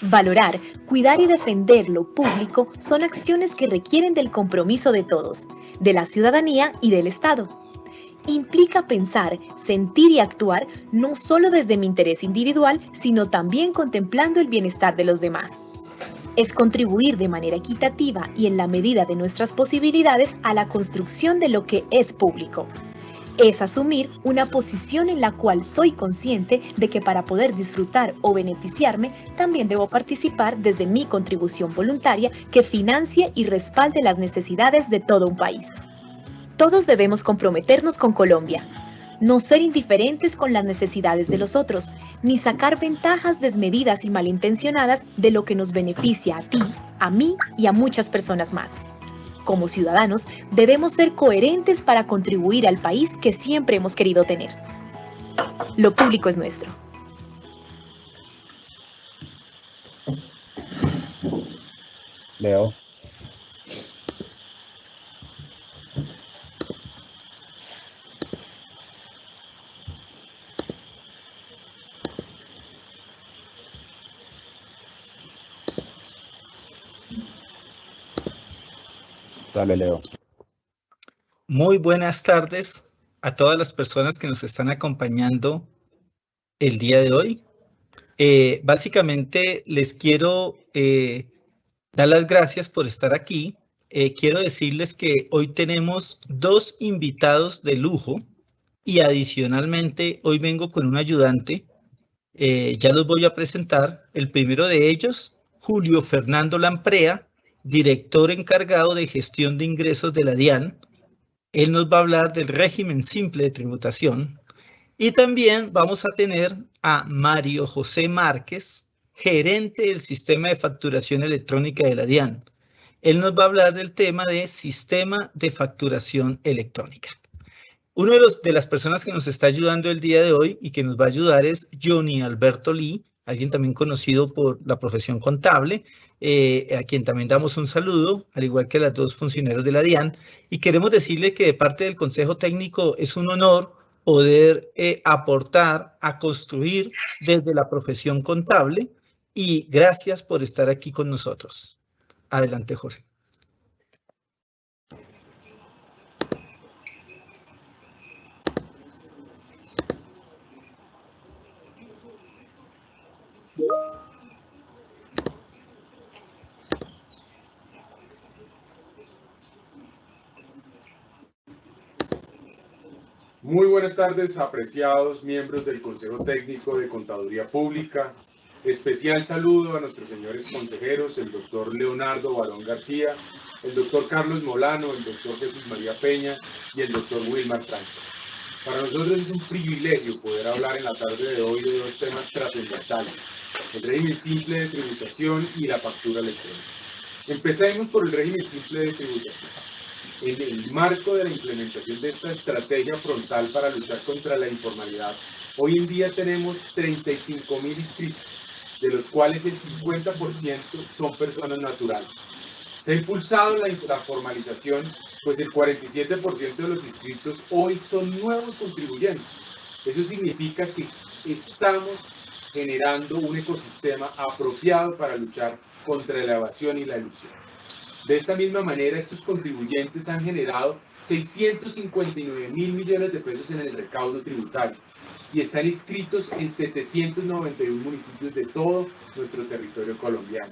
Valorar, cuidar y defender lo público son acciones que requieren del compromiso de todos, de la ciudadanía y del Estado. Implica pensar, sentir y actuar no solo desde mi interés individual, sino también contemplando el bienestar de los demás. Es contribuir de manera equitativa y en la medida de nuestras posibilidades a la construcción de lo que es público. Es asumir una posición en la cual soy consciente de que para poder disfrutar o beneficiarme, también debo participar desde mi contribución voluntaria que financie y respalde las necesidades de todo un país. Todos debemos comprometernos con Colombia, no ser indiferentes con las necesidades de los otros, ni sacar ventajas desmedidas y malintencionadas de lo que nos beneficia a ti, a mí y a muchas personas más. Como ciudadanos, debemos ser coherentes para contribuir al país que siempre hemos querido tener. Lo público es nuestro. Leo. Dale, Leo. Muy buenas tardes a todas las personas que nos están acompañando el día de hoy. Básicamente les quiero dar las gracias por estar aquí. Quiero decirles que hoy tenemos dos invitados de lujo y adicionalmente hoy vengo con un ayudante. Ya los voy a presentar. El primero de ellos, Julio Fernando Lamprea, director encargado de gestión de ingresos de la DIAN. Él nos va a hablar del régimen simple de tributación. Y también vamos a tener a Mario José Márquez, gerente del sistema de facturación electrónica de la DIAN. Él nos va a hablar del tema de sistema de facturación electrónica. Uno de las personas que nos está ayudando el día de hoy y que nos va a ayudar es Johnny Alberto Lee, alguien también conocido por la profesión contable, a quien también damos un saludo, al igual que a los dos funcionarios de la DIAN. Y queremos decirle que de parte del Consejo Técnico es un honor poder aportar a construir desde la profesión contable y gracias por estar aquí con nosotros. Adelante, Jorge. Muy buenas tardes, apreciados miembros del Consejo Técnico de Contaduría Pública. Especial saludo a nuestros señores consejeros, el doctor Leonardo Barón García, el doctor Carlos Molano, el doctor Jesús María Peña y el doctor Wilmar Franco. Para nosotros es un privilegio poder hablar en la tarde de hoy de dos temas trascendentales: el régimen simple de tributación y la factura electrónica. Empecemos por el régimen simple de tributación. En el marco de la implementación de esta estrategia frontal para luchar contra la informalidad, hoy en día tenemos 35.000 inscritos, de los cuales el 50% son personas naturales. Se ha impulsado la formalización, pues el 47% de los inscritos hoy son nuevos contribuyentes. Eso significa que estamos generando un ecosistema apropiado para luchar contra la evasión y la elusión. De esta misma manera, estos contribuyentes han generado 659.000 millones de pesos en el recaudo tributario y están inscritos en 791 municipios de todo nuestro territorio colombiano.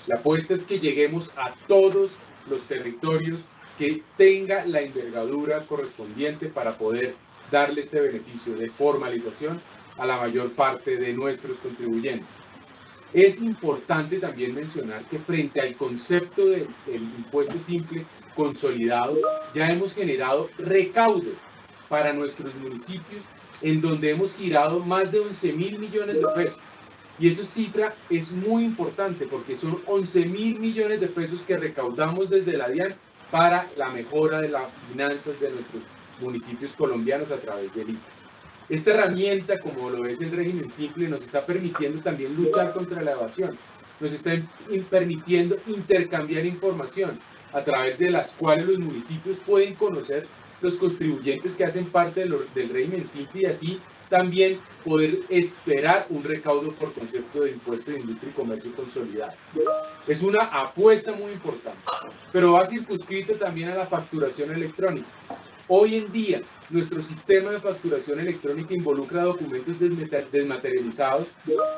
La apuesta es que lleguemos a todos los territorios que tenga la envergadura correspondiente para poder darle este beneficio de formalización a la mayor parte de nuestros contribuyentes. Es importante también mencionar que frente al concepto del impuesto simple consolidado, ya hemos generado recaudo para nuestros municipios, en donde hemos girado más de 11.000 millones de pesos. Y esa cifra es muy importante porque son 11.000 millones de pesos que recaudamos desde la DIAN para la mejora de las finanzas de nuestros municipios colombianos a través del IVA. Esta herramienta, como lo es el régimen simple, nos está permitiendo también luchar contra la evasión, nos está permitiendo intercambiar información a través de las cuales los municipios pueden conocer los contribuyentes que hacen parte del régimen simple y así también poder esperar un recaudo por concepto de impuesto de industria y comercio consolidado. Es una apuesta muy importante, pero va circunscrita también a la facturación electrónica. Hoy en día, nuestro sistema de facturación electrónica involucra documentos desmaterializados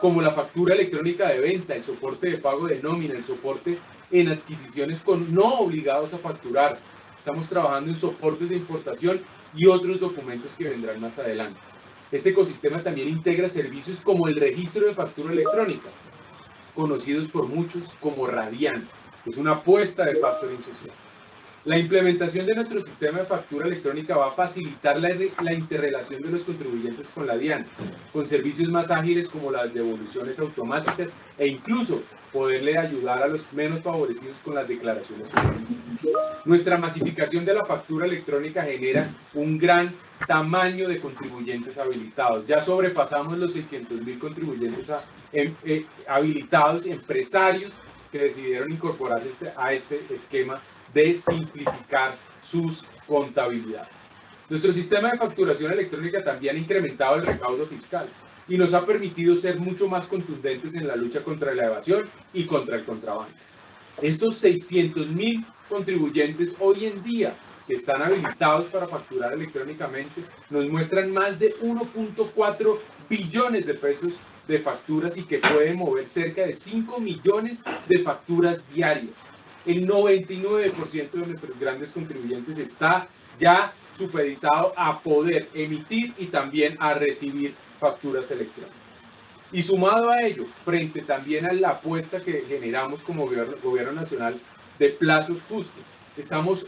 como la factura electrónica de venta, el soporte de pago de nómina, el soporte en adquisiciones con no obligados a facturar. Estamos trabajando en soportes de importación y otros documentos que vendrán más adelante. Este ecosistema también integra servicios como el registro de factura electrónica, conocidos por muchos como Radian. Es una apuesta de factoring social. La implementación de nuestro sistema de factura electrónica va a facilitar la interrelación de los contribuyentes con la DIAN, con servicios más ágiles como las devoluciones automáticas e incluso poderle ayudar a los menos favorecidos con las declaraciones únicas. Nuestra masificación de la factura electrónica genera un gran tamaño de contribuyentes habilitados. Ya sobrepasamos los 600.000 contribuyentes habilitados, empresarios que decidieron incorporarse a este esquema de simplificar sus contabilidades. Nuestro sistema de facturación electrónica también ha incrementado el recaudo fiscal y nos ha permitido ser mucho más contundentes en la lucha contra la evasión y contra el contrabando. Estos 600.000 contribuyentes hoy en día que están habilitados para facturar electrónicamente nos muestran más de 1.4 billones de pesos de facturas y que pueden mover cerca de 5 millones de facturas diarias. El 99% de nuestros grandes contribuyentes está ya supeditado a poder emitir y también a recibir facturas electrónicas. Y sumado a ello, frente también a la apuesta que generamos como gobierno nacional de plazos justos, estamos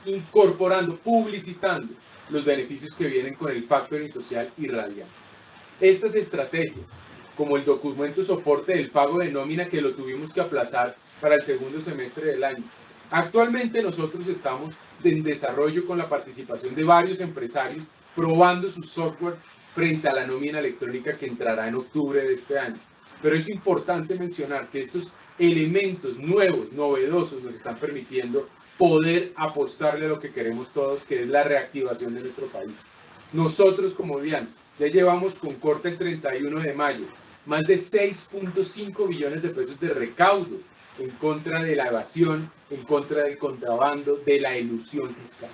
incorporando, publicitando los beneficios que vienen con el factoring social y Radian. Estas estrategias, como el documento soporte del pago de nómina que lo tuvimos que aplazar para el segundo semestre del año. Actualmente nosotros estamos en desarrollo con la participación de varios empresarios probando su software frente a la nómina electrónica que entrará en octubre de este año. Pero es importante mencionar que estos elementos nuevos, novedosos, nos están permitiendo poder apostarle a lo que queremos todos, que es la reactivación de nuestro país. Nosotros como DIAN ya llevamos con corte el 31 de mayo más de 6.5 billones de pesos de recaudo en contra de la evasión, en contra del contrabando, de la elusión fiscal.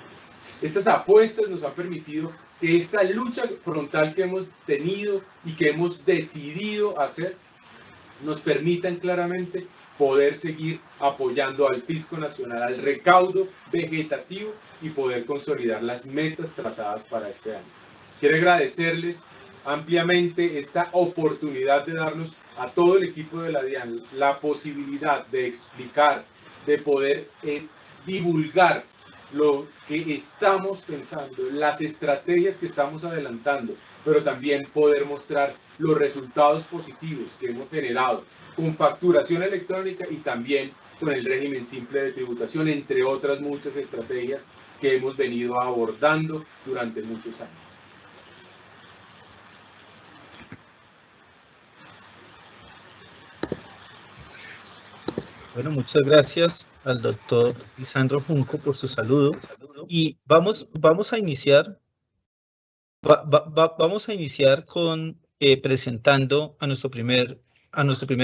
Estas apuestas nos han permitido que esta lucha frontal que hemos tenido y que hemos decidido hacer nos permitan claramente poder seguir apoyando al fisco nacional, al recaudo vegetativo y poder consolidar las metas trazadas para este año. Quiero agradecerles ampliamente esta oportunidad de darnos a todo el equipo de la DIAN la posibilidad de explicar, de poder divulgar lo que estamos pensando, las estrategias que estamos adelantando, pero también poder mostrar los resultados positivos que hemos generado con facturación electrónica y también con el régimen simple de tributación, entre otras muchas estrategias que hemos venido abordando durante muchos años. Bueno, muchas gracias al doctor Lisandro Junco por su saludo. Y vamos a iniciar, vamos a iniciar con presentando a nuestro primer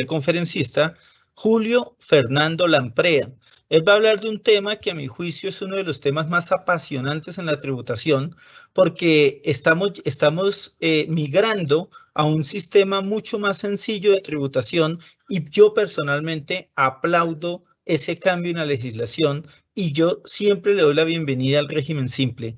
conferencista, Julio Fernando Lamprea. Él va a hablar de un tema que a mi juicio es uno de los temas más apasionantes en la tributación, porque estamos migrando a un sistema mucho más sencillo de tributación y yo personalmente aplaudo ese cambio en la legislación y yo siempre le doy la bienvenida al régimen simple.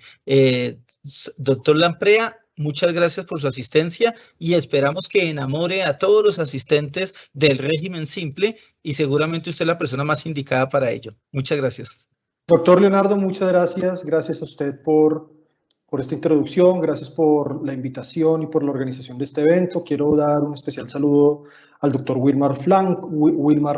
Doctor Lamprea, muchas gracias por su asistencia y esperamos que enamore a todos los asistentes del régimen simple y seguramente usted es la persona más indicada para ello. Muchas gracias. Doctor Leonardo, muchas gracias. Gracias a usted por esta introducción, gracias por la invitación y por la organización de este evento. Quiero dar un especial saludo al doctor Wilmar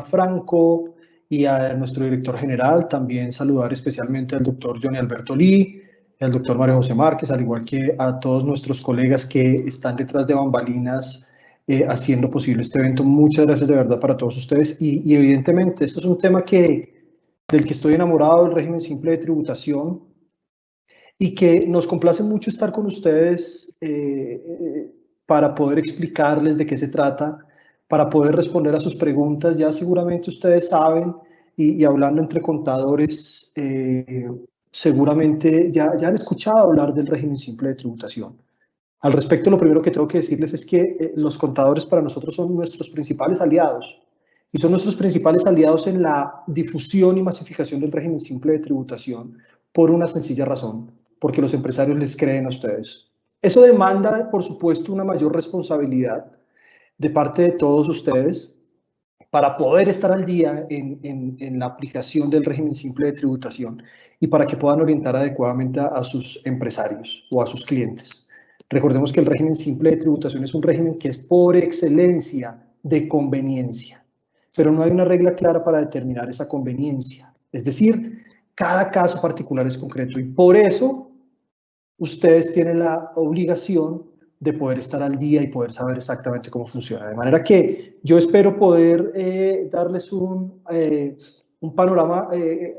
Franco y a nuestro director general. También saludar especialmente al doctor Johnny Alberto Lee, al doctor Mario José Márquez, al igual que a todos nuestros colegas que están detrás de bambalinas haciendo posible este evento. Muchas gracias de verdad para todos ustedes y evidentemente esto es un tema del que estoy enamorado, el régimen simple de tributación. y que nos complace mucho estar con ustedes para poder explicarles de qué se trata, para poder responder a sus preguntas. Ya seguramente ustedes saben, y hablando entre contadores, seguramente ya han escuchado hablar del régimen simple de tributación. Al respecto, lo primero que tengo que decirles es que los contadores para nosotros son nuestros principales aliados, y son nuestros principales aliados en la difusión y masificación del régimen simple de tributación por una sencilla razón, porque los empresarios les creen a ustedes. Eso demanda, por supuesto, una mayor responsabilidad de parte de todos ustedes para poder estar al día en la aplicación del régimen simple de tributación y para que puedan orientar adecuadamente a sus empresarios o a sus clientes. Recordemos que el régimen simple de tributación es un régimen que es por excelencia de conveniencia, pero no hay una regla clara para determinar esa conveniencia. Es decir, cada caso particular es concreto y por eso ustedes tienen la obligación de poder estar al día y poder saber exactamente cómo funciona. De manera que yo espero poder darles un panorama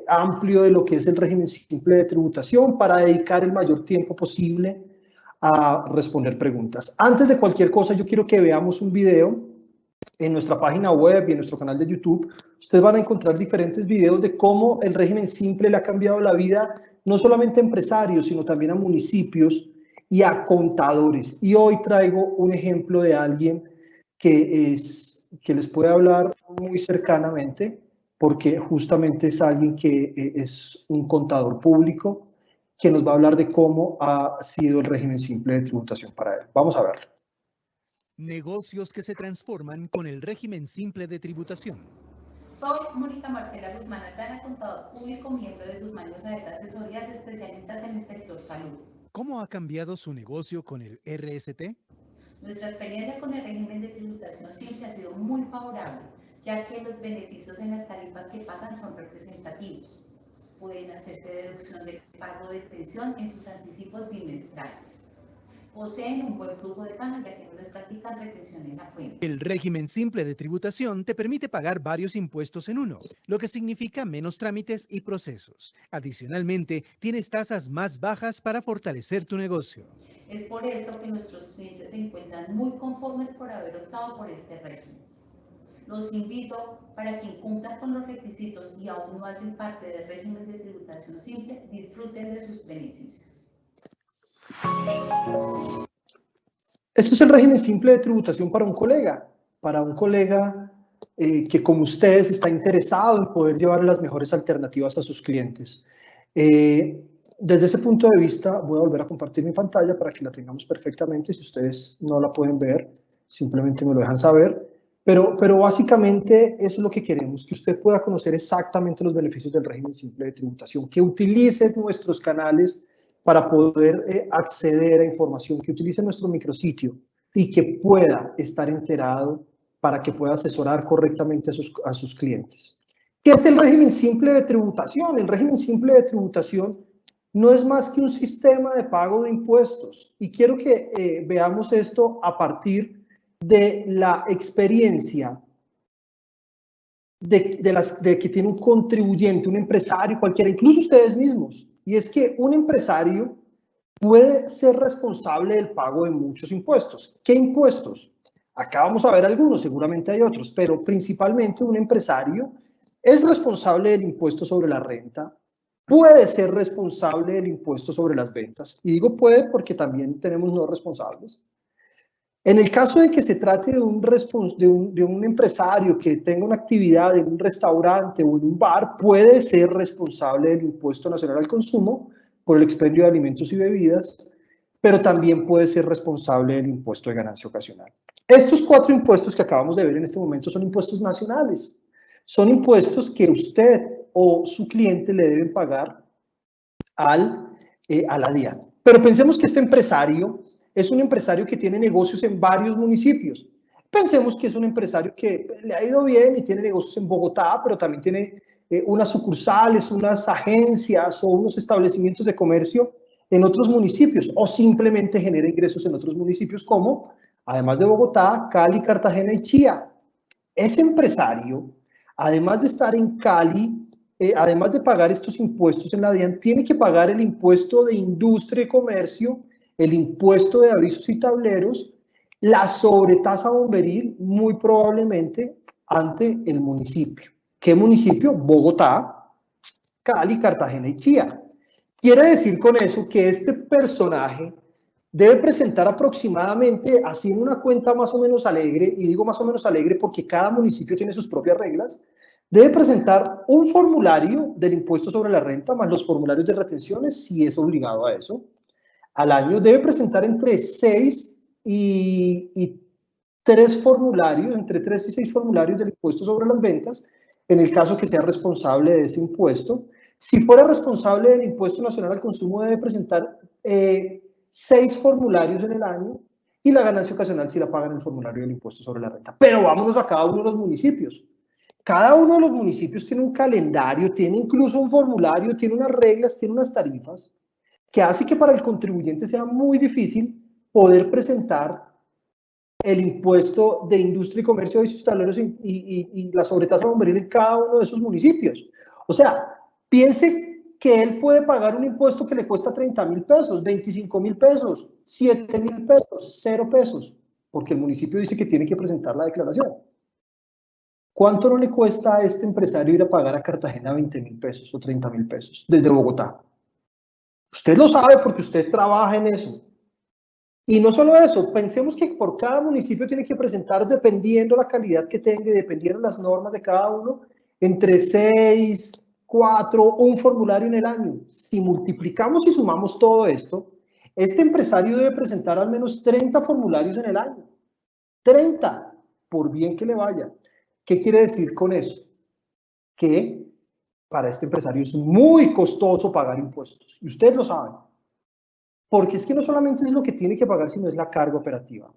amplio de lo que es el régimen simple de tributación para dedicar el mayor tiempo posible a responder preguntas. Antes de cualquier cosa, yo quiero que veamos un video en nuestra página web y en nuestro canal de YouTube. Ustedes van a encontrar diferentes videos de cómo el régimen simple le ha cambiado la vida no solamente a empresarios, sino también a municipios y a contadores. Y hoy traigo un ejemplo de alguien que les puede hablar muy cercanamente, porque justamente es alguien que es un contador público que nos va a hablar de cómo ha sido el régimen simple de tributación para él. Vamos a verlo. Negocios que se transforman con el régimen simple de tributación. Soy Mónica Marcela Guzmán Aldana, contador público, miembro de Guzmán y Osaeta Asesorías, especialistas en el sector salud. ¿Cómo ha cambiado su negocio con el RST? Nuestra experiencia con el régimen de tributación simple ha sido muy favorable, ya que los beneficios en las tarifas que pagan son representativos. Pueden hacerse deducción de pago de pensión en sus anticipos bimestrales. Poseen un buen flujo de caja, ya que no les practican retención en la cuenta. El régimen simple de tributación te permite pagar varios impuestos en uno, lo que significa menos trámites y procesos. Adicionalmente, tienes tasas más bajas para fortalecer tu negocio. Es por esto que nuestros clientes se encuentran muy conformes por haber optado por este régimen. Los invito para que cumplan con los requisitos y aún no hacen parte del régimen de tributación simple, disfruten de sus beneficios. Esto es el régimen simple de tributación para un colega que como ustedes está interesado en poder llevar las mejores alternativas a sus clientes. Desde ese punto de vista voy a volver a compartir mi pantalla para que la tengamos perfectamente. Si ustedes no la pueden ver, simplemente me lo dejan saber. Pero básicamente eso es lo que queremos, que usted pueda conocer exactamente los beneficios del régimen simple de tributación, que utilice nuestros canales para poder acceder a información, que utilice nuestro micrositio y que pueda estar enterado para que pueda asesorar correctamente a sus clientes. ¿Qué es el régimen simple de tributación? El régimen simple de tributación no es más que un sistema de pago de impuestos. Y quiero que veamos esto a partir de la experiencia de que tiene un contribuyente, un empresario cualquiera, incluso ustedes mismos. Y es que un empresario puede ser responsable del pago de muchos impuestos. ¿Qué impuestos? Acá vamos a ver algunos, seguramente hay otros, pero principalmente un empresario es responsable del impuesto sobre la renta, puede ser responsable del impuesto sobre las ventas. Y digo puede porque también tenemos no responsables. En el caso de que se trate de un empresario que tenga una actividad en un restaurante o en un bar, puede ser responsable del impuesto nacional al consumo por el expendio de alimentos y bebidas, pero también puede ser responsable del impuesto de ganancia ocasional. Estos 4 impuestos que acabamos de ver en este momento son impuestos nacionales. Son impuestos que usted o su cliente le deben pagar a la DIAN. Pero pensemos que este empresario es un empresario que tiene negocios en varios municipios. Pensemos que es un empresario que le ha ido bien y tiene negocios en Bogotá, pero también tiene unas sucursales, unas agencias o unos establecimientos de comercio en otros municipios, o simplemente genera ingresos en otros municipios como, además de Bogotá, Cali, Cartagena y Chía. Ese empresario, además de estar en Cali, además de pagar estos impuestos en la DIAN, tiene que pagar el impuesto de industria y comercio, el impuesto de avisos y tableros, la sobretasa bomberil, muy probablemente ante el municipio. ¿Qué municipio? Bogotá, Cali, Cartagena y Chía. Quiere decir con eso que este personaje debe presentar aproximadamente, así en una cuenta más o menos alegre, y digo más o menos alegre porque cada municipio tiene sus propias reglas, debe presentar un formulario del impuesto sobre la renta, más los formularios de retenciones, si es obligado a eso. Al año debe presentar entre 6 y 3 formularios, entre 3 y 6 formularios del impuesto sobre las ventas, en el caso que sea responsable de ese impuesto. Si fuera responsable del impuesto nacional al consumo, debe presentar 6 formularios en el año, y la ganancia ocasional si la paga en el formulario del impuesto sobre la renta. Pero vámonos a cada uno de los municipios. Cada uno de los municipios tiene un calendario, tiene incluso un formulario, tiene unas reglas, tiene unas tarifas, que hace que para el contribuyente sea muy difícil poder presentar el impuesto de industria y comercio de avisos y tableros y la sobretasa bomberil en cada uno de esos municipios. O sea, piense que él puede pagar un impuesto que le cuesta 30.000 pesos, 25.000 pesos, 7.000 pesos, 0 pesos, porque el municipio dice que tiene que presentar la declaración. ¿Cuánto no le cuesta a este empresario ir a pagar a Cartagena 20.000 pesos o 30.000 pesos desde Bogotá? Usted lo sabe porque usted trabaja en eso. Y no solo eso, pensemos que por cada municipio tiene que presentar, dependiendo la calidad que tenga y dependiendo las normas de cada uno, entre 6, 4, un formulario en el año. Si multiplicamos y sumamos todo esto, este empresario debe presentar al menos 30 formularios en el año. 30, por bien que le vaya. ¿Qué quiere decir con eso? Que para este empresario es muy costoso pagar impuestos. Y ustedes lo saben. Porque es que no solamente es lo que tiene que pagar, sino es la carga operativa.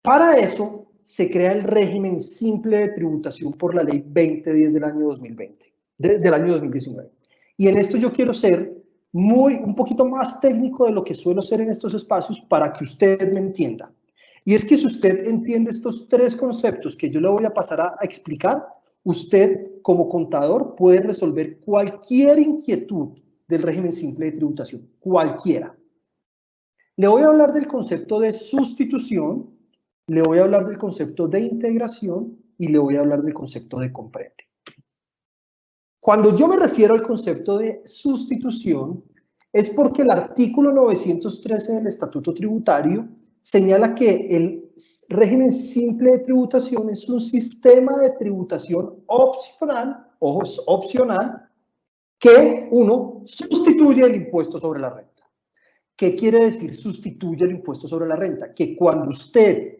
Para eso se crea el régimen simple de tributación por la ley 2010 del año 2020, del año 2019. Y en esto yo quiero ser un poquito más técnico de lo que suelo ser en estos espacios para que usted me entienda. Y es que si usted entiende estos 3 conceptos que yo le voy a pasar a explicar, usted como contador puede resolver cualquier inquietud del régimen simple de tributación, cualquiera. Le voy a hablar del concepto de sustitución, le voy a hablar del concepto de integración y le voy a hablar del concepto de comprende. Cuando yo me refiero al concepto de sustitución, es porque el artículo 913 del Estatuto Tributario señala que el régimen simple de tributación es un sistema de tributación opcional, ojo, es opcional, que uno sustituye el impuesto sobre la renta. ¿Qué quiere decir sustituye el impuesto sobre la renta? Que cuando usted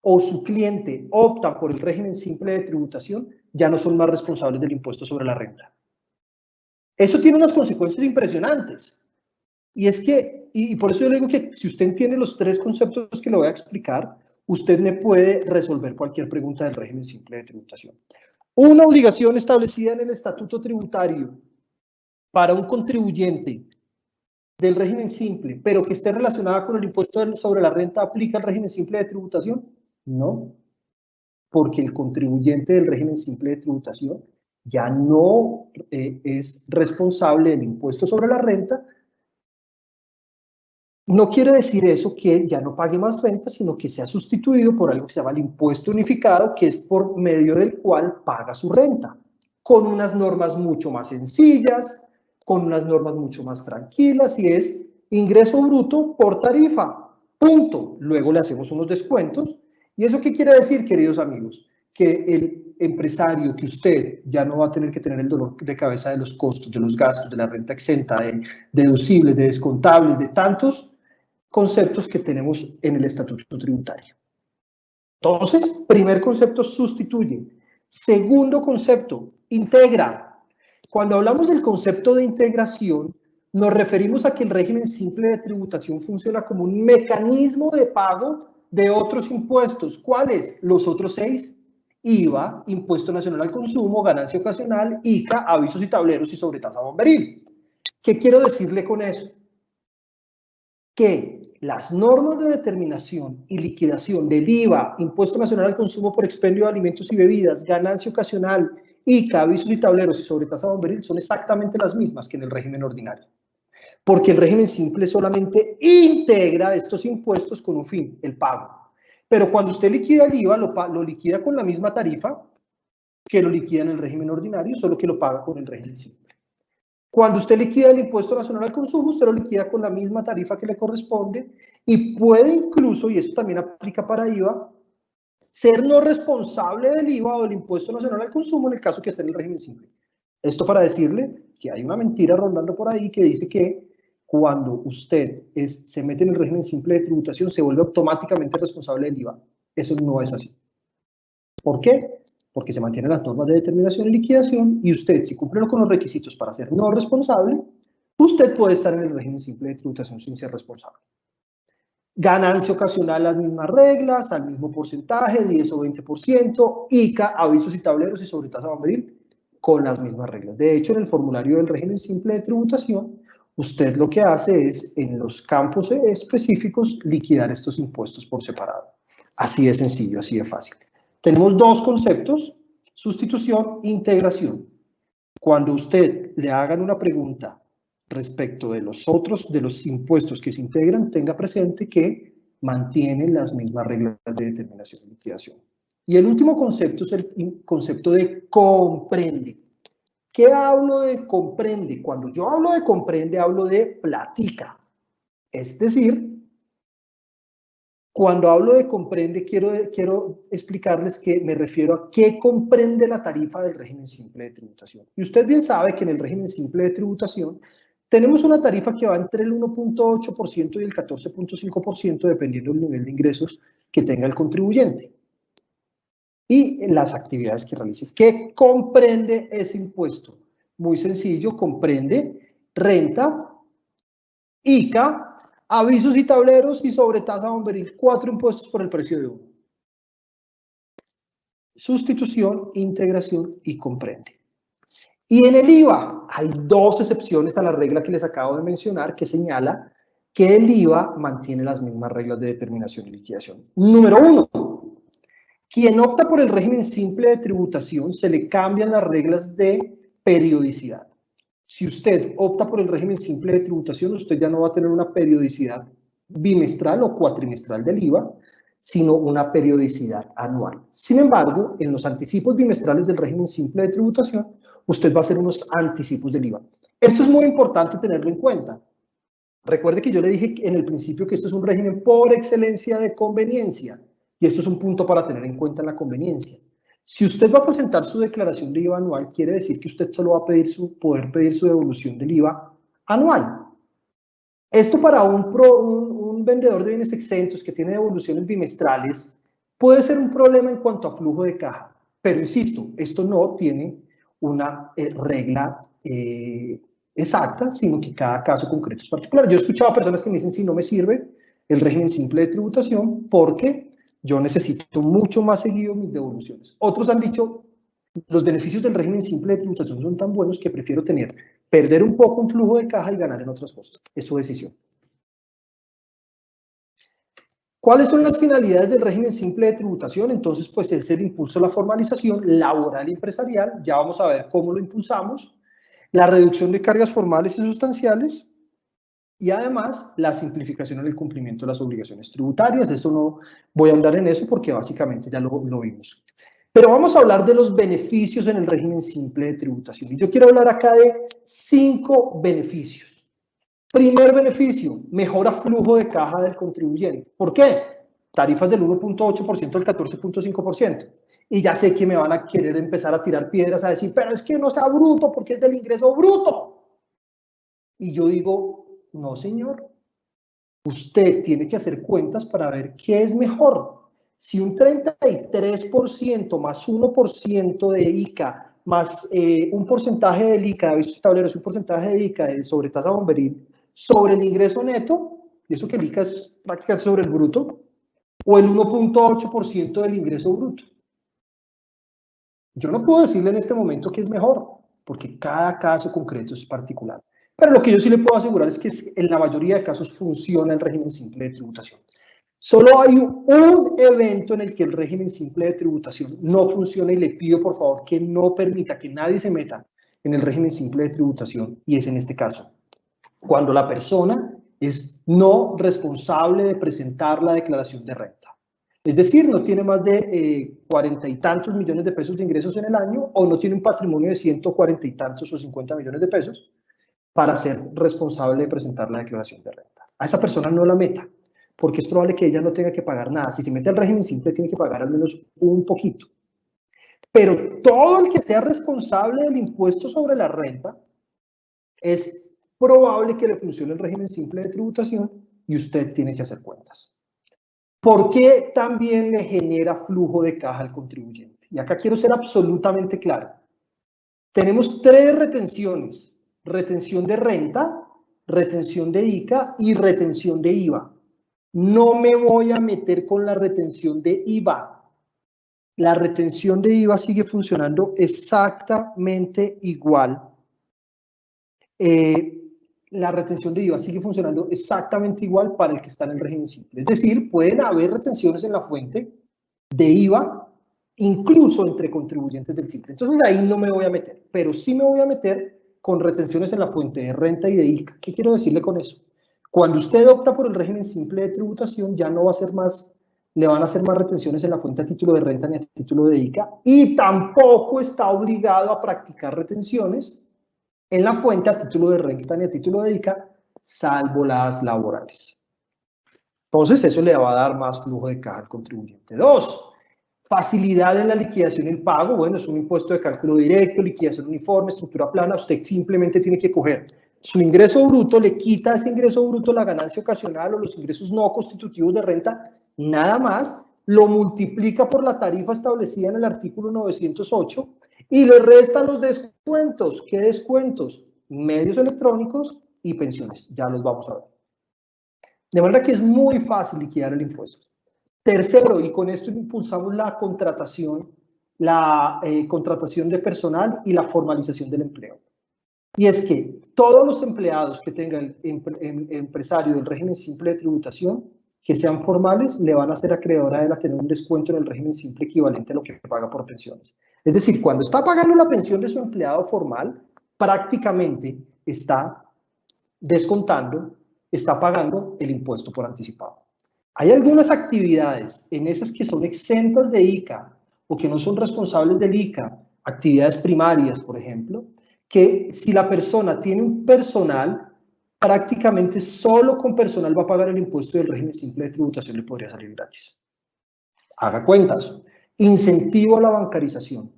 o su cliente optan por el régimen simple de tributación, ya no son más responsables del impuesto sobre la renta. Eso tiene unas consecuencias impresionantes. Y es que, y por eso yo le digo que si usted entiende los 3 conceptos que le voy a explicar, usted me puede resolver cualquier pregunta del régimen simple de tributación. Una obligación establecida en el Estatuto Tributario para un contribuyente del régimen simple, pero que esté relacionada con el impuesto sobre la renta, ¿aplica el régimen simple de tributación? No, porque el contribuyente del régimen simple de tributación ya no es responsable del impuesto sobre la renta. No quiere decir eso que ya no pague más renta, sino que sea sustituido por algo que se llama el impuesto unificado, que es por medio del cual paga su renta, con unas normas mucho más sencillas, con unas normas mucho más tranquilas, y es ingreso bruto por tarifa, punto. Luego le hacemos unos descuentos. ¿Y eso qué quiere decir, queridos amigos? Que el empresario, que usted ya no va a tener que tener el dolor de cabeza de los costos, de los gastos, de la renta exenta, de deducibles, de descontables, de tantos conceptos que tenemos en el Estatuto Tributario. Entonces, primer concepto, sustituye. Segundo concepto, integra. Cuando hablamos del concepto de integración, nos referimos a que el régimen simple de tributación funciona como un mecanismo de pago de otros impuestos. ¿Cuáles? Los otros 6. IVA, Impuesto Nacional al Consumo, Ganancia Ocasional, ICA, Avisos y Tableros y Sobretasa Bomberil. ¿Qué quiero decirle con eso? Que las normas de determinación y liquidación del IVA, Impuesto Nacional al Consumo por expendio de alimentos y bebidas, Ganancia Ocasional ICA, avisos y tableros y sobretasa bomberil son exactamente las mismas que en el régimen ordinario. Porque el régimen simple solamente integra estos impuestos con un fin, el pago. Pero cuando usted liquida el IVA, lo liquida con la misma tarifa que lo liquida en el régimen ordinario, solo que lo paga con el régimen simple. Cuando usted liquida el impuesto nacional al consumo, usted lo liquida con la misma tarifa que le corresponde y puede incluso, y eso también aplica para IVA, ser no responsable del IVA o del impuesto nacional al consumo en el caso que esté en el régimen simple. Esto para decirle que hay una mentira rondando por ahí que dice que cuando usted se mete en el régimen simple de tributación se vuelve automáticamente responsable del IVA. Eso no es así. ¿Por qué? Porque se mantienen las normas de determinación y liquidación y usted, si cumple con los requisitos para ser no responsable, usted puede estar en el régimen simple de tributación sin ser responsable. Ganancia ocasional, las mismas reglas, al mismo porcentaje, 10 o 20%, ICA, avisos y tableros y sobretasa bomberil, con las mismas reglas. De hecho, en el formulario del régimen simple de tributación, usted lo que hace es, en los campos específicos, liquidar estos impuestos por separado. Así de sencillo, así de fácil. Tenemos dos conceptos, sustitución e integración. Cuando usted le hagan una pregunta respecto de los impuestos que se integran, tenga presente que mantienen las mismas reglas de determinación y liquidación. Y el último concepto es el concepto de comprende. ¿Qué hablo de comprende? Cuando yo hablo de comprende, hablo de platica. Es decir, cuando hablo de comprende, quiero explicarles que me refiero a qué comprende la tarifa del régimen simple de tributación. Y usted bien sabe que en el régimen simple de tributación tenemos una tarifa que va entre el 1.8% y el 14.5% dependiendo del nivel de ingresos que tenga el contribuyente y las actividades que realice. ¿Qué comprende ese impuesto? Muy sencillo, comprende renta, ICA, avisos y tableros y sobretasa bomberil, 4 impuestos por el precio de uno. Sustitución, integración y comprende. Y en el IVA hay dos excepciones a la regla que les acabo de mencionar que señala que el IVA mantiene las mismas reglas de determinación y liquidación. Número 1. Quien opta por el régimen simple de tributación se le cambian las reglas de periodicidad. Si usted opta por el régimen simple de tributación, usted ya no va a tener una periodicidad bimestral o cuatrimestral del IVA, sino una periodicidad anual. Sin embargo, en los anticipos bimestrales del régimen simple de tributación, usted va a hacer unos anticipos del IVA. Esto es muy importante tenerlo en cuenta. Recuerde que yo le dije en el principio que esto es un régimen por excelencia de conveniencia, y esto es un punto para tener en cuenta en la conveniencia. Si usted va a presentar su declaración de IVA anual, quiere decir que usted solo va a poder pedir su devolución del IVA anual. Esto para un vendedor de bienes exentos que tiene devoluciones bimestrales puede ser un problema en cuanto a flujo de caja, pero insisto, esto no tiene una regla exacta, sino que cada caso concreto es particular. Yo he escuchado a personas que me dicen, si no me sirve el régimen simple de tributación porque yo necesito mucho más seguido mis devoluciones. Otros han dicho, los beneficios del régimen simple de tributación son tan buenos que prefiero perder un poco en flujo de caja y ganar en otras cosas. Es su decisión. ¿Cuáles son las finalidades del régimen simple de tributación? Entonces, pues es el impulso a la formalización laboral y empresarial. Ya vamos a ver cómo lo impulsamos. La reducción de cargas formales y sustanciales. Y además, la simplificación en el cumplimiento de las obligaciones tributarias. Eso no voy a ahondar en eso porque básicamente ya lo vimos. Pero vamos a hablar de los beneficios en el régimen simple de tributación. Y yo quiero hablar acá de 5 beneficios. Primer beneficio, mejora flujo de caja del contribuyente. ¿Por qué? Tarifas del 1.8% al 14.5%. Y ya sé que me van a querer empezar a tirar piedras a decir, pero es que no sea bruto porque es del ingreso bruto. Y yo digo, no señor, usted tiene que hacer cuentas para ver qué es mejor. Si un 33% más 1% de ICA, más un porcentaje del ICA, de avisos y tableros, un porcentaje de ICA de sobretasa bomberil, sobre el ingreso neto, y eso que el ICA es prácticamente sobre el bruto, o el 1.8% del ingreso bruto. Yo no puedo decirle en este momento que es mejor, porque cada caso concreto es particular. Pero lo que yo sí le puedo asegurar es que en la mayoría de casos funciona el régimen simple de tributación. Solo hay un evento en el que el régimen simple de tributación no funciona y le pido por favor que no permita que nadie se meta en el régimen simple de tributación, y es en este caso, cuando la persona es no responsable de presentar la declaración de renta. Es decir, no tiene más de 40 y tantos millones de pesos de ingresos en el año, o no tiene un patrimonio de 140 y tantos o 50 millones de pesos para ser responsable de presentar la declaración de renta. A esa persona no la meta, porque es probable que ella no tenga que pagar nada. Si se mete al régimen simple, tiene que pagar al menos un poquito. Pero todo el que sea responsable del impuesto sobre la renta, es probable que le funcione el régimen simple de tributación y usted tiene que hacer cuentas. ¿Por qué también le genera flujo de caja al contribuyente? Y acá quiero ser absolutamente claro. Tenemos 3 retenciones: retención de renta, retención de ICA y retención de IVA. No me voy a meter con la retención de IVA. La retención de IVA sigue funcionando exactamente igual. La retención de IVA sigue funcionando exactamente igual para el que está en el régimen simple. Es decir, pueden haber retenciones en la fuente de IVA, incluso entre contribuyentes del simple. Entonces ahí no me voy a meter, pero sí me voy a meter con retenciones en la fuente de renta y de ICA. ¿Qué quiero decirle con eso? Cuando usted opta por el régimen simple de tributación, ya no va a ser más, le van a hacer más retenciones en la fuente a título de renta ni a título de ICA, y tampoco está obligado a practicar retenciones en la fuente a título de renta ni a título de ICA, salvo las laborales. Entonces eso le va a dar más flujo de caja al contribuyente. 2, facilidad en la liquidación y el pago. Bueno, es un impuesto de cálculo directo, liquidación uniforme, estructura plana. Usted simplemente tiene que coger su ingreso bruto, le quita a ese ingreso bruto la ganancia ocasional o los ingresos no constitutivos de renta, nada más, lo multiplica por la tarifa establecida en el artículo 908 y le restan los descuentos. ¿Qué descuentos? Medios electrónicos y pensiones. Ya los vamos a ver. De manera que es muy fácil liquidar el impuesto. Tercero, y con esto impulsamos la contratación de personal y la formalización del empleo. Y es que todos los empleados que tengan empresario del régimen simple de tributación, que sean formales, le van a ser acreedora de tener un descuento en el régimen simple equivalente a lo que paga por pensiones. Es decir, cuando está pagando la pensión de su empleado formal, prácticamente está descontando, está pagando el impuesto por anticipado. Hay algunas actividades en esas que son exentas de ICA o que no son responsables del ICA, actividades primarias, por ejemplo, que si la persona tiene un personal, prácticamente solo con personal va a pagar el impuesto del régimen simple de tributación, le podría salir gratis. Haga cuentas. Incentivo a la bancarización.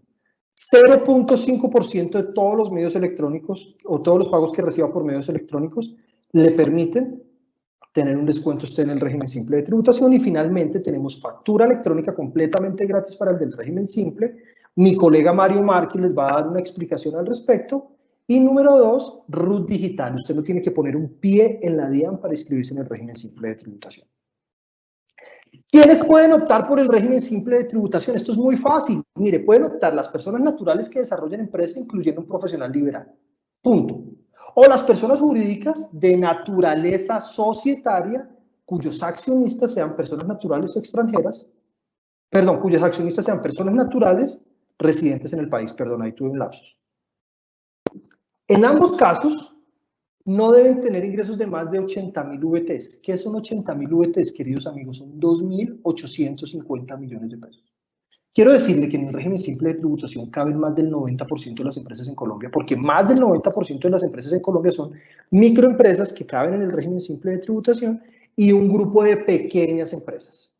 0.5% de todos los medios electrónicos o todos los pagos que reciba por medios electrónicos le permiten tener un descuento usted en el régimen simple de tributación. Y finalmente tenemos factura electrónica completamente gratis para el del régimen simple. Mi colega Mario Márquez les va a dar una explicación al respecto. Y número 2, RUT digital. Usted no tiene que poner un pie en la DIAN para inscribirse en el régimen simple de tributación. ¿Quiénes pueden optar por el régimen simple de tributación? Esto es muy fácil. Mire, pueden optar las personas naturales que desarrollen empresa, incluyendo un profesional liberal. Punto. O las personas jurídicas de naturaleza societaria, cuyos accionistas sean personas naturales o extranjeras. Perdón, cuyos accionistas sean personas naturales residentes en el país. Perdón, ahí tuve un lapsus. En ambos casos, no deben tener ingresos de más de 80.000 VTs. ¿Qué son 80.000 VTs, queridos amigos? Son 2.850 millones de pesos. Quiero decirle que en el régimen simple de tributación caben más del 90% de las empresas en Colombia, porque más del 90% de las empresas en Colombia son microempresas que caben en el régimen simple de tributación y un grupo de pequeñas empresas.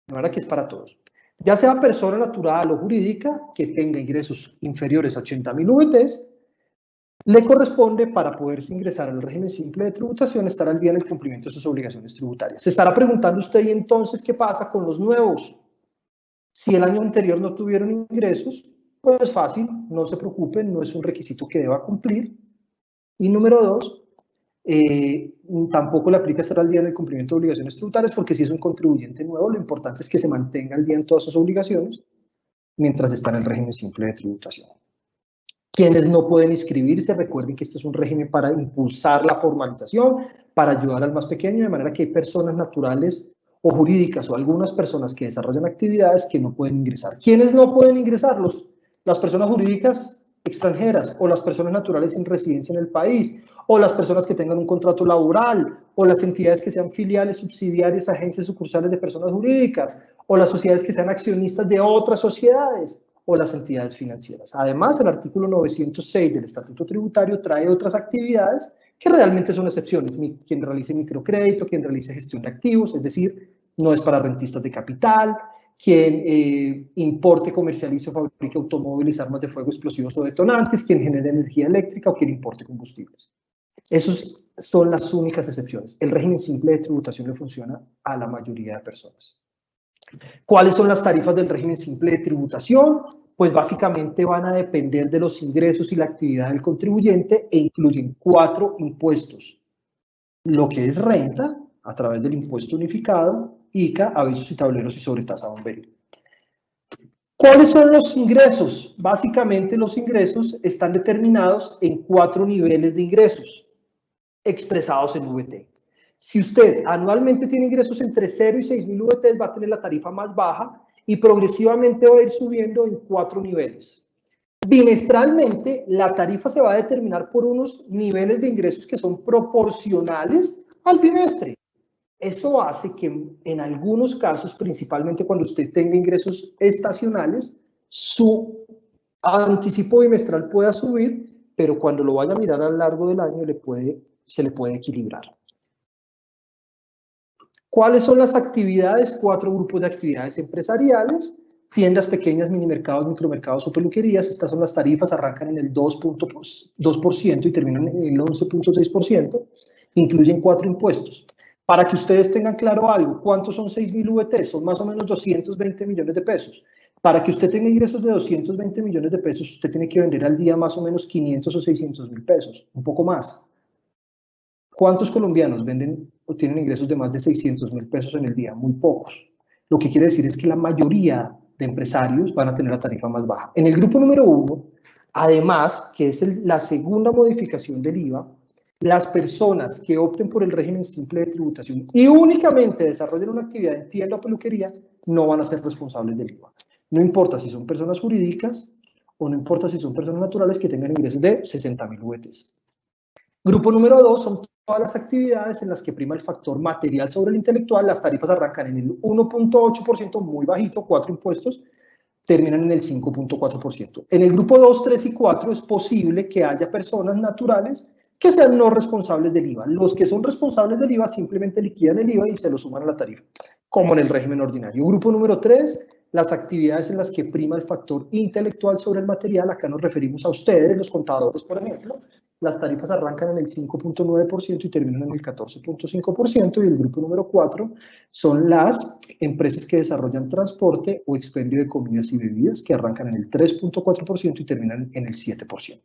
De manera que es para todos. Ya sea persona natural o jurídica que tenga ingresos inferiores a 80.000 VTs, le corresponde, para poderse ingresar al régimen simple de tributación, estar al día en el cumplimiento de sus obligaciones tributarias. Se estará preguntando usted, ¿y entonces qué pasa con los nuevos? Si el año anterior no tuvieron ingresos, pues fácil, no se preocupen, no es un requisito que deba cumplir. Y número 2, tampoco le aplica estar al día en el cumplimiento de obligaciones tributarias, porque si es un contribuyente nuevo, lo importante es que se mantenga al día en todas sus obligaciones mientras está en el régimen simple de tributación. Quienes no pueden inscribirse, recuerden que este es un régimen para impulsar la formalización, para ayudar al más pequeño, de manera que hay personas naturales o jurídicas o algunas personas que desarrollan actividades que no pueden ingresar. ¿Quiénes no pueden ingresar? Las personas jurídicas extranjeras o las personas naturales sin residencia en el país o las personas que tengan un contrato laboral o las entidades que sean filiales, subsidiarias, agencias sucursales de personas jurídicas o las sociedades que sean accionistas de otras sociedades o las entidades financieras. Además, el artículo 906 del Estatuto Tributario trae otras actividades que realmente son excepciones. Quien realice microcrédito, quien realice gestión de activos, es decir, no es para rentistas de capital, quien importe, comercialice o fabrique automóviles, armas de fuego, explosivos o detonantes, quien genere energía eléctrica o quien importe combustibles. Esas son las únicas excepciones. El régimen simple de tributación le funciona a la mayoría de personas. ¿Cuáles son las tarifas del régimen simple de tributación? Pues básicamente van a depender de los ingresos y la actividad del contribuyente e incluyen 4 impuestos. Lo que es renta, a través del impuesto unificado, ICA, avisos y tableros y sobretasa bomberil. ¿Cuáles son los ingresos? Básicamente los ingresos están determinados en 4 niveles de ingresos expresados en VT. Si usted anualmente tiene ingresos entre 0 y 6.000 VT, va a tener la tarifa más baja y progresivamente va a ir subiendo en 4 niveles. Bimestralmente, la tarifa se va a determinar por unos niveles de ingresos que son proporcionales al bimestre. Eso hace que en algunos casos, principalmente cuando usted tenga ingresos estacionales, su anticipo bimestral pueda subir, pero cuando lo vaya a mirar a lo largo del año se le puede equilibrar. ¿Cuáles son las actividades? 4 grupos de actividades empresariales, tiendas pequeñas, minimercados, micromercados o peluquerías. Estas son las tarifas, arrancan en el 2% y terminan en el 11.6%. Incluyen 4 impuestos. Para que ustedes tengan claro algo, ¿cuántos son 6.000 VT? Son más o menos 220 millones de pesos. Para que usted tenga ingresos de 220 millones de pesos, usted tiene que vender al día más o menos 500 o 600 mil pesos, un poco más. ¿Cuántos colombianos venden o tienen ingresos de más de 600 mil pesos en el día? Muy pocos. Lo que quiere decir es que la mayoría de empresarios van a tener la tarifa más baja. En el grupo número 1, además, que es la segunda modificación del IVA, las personas que opten por el régimen simple de tributación y únicamente desarrollen una actividad en tienda o peluquería no van a ser responsables del IVA. No importa si son personas jurídicas o no importa si son personas naturales que tengan ingresos de 60.000 VTs. Grupo número 2 son todas las actividades en las que prima el factor material sobre el intelectual. Las tarifas arrancan en el 1.8%, muy bajito, 4 impuestos, terminan en el 5.4%. En el grupo 2, 3 y 4 es posible que haya personas naturales que sean no responsables del IVA. Los que son responsables del IVA simplemente liquidan el IVA y se lo suman a la tarifa, como en el régimen ordinario. Grupo número 3, las actividades en las que prima el factor intelectual sobre el material. Acá nos referimos a ustedes, los contadores, por ejemplo. Las tarifas arrancan en el 5.9% y terminan en el 14.5%. Y el grupo número 4 son las empresas que desarrollan transporte o expendio de comidas y bebidas, que arrancan en el 3.4% y terminan en el 7%.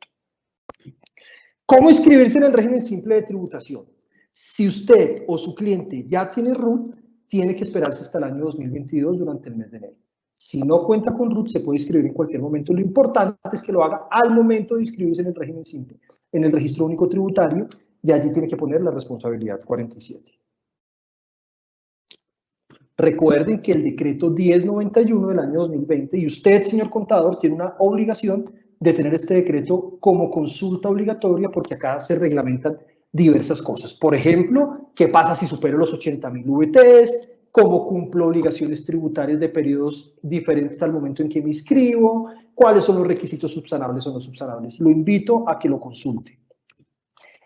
¿Cómo inscribirse en el régimen simple de tributación? Si usted o su cliente ya tiene RUT, tiene que esperarse hasta el año 2022 durante el mes de enero. Si no cuenta con RUT, se puede inscribir en cualquier momento. Lo importante es que lo haga al momento de inscribirse en el régimen simple, en el registro único tributario, y allí tiene que poner la responsabilidad 47. Recuerden que el decreto 1091 del año 2020, y usted, señor contador, tiene una obligación de tener este decreto como consulta obligatoria, porque acá se reglamentan diversas cosas. Por ejemplo, ¿qué pasa si supero los 80.000 VTs? ¿Cómo cumplo obligaciones tributarias de periodos diferentes al momento en que me inscribo? ¿Cuáles son los requisitos subsanables o no subsanables? Lo invito a que lo consulte.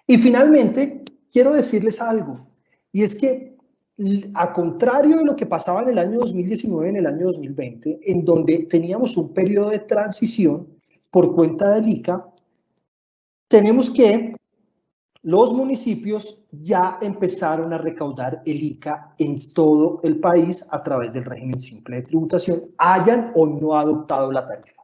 Y finalmente, quiero decirles algo, y es que a contrario de lo que pasaba en el año 2019, en el año 2020, en donde teníamos un periodo de transición por cuenta del ICA, tenemos que los municipios ya empezaron a recaudar el ICA en todo el país a través del régimen simple de tributación, hayan o no adoptado la tarifa.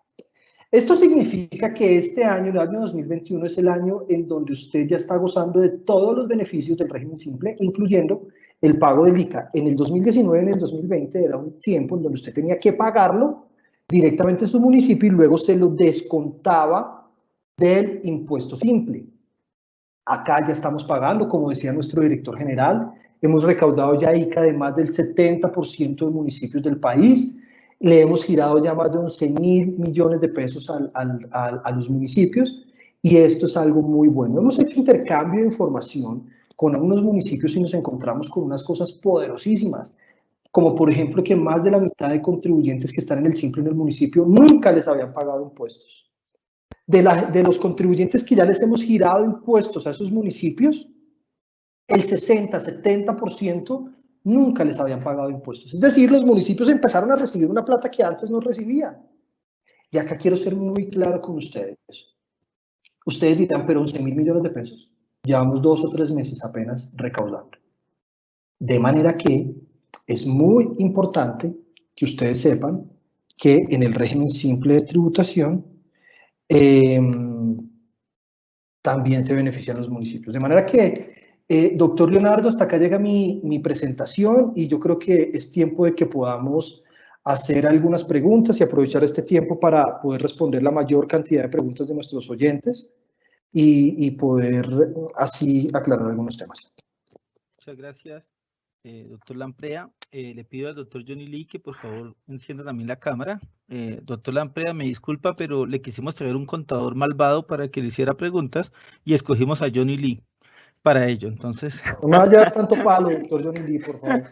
Esto significa que este año, el año 2021, es el año en donde usted ya está gozando de todos los beneficios del régimen simple, incluyendo el pago del ICA. En el 2019, en el 2020, era un tiempo en donde usted tenía que pagarlo directamente en su municipio y luego se lo descontaba del impuesto simple. Acá ya estamos pagando, como decía nuestro director general, hemos recaudado ya ICA de más del 70% de municipios del país, le hemos girado ya más de 11.000 millones de pesos a los municipios, y esto es algo muy bueno. Hemos hecho intercambio de información con algunos municipios y nos encontramos con unas cosas poderosísimas, como por ejemplo que más de la mitad de contribuyentes que están en el Simple en el municipio nunca les habían pagado impuestos. De los contribuyentes que ya les hemos girado impuestos a esos municipios, el 60-70% nunca les habían pagado impuestos. Es decir, los municipios empezaron a recibir una plata que antes no recibían. Y acá quiero ser muy claro con ustedes. Ustedes dirán, pero 11.000 millones de pesos. Llevamos 2 o 3 meses apenas recaudando. De manera que es muy importante que ustedes sepan que en el régimen simple de tributación también se benefician los municipios. De manera que, doctor Leonardo, hasta acá llega mi presentación y yo creo que es tiempo de que podamos hacer algunas preguntas y aprovechar este tiempo para poder responder la mayor cantidad de preguntas de nuestros oyentes y poder así aclarar algunos temas. Muchas gracias, doctor Lamprea. Le pido al doctor Johnny Lee que por favor encienda también la cámara. Doctor Lamprea, me disculpa, pero le quisimos traer un contador malvado para que le hiciera preguntas y escogimos a Johnny Lee para ello. Entonces, no me vaya a dar tanto palo, doctor Johnny Lee, por favor.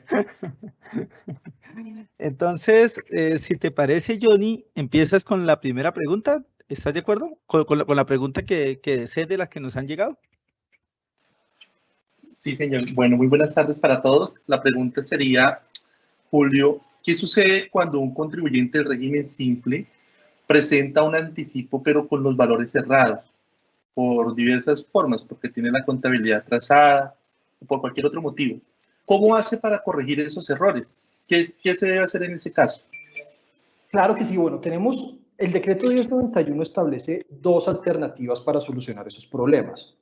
Entonces, si te parece, Johnny, empiezas con la primera pregunta. ¿Estás de acuerdo con la pregunta que desees de las que nos han llegado? Sí, señor. Bueno, muy buenas tardes para todos. La pregunta sería, Julio, ¿qué sucede cuando un contribuyente del régimen simple presenta un anticipo pero con los valores cerrados? Por diversas formas, porque tiene la contabilidad atrasada o por cualquier otro motivo. ¿Cómo hace para corregir esos errores? ¿Qué se debe hacer en ese caso? Claro que sí. Bueno, tenemos el decreto 1091 establece 2 alternativas para solucionar esos problemas.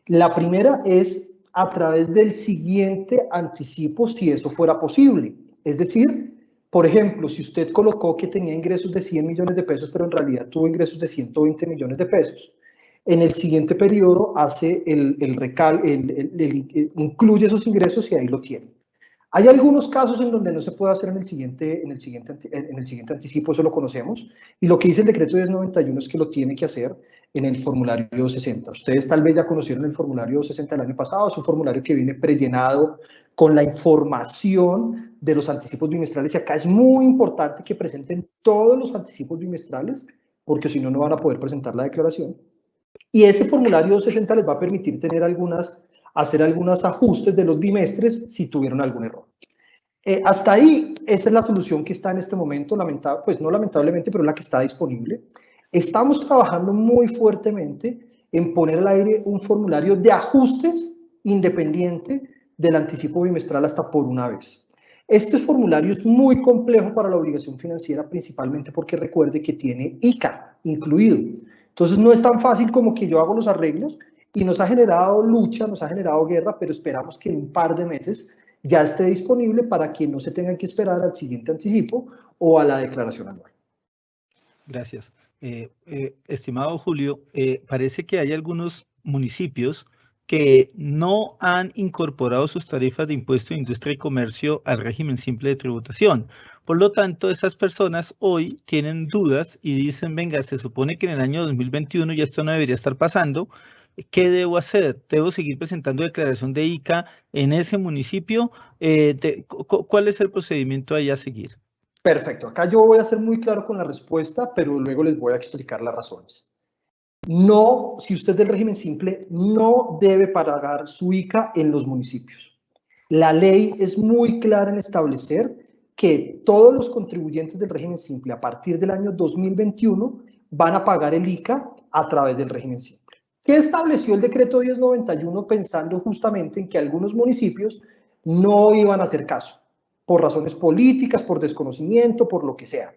La primera es a través del siguiente anticipo, si eso fuera posible. Es decir, por ejemplo, si usted colocó que tenía ingresos de 100 millones de pesos, pero en realidad tuvo ingresos de 120 millones de pesos, en el siguiente periodo hace incluye esos ingresos y ahí lo tiene. Hay algunos casos en donde no se puede hacer en el siguiente anticipo, eso lo conocemos, y lo que dice el decreto 1091 es que lo tiene que hacer en el formulario 60. Ustedes tal vez ya conocieron el formulario 60 del año pasado, es un formulario que viene prellenado con la información de los anticipos bimestrales, y acá es muy importante que presenten todos los anticipos bimestrales, porque si no, no van a poder presentar la declaración. Y ese formulario 60 les va a permitir hacer algunos ajustes de los bimestres si tuvieron algún error. Hasta ahí, esa es la solución que está en este momento, pues no lamentablemente, pero la que está disponible. Estamos trabajando muy fuertemente en poner al aire un formulario de ajustes independiente del anticipo bimestral hasta por una vez. Este formulario es muy complejo para la obligación financiera, principalmente porque recuerde que tiene ICA incluido. Entonces no es tan fácil como que yo hago los arreglos, y nos ha generado lucha, nos ha generado guerra, pero esperamos que en un par de meses ya esté disponible para que no se tengan que esperar al siguiente anticipo o a la declaración anual. Gracias. Estimado Julio, parece que hay algunos municipios que no han incorporado sus tarifas de impuesto de industria y comercio al régimen simple de tributación. Por lo tanto, esas personas hoy tienen dudas y dicen, venga, se supone que en el año 2021 ya esto no debería estar pasando. ¿Qué debo hacer? ¿Debo seguir presentando declaración de ICA en ese municipio? ¿Cuál es el procedimiento ahí a seguir? Perfecto. Acá yo voy a ser muy claro con la respuesta, pero luego les voy a explicar las razones. No, si usted es del régimen simple, no debe pagar su ICA en los municipios. La ley es muy clara en establecer que todos los contribuyentes del régimen simple a partir del año 2021 van a pagar el ICA a través del régimen simple. ¿Qué estableció el decreto 1091 pensando justamente en que algunos municipios no iban a hacer caso? Por razones políticas, por desconocimiento, por lo que sea.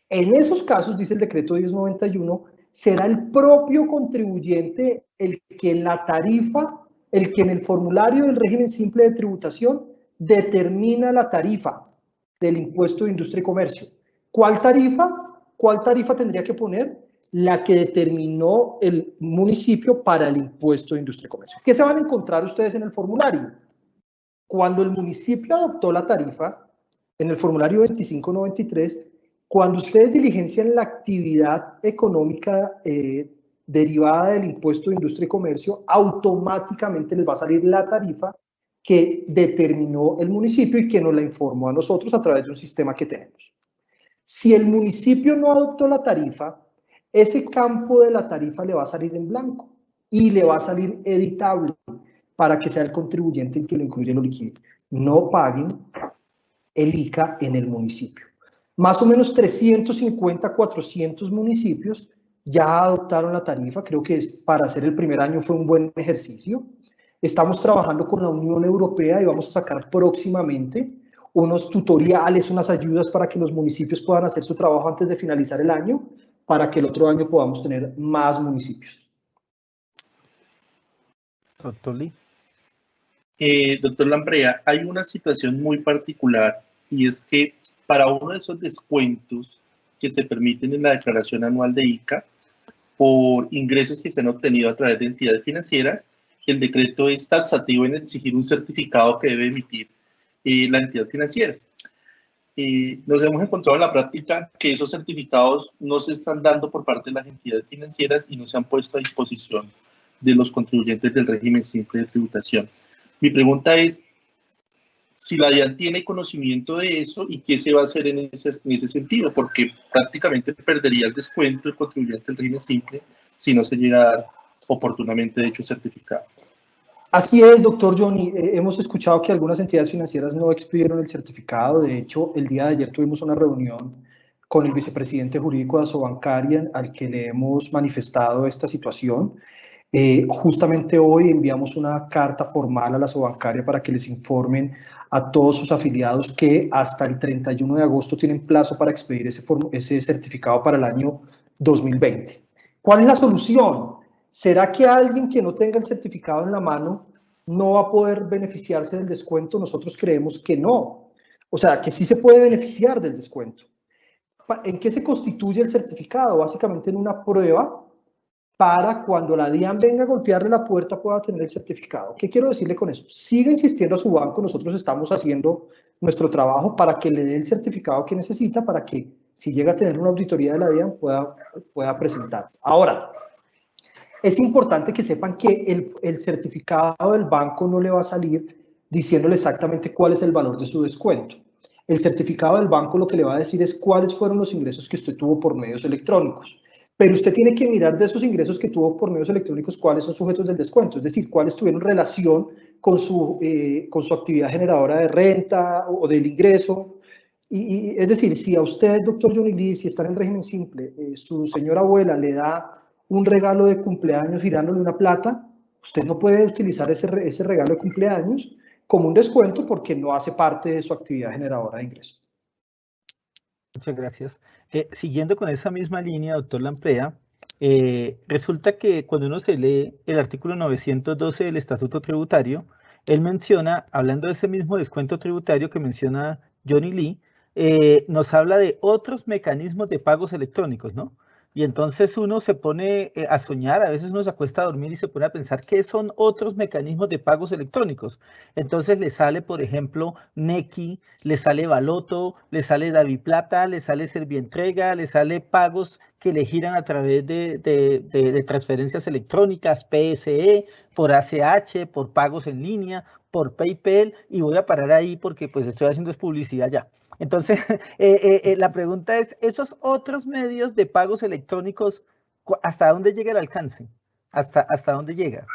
En esos casos, dice el decreto 1091, será el propio contribuyente el que en la tarifa, el que en el formulario del régimen simple de tributación determina la tarifa del impuesto de industria y comercio. ¿Cuál tarifa? ¿Cuál tarifa tendría que poner? La que determinó el municipio para el impuesto de industria y comercio. ¿Qué se van a encontrar ustedes en el formulario? Cuando el municipio adoptó la tarifa, en el formulario 2593, cuando ustedes diligencian la actividad económica derivada del impuesto de industria y comercio, automáticamente les va a salir la tarifa que determinó el municipio y que nos la informó a nosotros a través de un sistema que tenemos. Si el municipio no adoptó la tarifa, ese campo de la tarifa le va a salir en blanco y le va a salir editable para que sea el contribuyente el que lo incluya y lo liquide. No paguen el ICA en el municipio. Más o menos 350, 400 municipios ya adoptaron la tarifa. Creo que para hacer el primer año fue un buen ejercicio. Estamos trabajando con la Unión Europea y vamos a sacar próximamente unos tutoriales, unas ayudas para que los municipios puedan hacer su trabajo antes de finalizar el año, para que el otro año podamos tener más municipios. Doctor Lee. Doctor Lampreda, hay una situación muy particular y es que para uno de esos descuentos que se permiten en la declaración anual de ICA por ingresos que se han obtenido a través de entidades financieras, el decreto es taxativo en exigir un certificado que debe emitir la entidad financiera. Nos hemos encontrado en la práctica que esos certificados no se están dando por parte de las entidades financieras y no se han puesto a disposición de los contribuyentes del régimen simple de tributación. Mi pregunta es si la DIAN tiene conocimiento de eso y qué se va a hacer en ese sentido, porque prácticamente perdería el descuento el contribuyente del régimen simple si no se llega a dar oportunamente dicho certificado. Así es, doctor Johnny. Hemos escuchado que algunas entidades financieras no expidieron el certificado. De hecho, el día de ayer tuvimos una reunión con el vicepresidente jurídico de Asobancaria al que le hemos manifestado esta situación. Justamente hoy enviamos una carta formal a la Asobancaria para que les informen a todos sus afiliados que hasta el 31 de agosto tienen plazo para expedir ese certificado para el año 2020. ¿Cuál es la solución? ¿Será que alguien que no tenga el certificado en la mano no va a poder beneficiarse del descuento? Nosotros creemos que no. O sea, que sí se puede beneficiar del descuento. ¿En qué se constituye el certificado? Básicamente en una prueba para cuando la DIAN venga a golpearle la puerta pueda tener el certificado. ¿Qué quiero decirle con eso? Siga insistiendo a su banco, nosotros estamos haciendo nuestro trabajo para que le dé el certificado que necesita para que si llega a tener una auditoría de la DIAN pueda presentar. Ahora, es importante que sepan que el certificado del banco no le va a salir diciéndole exactamente cuál es el valor de su descuento. El certificado del banco lo que le va a decir es cuáles fueron los ingresos que usted tuvo por medios electrónicos. Pero usted tiene que mirar de esos ingresos que tuvo por medios electrónicos cuáles son sujetos del descuento, es decir, cuáles tuvieron relación con su actividad generadora de renta o del ingreso. Es decir, si a usted, doctor Johnny Lee, si está en el régimen simple, su señora abuela le da un regalo de cumpleaños girándole una plata, usted no puede utilizar ese regalo de cumpleaños como un descuento porque no hace parte de su actividad generadora de ingresos. Muchas gracias. Siguiendo con esa misma línea, doctor Lampreda, resulta que cuando uno se lee el artículo 912 del Estatuto Tributario, él menciona, hablando de ese mismo descuento tributario que menciona Johnny Lee, nos habla de otros mecanismos de pagos electrónicos, ¿no? Y entonces uno se pone a soñar, a veces uno se acuesta a dormir y se pone a pensar qué son otros mecanismos de pagos electrónicos. Entonces le sale, por ejemplo, Nequi, le sale Baloto, le sale Daviplata, le sale Servientrega, le sale pagos que le giran a través de transferencias electrónicas, PSE, por ACH, por pagos en línea, por PayPal, y voy a parar ahí porque pues estoy haciendo publicidad ya. Entonces, la pregunta es, ¿esos otros medios de pagos electrónicos, hasta dónde llega el alcance? ¿Hasta dónde llega?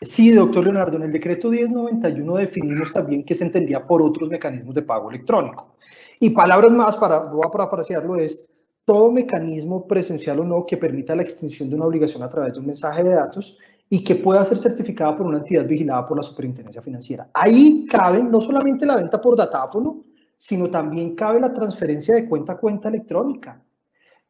Sí, doctor Leonardo, en el decreto 1091 definimos también qué se entendía por otros mecanismos de pago electrónico. Y palabras más, voy a parafrasearlo, es todo mecanismo presencial o no que permita la extinción de una obligación a través de un mensaje de datos y que pueda ser certificada por una entidad vigilada por la Superintendencia Financiera. Ahí cabe no solamente la venta por datáfono, sino también cabe la transferencia de cuenta a cuenta electrónica.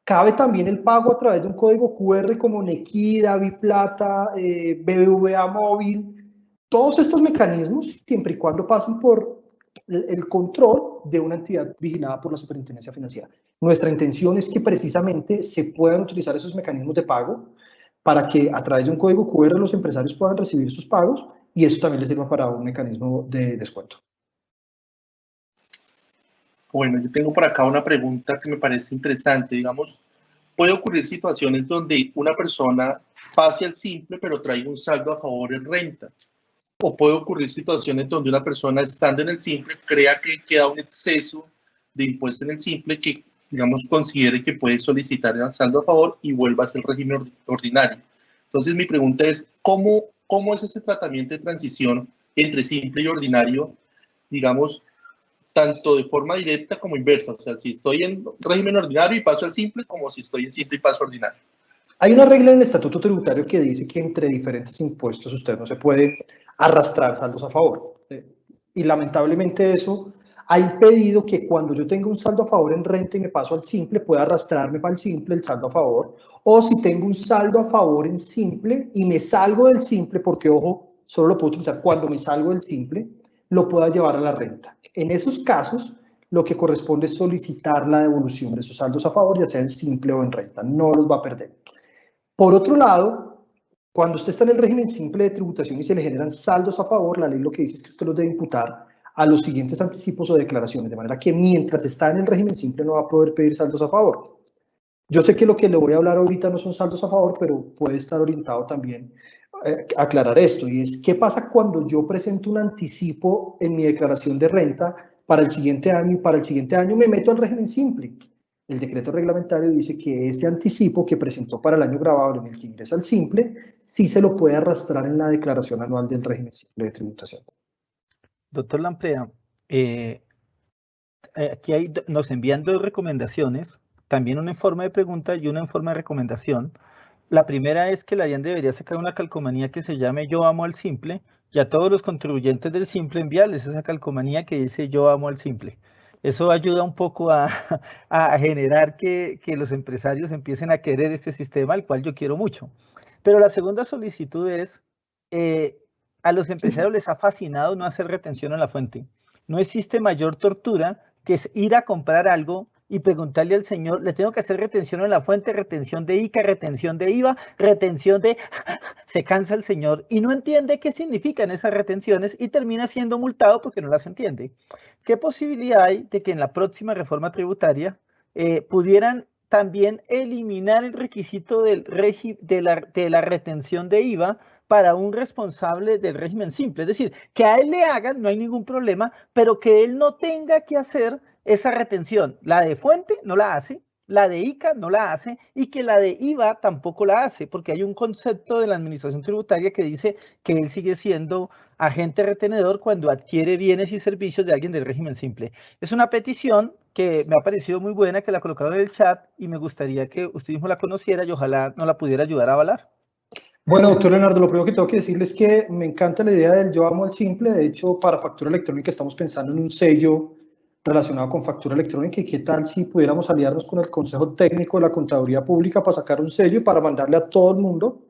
Cabe también el pago a través de un código QR como Nequi, Daviplata, BBVA Móvil. Todos estos mecanismos, siempre y cuando pasen por el control de una entidad vigilada por la Superintendencia Financiera. Nuestra intención es que precisamente se puedan utilizar esos mecanismos de pago para que a través de un código QR los empresarios puedan recibir sus pagos y eso también le sirva para un mecanismo de descuento. Bueno, yo tengo por acá una pregunta que me parece interesante. Digamos, puede ocurrir situaciones donde una persona pase al simple, pero traiga un saldo a favor en renta. O puede ocurrir situaciones donde una persona estando en el simple crea que queda un exceso de impuesto en el simple que, digamos, considere que puede solicitar el saldo a favor y vuelva a ser régimen ordinario. Entonces, mi pregunta es, ¿cómo es ese tratamiento de transición entre simple y ordinario, digamos, tanto de forma directa como inversa? O sea, si estoy en régimen ordinario y paso al simple, como si estoy en simple y paso ordinario. Hay una regla en el estatuto tributario que dice que entre diferentes impuestos usted no se puede arrastrar saldos a favor. Y lamentablemente eso ha impedido que cuando yo tenga un saldo a favor en renta y me paso al simple, pueda arrastrarme para el simple el saldo a favor. O si tengo un saldo a favor en simple y me salgo del simple, porque ojo, solo lo puedo utilizar cuando me salgo del simple, lo pueda llevar a la renta. En esos casos, lo que corresponde es solicitar la devolución de esos saldos a favor, ya sea en simple o en renta. No los va a perder. Por otro lado, cuando usted está en el régimen simple de tributación y se le generan saldos a favor, la ley lo que dice es que usted los debe imputar a los siguientes anticipos o declaraciones, de manera que mientras está en el régimen simple no va a poder pedir saldos a favor. Yo sé que lo que le voy a hablar ahorita no son saldos a favor, pero puede estar orientado también a aclarar esto, y es ¿qué pasa cuando yo presento un anticipo en mi declaración de renta para el siguiente año y para el siguiente año me meto al régimen simple? El decreto reglamentario dice que ese anticipo que presentó para el año grabable en el que ingresa al simple, sí se lo puede arrastrar en la declaración anual del régimen simple de tributación. Doctor Lamprea, aquí nos envían 2 recomendaciones, también una en forma de pregunta y una en forma de recomendación. La primera es que la DIAN debería sacar una calcomanía que se llame Yo amo al simple, y a todos los contribuyentes del simple enviarles esa calcomanía que dice Yo amo al simple. Eso ayuda un poco a generar que los empresarios empiecen a querer este sistema, al cual yo quiero mucho. Pero la segunda solicitud es, a los empresarios les ha fascinado no hacer retención en la fuente. No existe mayor tortura que es ir a comprar algo y preguntarle al señor, le tengo que hacer retención en la fuente, retención de ICA, retención de IVA, retención de... Se cansa el señor y no entiende qué significan esas retenciones y termina siendo multado porque no las entiende. ¿Qué posibilidad hay de que en la próxima reforma tributaria pudieran también eliminar el requisito de la retención de IVA para un responsable del régimen simple? Es decir, que a él le hagan, no hay ningún problema, pero que él no tenga que hacer esa retención. La de fuente no la hace, la de ICA no la hace y que la de IVA tampoco la hace, porque hay un concepto de la administración tributaria que dice que él sigue siendo agente retenedor cuando adquiere bienes y servicios de alguien del régimen simple. Es una petición que me ha parecido muy buena, que la colocaron en el chat y me gustaría que usted mismo la conociera y ojalá nos la pudiera ayudar a avalar. Bueno, doctor Leonardo, lo primero que tengo que decirles es que me encanta la idea del Yo amo al simple. De hecho, para factura electrónica estamos pensando en un sello relacionado con factura electrónica, y qué tal si pudiéramos aliarnos con el Consejo Técnico de la Contaduría Pública para sacar un sello y para mandarle a todo el mundo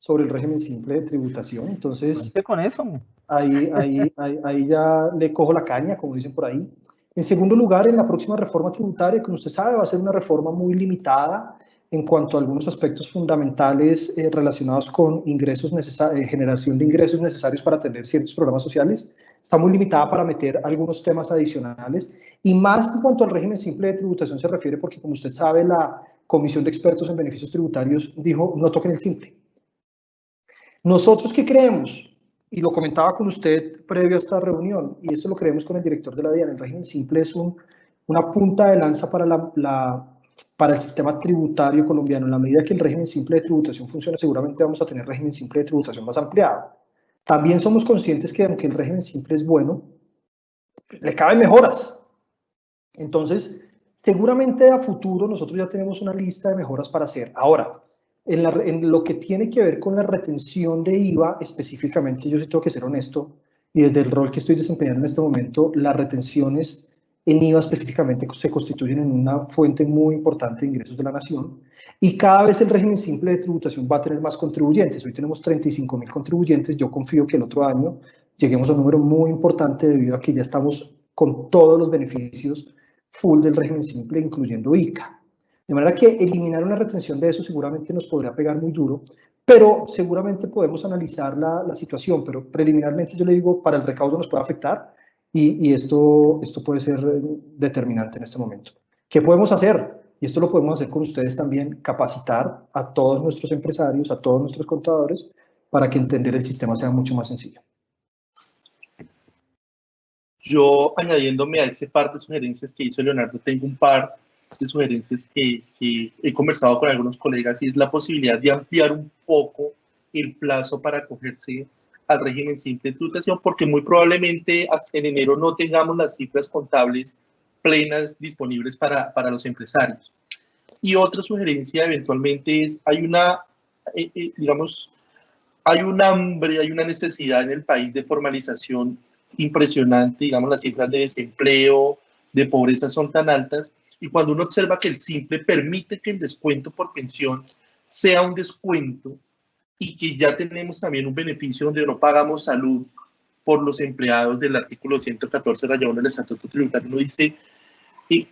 sobre el régimen simple de tributación. Entonces, con eso. Ahí ya le cojo la caña, como dicen por ahí. En segundo lugar, en la próxima reforma tributaria, como usted sabe, va a ser una reforma muy limitada en cuanto a algunos aspectos fundamentales relacionados con generación de ingresos necesarios para atender ciertos programas sociales. Está muy limitada para meter algunos temas adicionales, y más en cuanto al régimen simple de tributación se refiere, porque como usted sabe, la Comisión de Expertos en Beneficios Tributarios dijo no toquen el simple. ¿Nosotros qué creemos? Y lo comentaba con usted previo a esta reunión, y esto lo creemos con el director de la DIAN. El régimen simple es una punta de lanza para el sistema tributario colombiano. En la medida que el régimen simple de tributación funcione, seguramente vamos a tener régimen simple de tributación más ampliado. También somos conscientes que aunque el régimen simple es bueno, le caben mejoras. Entonces, seguramente a futuro nosotros ya tenemos una lista de mejoras para hacer. Ahora, en lo que tiene que ver con la retención de IVA específicamente, yo sí tengo que ser honesto, y desde el rol que estoy desempeñando en este momento, las retenciones en IVA específicamente se constituyen en una fuente muy importante de ingresos de la nación, y cada vez el régimen simple de tributación va a tener más contribuyentes. Hoy tenemos 35.000 contribuyentes. Yo confío que el otro año lleguemos a un número muy importante debido a que ya estamos con todos los beneficios full del régimen simple, incluyendo ICA. De manera que eliminar una retención de eso seguramente nos podría pegar muy duro, pero seguramente podemos analizar la situación, pero preliminarmente yo le digo, para el recaudo nos puede afectar y esto puede ser determinante en este momento. ¿Qué podemos hacer? Y esto lo podemos hacer con ustedes también, capacitar a todos nuestros empresarios, a todos nuestros contadores, para que entender el sistema sea mucho más sencillo. Yo, añadiéndome a ese par de sugerencias que hizo Leonardo, tengo un par de sugerencias que he conversado con algunos colegas, y es la posibilidad de ampliar un poco el plazo para acogerse al régimen simple de tributación, porque muy probablemente en enero no tengamos las cifras contables plenas disponibles para los empresarios. Y otra sugerencia eventualmente es, hay un hambre, hay una necesidad en el país de formalización impresionante, digamos, las cifras de desempleo, de pobreza son tan altas, y cuando uno observa que el simple permite que el descuento por pensión sea un descuento y que ya tenemos también un beneficio donde no pagamos salud por los empleados del artículo 114 del Estatuto Tributario, uno dice,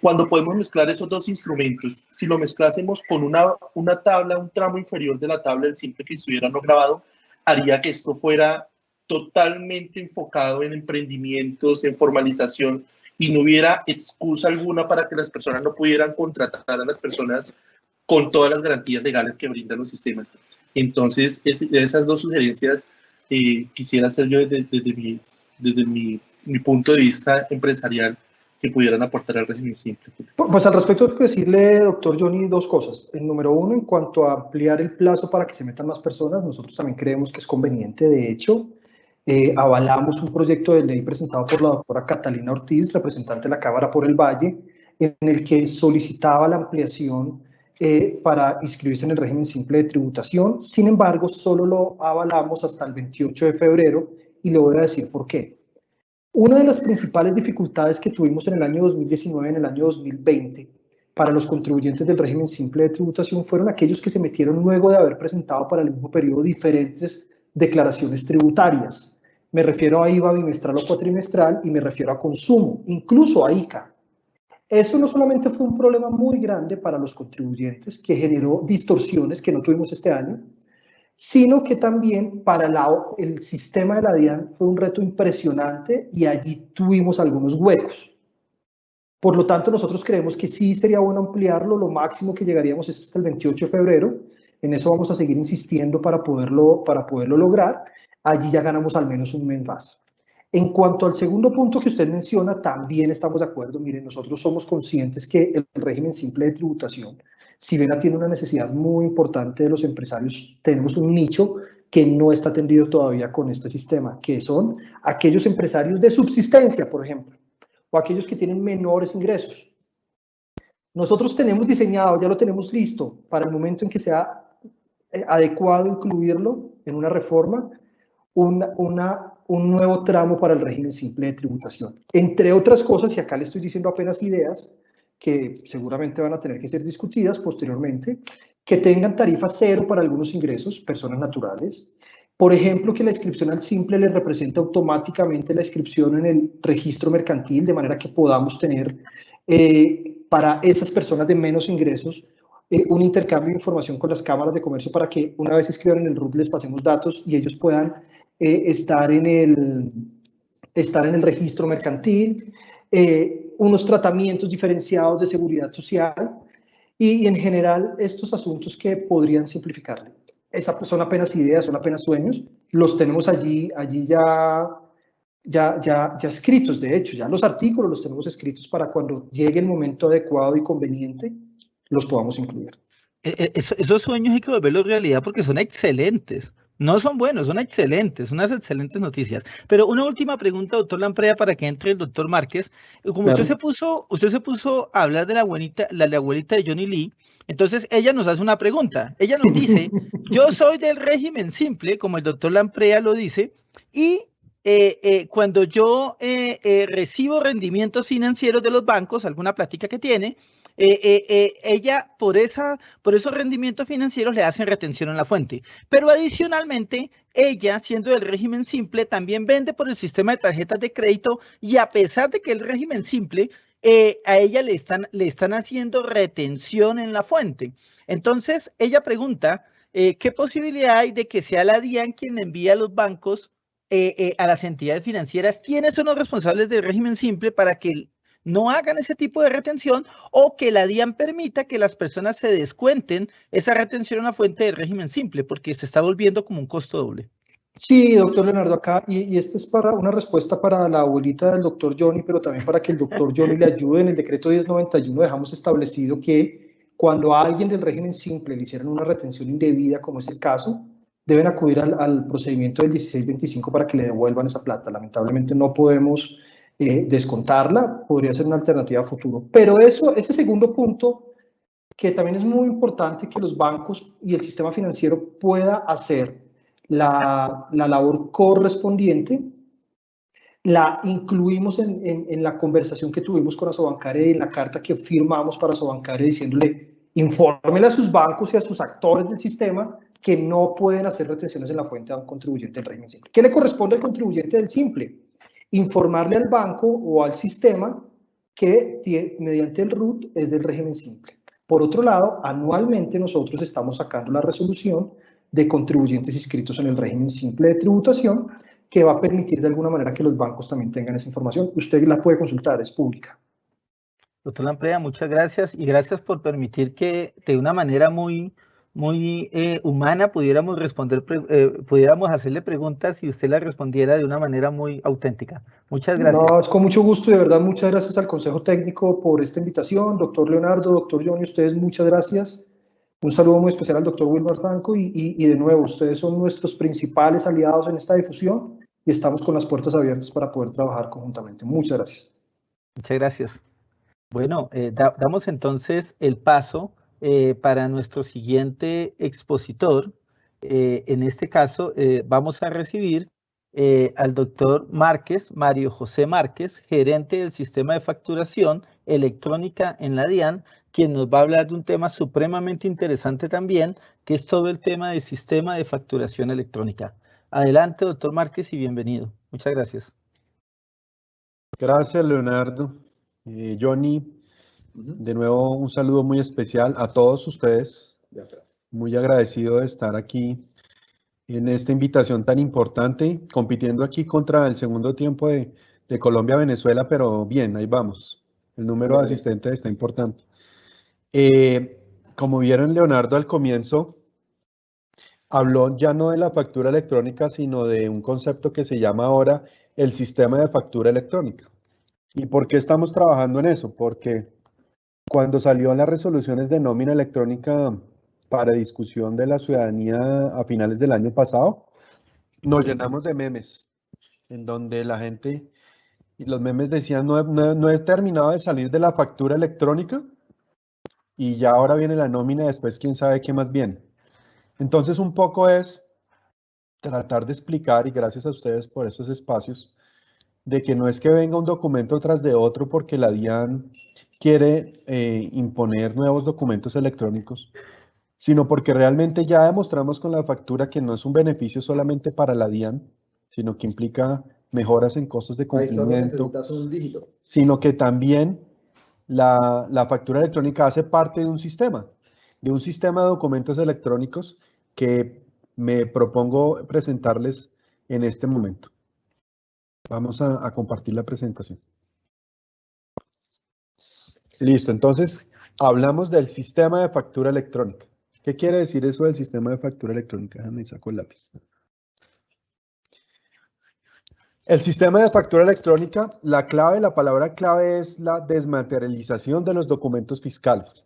cuando podemos mezclar esos dos instrumentos, si lo mezclásemos con una tabla, un tramo inferior de la tabla del simple que estuviera no grabado, haría que esto fuera totalmente enfocado en emprendimientos, en formalización, y no hubiera excusa alguna para que las personas no pudieran contratar a las personas con todas las garantías legales que brindan los sistemas. Entonces, esas dos sugerencias quisiera hacer yo desde mi punto de vista empresarial, que pudieran aportar al régimen simple. Pues al respecto, tengo que decirle, doctor Johnny, dos cosas. El número uno, en cuanto a ampliar el plazo para que se metan más personas, nosotros también creemos que es conveniente. De hecho, avalamos un proyecto de ley presentado por la doctora Catalina Ortiz, representante de la Cámara por el Valle, en el que solicitaba la ampliación para inscribirse en el régimen simple de tributación. Sin embargo, solo lo avalamos hasta el 28 de febrero y le voy a decir por qué. Una de las principales dificultades que tuvimos en el año 2019 y en el año 2020 para los contribuyentes del régimen simple de tributación fueron aquellos que se metieron luego de haber presentado para el mismo periodo diferentes declaraciones tributarias. Me refiero a IVA bimestral o cuatrimestral y me refiero a consumo, incluso a ICA. Eso no solamente fue un problema muy grande para los contribuyentes, que generó distorsiones que no tuvimos este año, sino que también para el sistema de la DIAN fue un reto impresionante y allí tuvimos algunos huecos. Por lo tanto, nosotros creemos que sí sería bueno ampliarlo, lo máximo que llegaríamos es hasta el 28 de febrero, en eso vamos a seguir insistiendo para poderlo lograr, allí ya ganamos al menos un mes más. En cuanto al segundo punto que usted menciona, también estamos de acuerdo. Miren, nosotros somos conscientes que el régimen simple de tributación, si bien tiene una necesidad muy importante de los empresarios, tenemos un nicho que no está atendido todavía con este sistema, que son aquellos empresarios de subsistencia, por ejemplo, o aquellos que tienen menores ingresos. Nosotros tenemos diseñado, ya lo tenemos listo, para el momento en que sea adecuado incluirlo en una reforma, un nuevo tramo para el régimen simple de tributación. Entre otras cosas, y acá le estoy diciendo apenas ideas que seguramente van a tener que ser discutidas posteriormente, que tengan tarifa cero para algunos ingresos, personas naturales. Por ejemplo, que la inscripción al simple le represente automáticamente la inscripción en el registro mercantil, de manera que podamos tener para esas personas de menos ingresos un intercambio de información con las cámaras de comercio para que una vez escriban en el RUT les pasemos datos y ellos puedan estar en el registro mercantil, unos tratamientos diferenciados de seguridad social y en general estos asuntos que podrían simplificarle. Son apenas ideas, son apenas sueños, los tenemos allí ya escritos, de hecho, ya los artículos los tenemos escritos para cuando llegue el momento adecuado y conveniente, los podamos incluir. Esos sueños hay que volverlos realidad porque son excelentes. No son buenos, son excelentes, unas excelentes noticias. Pero una última pregunta, doctor Lamprea, para que entre el doctor Márquez. Como claro. usted se puso a hablar de la abuelita de Johnny Lee, entonces ella nos hace una pregunta. Ella nos dice, yo soy del régimen simple, como el doctor Lamprea lo dice, y cuando yo recibo rendimientos financieros de los bancos, alguna plática que tiene, ella por esos rendimientos financieros le hacen retención en la fuente, pero adicionalmente ella, siendo del régimen simple, también vende por el sistema de tarjetas de crédito y a pesar de que el régimen simple a ella le están haciendo retención en la fuente. Entonces ella pregunta, ¿qué posibilidad hay de que sea la DIAN quien envía a los bancos a las entidades financieras quiénes son los responsables del régimen simple para que no hagan ese tipo de retención, o que la DIAN permita que las personas se descuenten esa retención en la fuente del régimen simple, porque se está volviendo como un costo doble? Sí, doctor Leonardo, acá, y esta es para una respuesta para la abuelita del doctor Johnny, pero también para que el doctor Johnny le ayude. En el decreto 1091 dejamos establecido que cuando a alguien del régimen simple le hicieran una retención indebida, como es el caso, deben acudir al procedimiento del 1625 para que le devuelvan esa plata. Lamentablemente no podemos descontarla, podría ser una alternativa a futuro. Pero ese segundo punto, que también es muy importante que los bancos y el sistema financiero pueda hacer la labor correspondiente, la incluimos en la conversación que tuvimos con Asobancare y en la carta que firmamos para Asobancare diciéndole, infórmele a sus bancos y a sus actores del sistema que no pueden hacer retenciones en la fuente a un contribuyente del régimen simple. ¿Qué le corresponde al contribuyente del simple? Informarle al banco o al sistema que mediante el RUT es del régimen simple. Por otro lado, anualmente nosotros estamos sacando la resolución de contribuyentes inscritos en el régimen simple de tributación, que va a permitir de alguna manera que los bancos también tengan esa información. Usted la puede consultar, es pública. Doctor Lampreda, muchas gracias, y gracias por permitir que de una manera muy humana pudiéramos hacerle preguntas y usted las respondiera de una manera muy auténtica. Muchas gracias. No, es con mucho gusto y de verdad muchas gracias al Consejo Técnico por esta invitación. Doctor Leonardo, doctor Johnny, ustedes muchas gracias. Un saludo muy especial al doctor Wilmar Franco y de nuevo, ustedes son nuestros principales aliados en esta difusión y estamos con las puertas abiertas para poder trabajar conjuntamente. Muchas gracias. Muchas gracias. Bueno, damos entonces el paso para nuestro siguiente expositor. En este caso, vamos a recibir al doctor Márquez, Mario José Márquez, gerente del sistema de facturación electrónica en la DIAN, quien nos va a hablar de un tema supremamente interesante también, que es todo el tema del sistema de facturación electrónica. Adelante, doctor Márquez, y bienvenido. Muchas gracias. Gracias, Leonardo. Johnny, de nuevo un saludo muy especial a todos ustedes. Muy agradecido de estar aquí en esta invitación tan importante, compitiendo aquí contra el segundo tiempo de Colombia-Venezuela, pero bien, ahí vamos. El número de asistentes está importante. Como vieron, Leonardo al comienzo habló ya no de la factura electrónica, sino de un concepto que se llama ahora el sistema de factura electrónica. ¿Y por qué estamos trabajando en eso? Porque cuando salieron las resoluciones de nómina electrónica para discusión de la ciudadanía a finales del año pasado, nos llenamos de memes, en donde la gente, y los memes decían, no he terminado de salir de la factura electrónica, y ya ahora viene la nómina, después quién sabe qué más viene. Entonces un poco es tratar de explicar, y gracias a ustedes por esos espacios, de que no es que venga un documento tras de otro porque la DIAN quiere imponer nuevos documentos electrónicos, sino porque realmente ya demostramos con la factura que no es un beneficio solamente para la DIAN, sino que implica mejoras en costos de cumplimiento, sino que también la factura electrónica hace parte de un sistema de documentos electrónicos que me propongo presentarles en este momento. Vamos a compartir la presentación. Listo, entonces hablamos del sistema de factura electrónica. ¿Qué quiere decir eso del sistema de factura electrónica? Déjame saco el lápiz. El sistema de factura electrónica, la palabra clave es la desmaterialización de los documentos fiscales.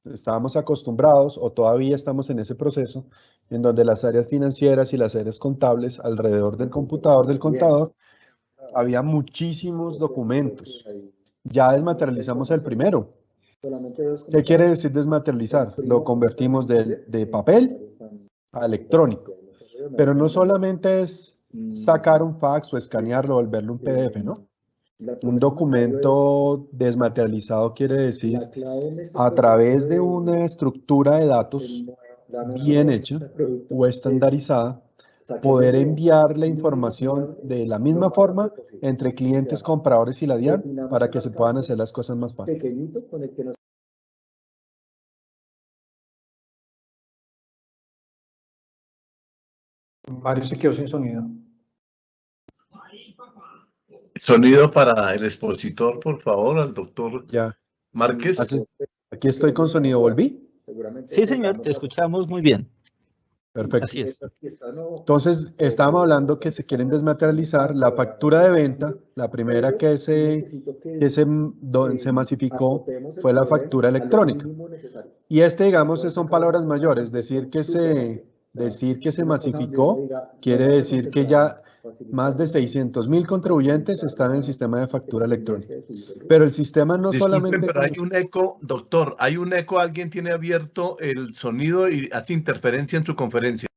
Estábamos acostumbrados, o todavía estamos en ese proceso, en donde las áreas financieras y las áreas contables alrededor del computador del contador, había muchísimos documentos. Ya desmaterializamos el primero. ¿Qué quiere decir desmaterializar? Lo convertimos de papel a electrónico. Pero no solamente es sacar un fax o escanearlo o volverlo un PDF, ¿no? Un documento desmaterializado quiere decir a través de una estructura de datos bien hecha o estandarizada, poder enviar la información de la misma forma entre clientes, compradores y la DIAN para que se puedan hacer las cosas más fáciles. Mario se quedó sin sonido. Sonido para el expositor, por favor, al doctor Ya. Márquez. Aquí estoy con sonido. ¿Volví? Sí, señor, te escuchamos muy bien. Perfecto. Así es. Entonces, estábamos hablando que se quieren desmaterializar la factura de venta. La primera que se masificó fue la factura electrónica. Y digamos, son palabras mayores. Decir que se masificó quiere decir que ya más de 600.000 contribuyentes están en el sistema de factura electrónica. Pero el sistema no Disculpen, solamente... pero hay un eco, doctor, hay un eco, alguien tiene abierto el sonido y hace interferencia en su conferencia.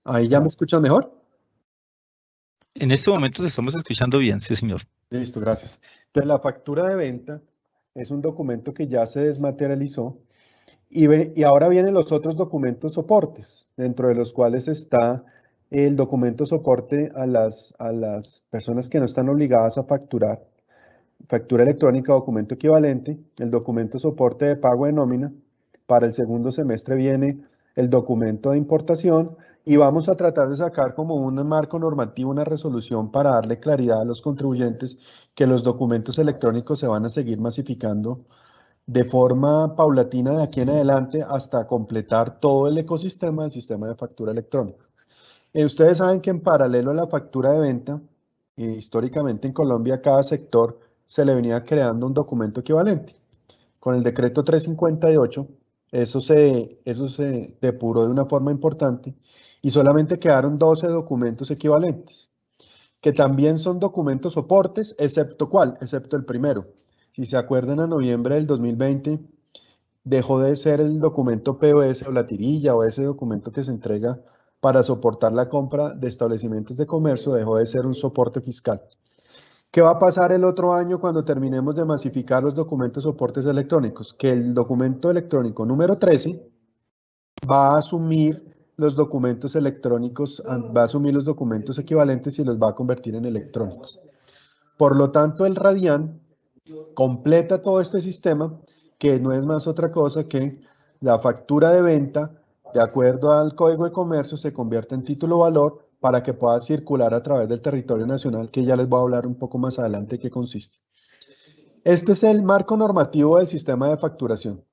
¿Ahí ya me escuchan mejor? En este momento te estamos escuchando bien, sí, señor. Listo, gracias. Entonces, la factura de venta es un documento que ya se desmaterializó y ahora vienen los otros documentos soportes, dentro de los cuales está el documento soporte a las personas que no están obligadas a facturar, factura electrónica, documento equivalente, el documento soporte de pago de nómina. Para el segundo semestre viene el documento de importación y vamos a tratar de sacar como un marco normativo, una resolución para darle claridad a los contribuyentes que los documentos electrónicos se van a seguir masificando de forma paulatina de aquí en adelante hasta completar todo el ecosistema del sistema de factura electrónica. Ustedes saben que en paralelo a la factura de venta, históricamente en Colombia cada sector se le venía creando un documento equivalente. Con el decreto 358, eso se depuró de una forma importante y solamente quedaron 12 documentos equivalentes, que también son documentos soportes, excepto ¿cuál? Excepto el primero. Si se acuerdan, a noviembre del 2020 dejó de ser el documento POS o la tirilla o ese documento que se entrega para soportar la compra de establecimientos de comercio, dejó de ser un soporte fiscal. ¿Qué va a pasar el otro año cuando terminemos de masificar los documentos soportes electrónicos? Que el documento electrónico número 13 va a asumir los documentos electrónicos, va a asumir los documentos equivalentes y los va a convertir en electrónicos. Por lo tanto, el Radian completa todo este sistema, que no es más otra cosa que la factura de venta, de acuerdo al Código de Comercio, se convierte en título valor para que pueda circular a través del territorio nacional, que ya les voy a hablar un poco más adelante qué consiste. Este es el marco normativo del sistema de facturación.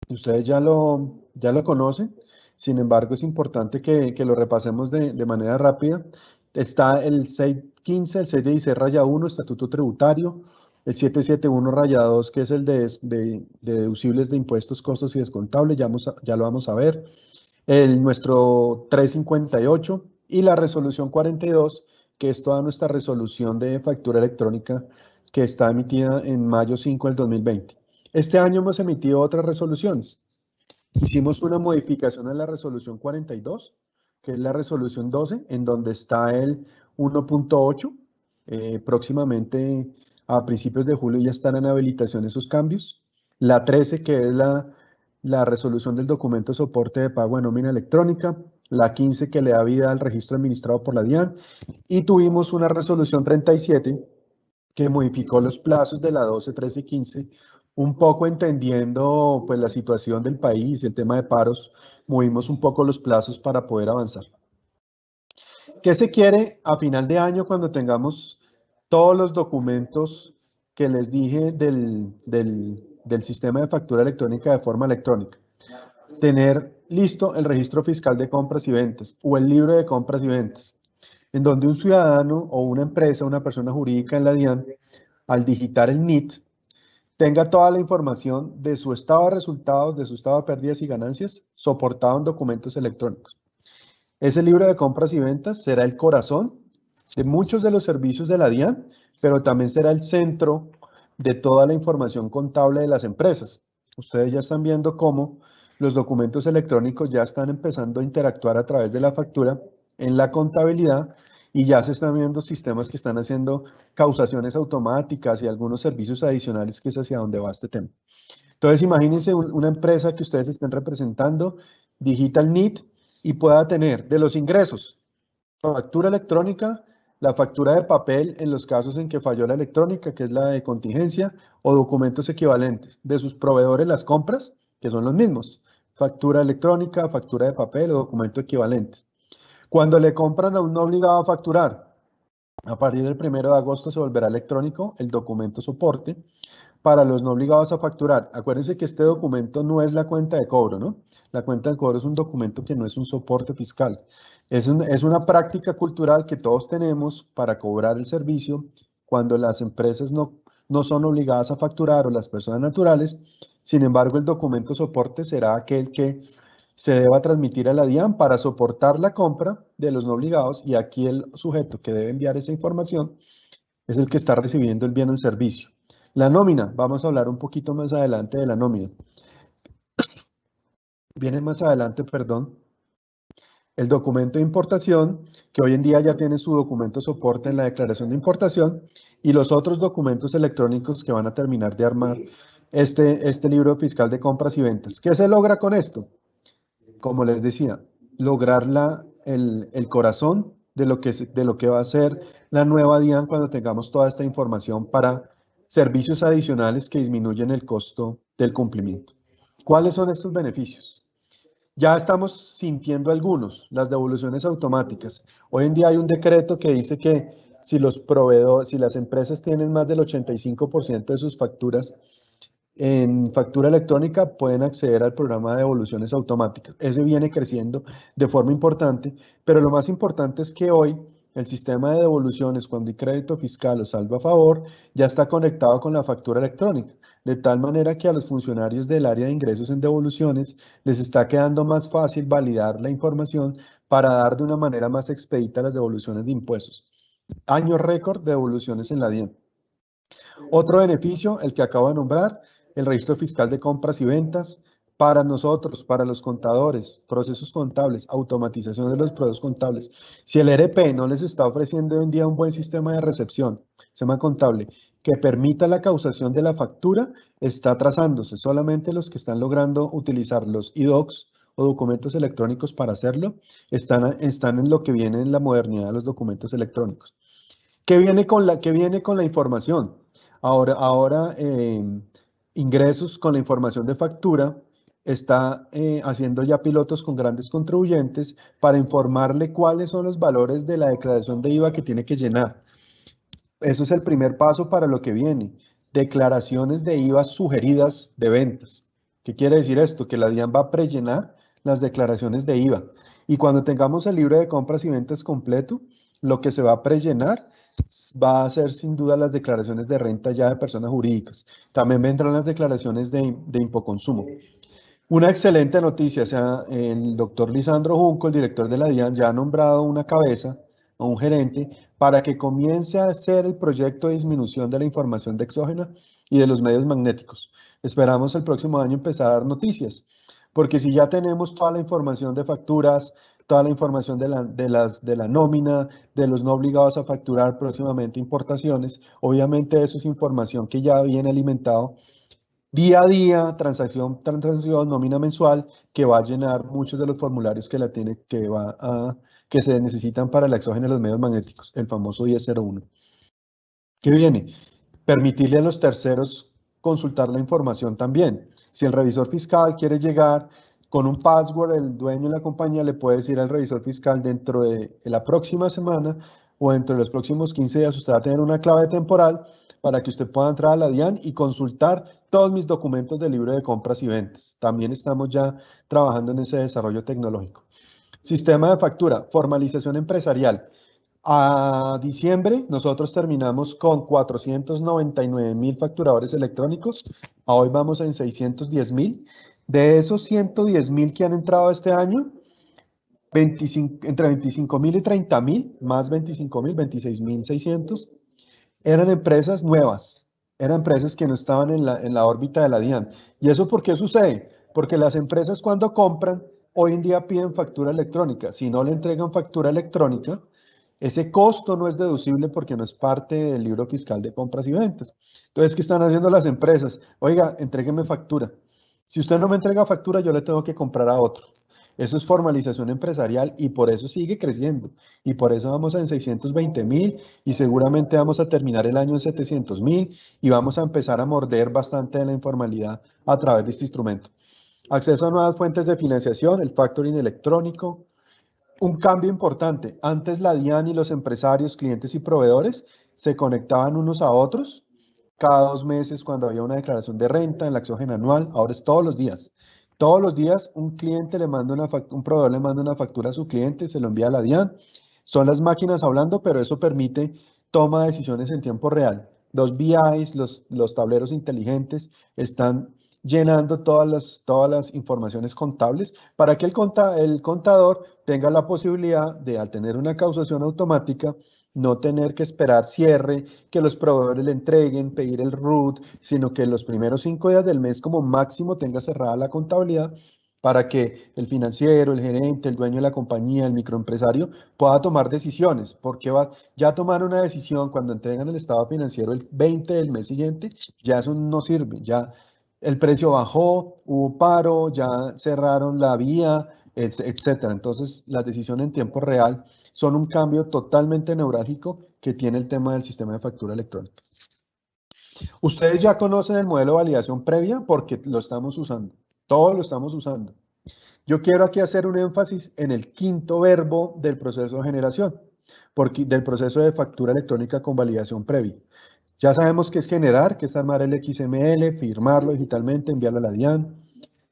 Ustedes ya lo conocen, sin embargo es importante que lo repasemos de manera rápida. Está el 615, el 616-1, Estatuto Tributario, el 771-2, que es el de deducibles de impuestos, costos y descontables, ya lo vamos a ver. Nuestro 358 y la resolución 42, que es toda nuestra resolución de factura electrónica que está emitida en mayo 5 del 2020. Este año hemos emitido otras resoluciones. Hicimos una modificación a la resolución 42, que es la resolución 12, en donde está el 1.8. Próximamente, a principios de julio, ya están en habilitación esos cambios. La 13, que es la resolución del documento soporte de pago de nómina electrónica. La 15, que le da vida al registro administrado por la DIAN. Y tuvimos una resolución 37, que modificó los plazos de la 12, 13 y 15, un poco entendiendo pues la situación del país y el tema de paros, movimos un poco los plazos para poder avanzar. ¿Qué se quiere a final de año cuando tengamos todos los documentos que les dije del sistema de factura electrónica de forma electrónica? Tener listo el registro fiscal de compras y ventas o el libro de compras y ventas, en donde un ciudadano o una empresa, una persona jurídica en la DIAN, al digitar el NIT, tenga toda la información de su estado de resultados, de su estado de pérdidas y ganancias, soportado en documentos electrónicos. Ese libro de compras y ventas será el corazón de muchos de los servicios de la DIAN, pero también será el centro de toda la información contable de las empresas. Ustedes ya están viendo cómo los documentos electrónicos ya están empezando a interactuar a través de la factura en la contabilidad y ya se están viendo sistemas que están haciendo causaciones automáticas y algunos servicios adicionales, que es hacia donde va este tema. Entonces, imagínense una empresa que ustedes estén representando, digita el NIT y pueda tener de los ingresos, factura electrónica, la factura de papel en los casos en que falló la electrónica, que es la de contingencia, o documentos equivalentes, de sus proveedores las compras, que son los mismos. Factura electrónica, factura de papel o documento equivalente. Cuando le compran a un no obligado a facturar, a partir del 1 de agosto se volverá electrónico el documento soporte para los no obligados a facturar. Acuérdense que este documento no es la cuenta de cobro, ¿no? La cuenta de cobro es un documento que no es un soporte fiscal. Es una práctica cultural que todos tenemos para cobrar el servicio cuando las empresas no son obligadas a facturar o las personas naturales. Sin embargo, el documento soporte será aquel que se deba transmitir a la DIAN para soportar la compra de los no obligados, y aquí el sujeto que debe enviar esa información es el que está recibiendo el bien o el servicio. La nómina, vamos a hablar un poquito más adelante de la nómina. Viene más adelante, perdón, el documento de importación, que hoy en día ya tiene su documento soporte en la declaración de importación, y los otros documentos electrónicos que van a terminar de armar este libro fiscal de compras y ventas. ¿Qué se logra con esto? Como les decía, lograr el corazón de lo que va a ser la nueva DIAN cuando tengamos toda esta información para servicios adicionales que disminuyen el costo del cumplimiento. ¿Cuáles son estos beneficios? Ya estamos sintiendo algunos, las devoluciones automáticas. Hoy en día hay un decreto que dice que si las empresas tienen más del 85% de sus facturas en factura electrónica, pueden acceder al programa de devoluciones automáticas. Ese viene creciendo de forma importante, pero lo más importante es que hoy el sistema de devoluciones, cuando hay crédito fiscal o saldo a favor, ya está conectado con la factura electrónica, de tal manera que a los funcionarios del área de ingresos en devoluciones les está quedando más fácil validar la información para dar de una manera más expedita las devoluciones de impuestos. Año récord de devoluciones en la DIAN. Otro beneficio, el que acabo de nombrar, el registro fiscal de compras y ventas. Para nosotros, para los contadores, procesos contables, automatización de los procesos contables. Si el ERP no les está ofreciendo hoy en día un buen sistema de recepción, sistema contable, que permita la causación de la factura, está atrasándose. Solamente los que están logrando utilizar los e-docs o documentos electrónicos para hacerlo, están en lo que viene en la modernidad de los documentos electrónicos. ¿Qué viene con la información? Ahora ingresos con la información de factura está haciendo ya pilotos con grandes contribuyentes para informarle cuáles son los valores de la declaración de IVA que tiene que llenar. Eso es el primer paso para lo que viene. Declaraciones de IVA sugeridas de ventas. ¿Qué quiere decir esto? Que la DIAN va a prellenar las declaraciones de IVA. Y cuando tengamos el libro de compras y ventas completo, lo que se va a prellenar va a ser sin duda las declaraciones de renta ya de personas jurídicas. También vendrán las declaraciones de Impoconsumo. Una excelente noticia, o sea, el doctor Lisandro Junco, el director de la DIAN, ya ha nombrado una cabeza o un gerente para que comience a hacer el proyecto de disminución de la información de exógena y de los medios magnéticos. Esperamos el próximo año empezar a dar noticias, porque si ya tenemos toda la información de facturas, toda la información de la nómina, de los no obligados a facturar próximamente importaciones, obviamente eso es información que ya viene alimentado día a día, transacción tras transacción, nómina mensual, que va a llenar muchos de los formularios que se necesitan para el exógeno de los medios magnéticos, el famoso 1001. ¿Qué viene? Permitirle a los terceros consultar la información también. Si el revisor fiscal quiere llegar con un password, el dueño de la compañía le puede decir al revisor fiscal dentro de la próxima semana o dentro de los próximos 15 días usted va a tener una clave temporal para que usted pueda entrar a la DIAN y consultar todos mis documentos del libro de compras y ventas. También estamos ya trabajando en ese desarrollo tecnológico. Sistema de factura, formalización empresarial. A diciembre nosotros terminamos con 499,000 facturadores electrónicos. A hoy vamos en 610,000. De esos 110,000 que han entrado este año, entre 25,000 y 30,000, más 25,000, 26,600, eran empresas nuevas, eran empresas que no estaban en la órbita de la DIAN. ¿Y eso por qué sucede? Porque las empresas cuando compran, hoy en día piden factura electrónica. Si no le entregan factura electrónica, ese costo no es deducible porque no es parte del libro fiscal de compras y ventas. Entonces, ¿qué están haciendo las empresas? Oiga, entrégueme factura. Si usted no me entrega factura, yo le tengo que comprar a otro. Eso es formalización empresarial y por eso sigue creciendo. Y por eso vamos en 620,000 y seguramente vamos a terminar el año en 700,000 y vamos a empezar a morder bastante de la informalidad a través de este instrumento. Acceso a nuevas fuentes de financiación, el factoring electrónico. Un cambio importante, antes la DIAN y los empresarios, clientes y proveedores se conectaban unos a otros cada 2 meses cuando había una declaración de renta en la acción anual, ahora es todos los días. Todos los días un cliente le manda un proveedor le manda una factura a su cliente, se lo envía a la DIAN. Son las máquinas hablando, pero eso permite toma de decisiones en tiempo real. Los BIs, los tableros inteligentes están llenando todas las informaciones contables para que el contador tenga la posibilidad de, al tener una causación automática, no tener que esperar cierre, que los proveedores le entreguen, pedir el RUT, sino que los primeros 5 días del mes como máximo tenga cerrada la contabilidad para que el financiero, el gerente, el dueño de la compañía, el microempresario pueda tomar decisiones, porque ya tomar una decisión cuando entregan el estado financiero el 20 del mes siguiente, ya eso no sirve, ya el precio bajó, hubo paro, ya cerraron la vía, etcétera. Entonces, las decisiones en tiempo real son un cambio totalmente neurálgico que tiene el tema del sistema de factura electrónica. Ustedes ya conocen el modelo de validación previa porque lo estamos usando, todos lo estamos usando. Yo quiero aquí hacer un énfasis en el quinto verbo del proceso de generación, del proceso de factura electrónica con validación previa. Ya sabemos qué es generar, que es armar el XML, firmarlo digitalmente, enviarlo a la DIAN,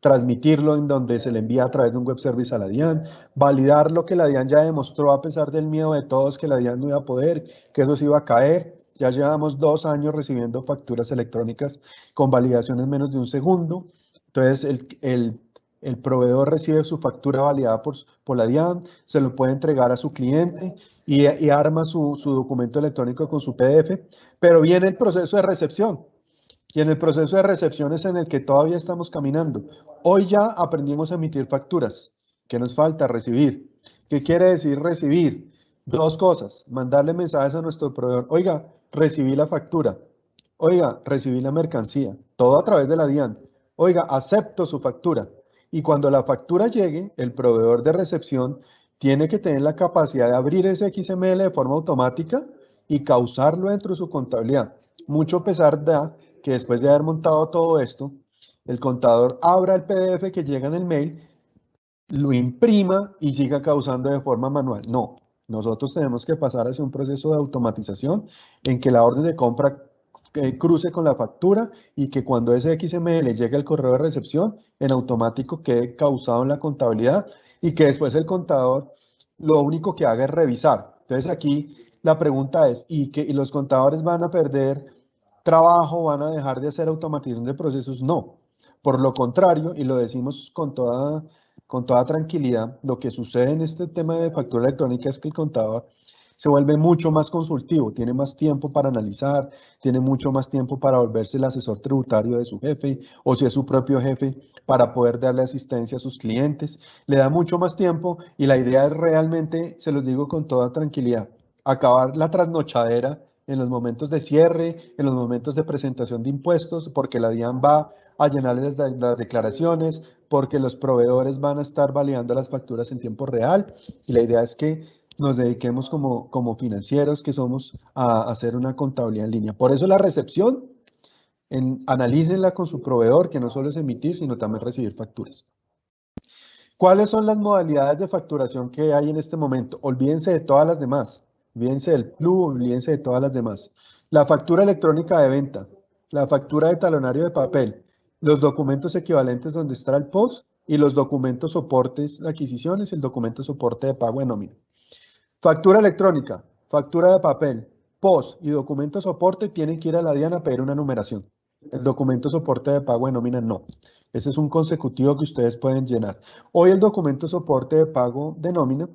transmitirlo en donde se le envía a través de un web service a la DIAN, validar lo que la DIAN ya demostró a pesar del miedo de todos que la DIAN no iba a poder, que eso se iba a caer. Ya llevamos 2 años recibiendo facturas electrónicas con validación en menos de 1 segundo. Entonces el proveedor recibe su factura validada por la DIAN, se lo puede entregar a su cliente y arma su documento electrónico con su PDF, pero viene el proceso de recepción. Y en el proceso de recepción es en el que todavía estamos caminando. Hoy ya aprendimos a emitir facturas. ¿Qué nos falta? Recibir. ¿Qué quiere decir recibir? 2 cosas. Mandarle mensajes a nuestro proveedor. Oiga, recibí la factura. Oiga, recibí la mercancía. Todo a través de la DIAN. Oiga, acepto su factura. Y cuando la factura llegue, el proveedor de recepción tiene que tener la capacidad de abrir ese XML de forma automática y causarlo dentro de su contabilidad. Mucho pesar da que después de haber montado todo esto, el contador abra el PDF que llega en el mail, lo imprima y siga causando de forma manual. No, nosotros tenemos que pasar hacia un proceso de automatización en que la orden de compra cruce con la factura y que cuando ese XML llegue al correo de recepción, en automático quede causado en la contabilidad y que después el contador lo único que haga es revisar. Entonces aquí la pregunta es, ¿y los contadores van a perder trabajo, van a dejar de hacer automatización de procesos? No. Por lo contrario, y lo decimos con toda tranquilidad, lo que sucede en este tema de factura electrónica es que el contador se vuelve mucho más consultivo, tiene más tiempo para analizar, tiene mucho más tiempo para volverse el asesor tributario de su jefe, o si es su propio jefe, para poder darle asistencia a sus clientes. Le da mucho más tiempo y la idea es realmente, se los digo con toda tranquilidad, acabar la trasnochadera en los momentos de cierre, en los momentos de presentación de impuestos, porque la DIAN va a llenarles las declaraciones, porque los proveedores van a estar validando las facturas en tiempo real, y la idea es que nos dediquemos como financieros que somos a hacer una contabilidad en línea. Por eso la recepción, analícenla con su proveedor, que no solo es emitir, sino también recibir facturas. ¿Cuáles son las modalidades de facturación que hay en este momento? Olvídense de todas las demás. Olvídense del plus, olvídense de todas las demás. La factura electrónica de venta, la factura de talonario de papel, los documentos equivalentes donde está el POS y los documentos soportes de adquisiciones y el documento soporte de pago de nómina. Factura electrónica, factura de papel, POS y documento soporte tienen que ir a la DIAN a pedir una numeración. El documento soporte de pago de nómina no. Ese es un consecutivo que ustedes pueden llenar. Hoy el documento soporte de pago de nómina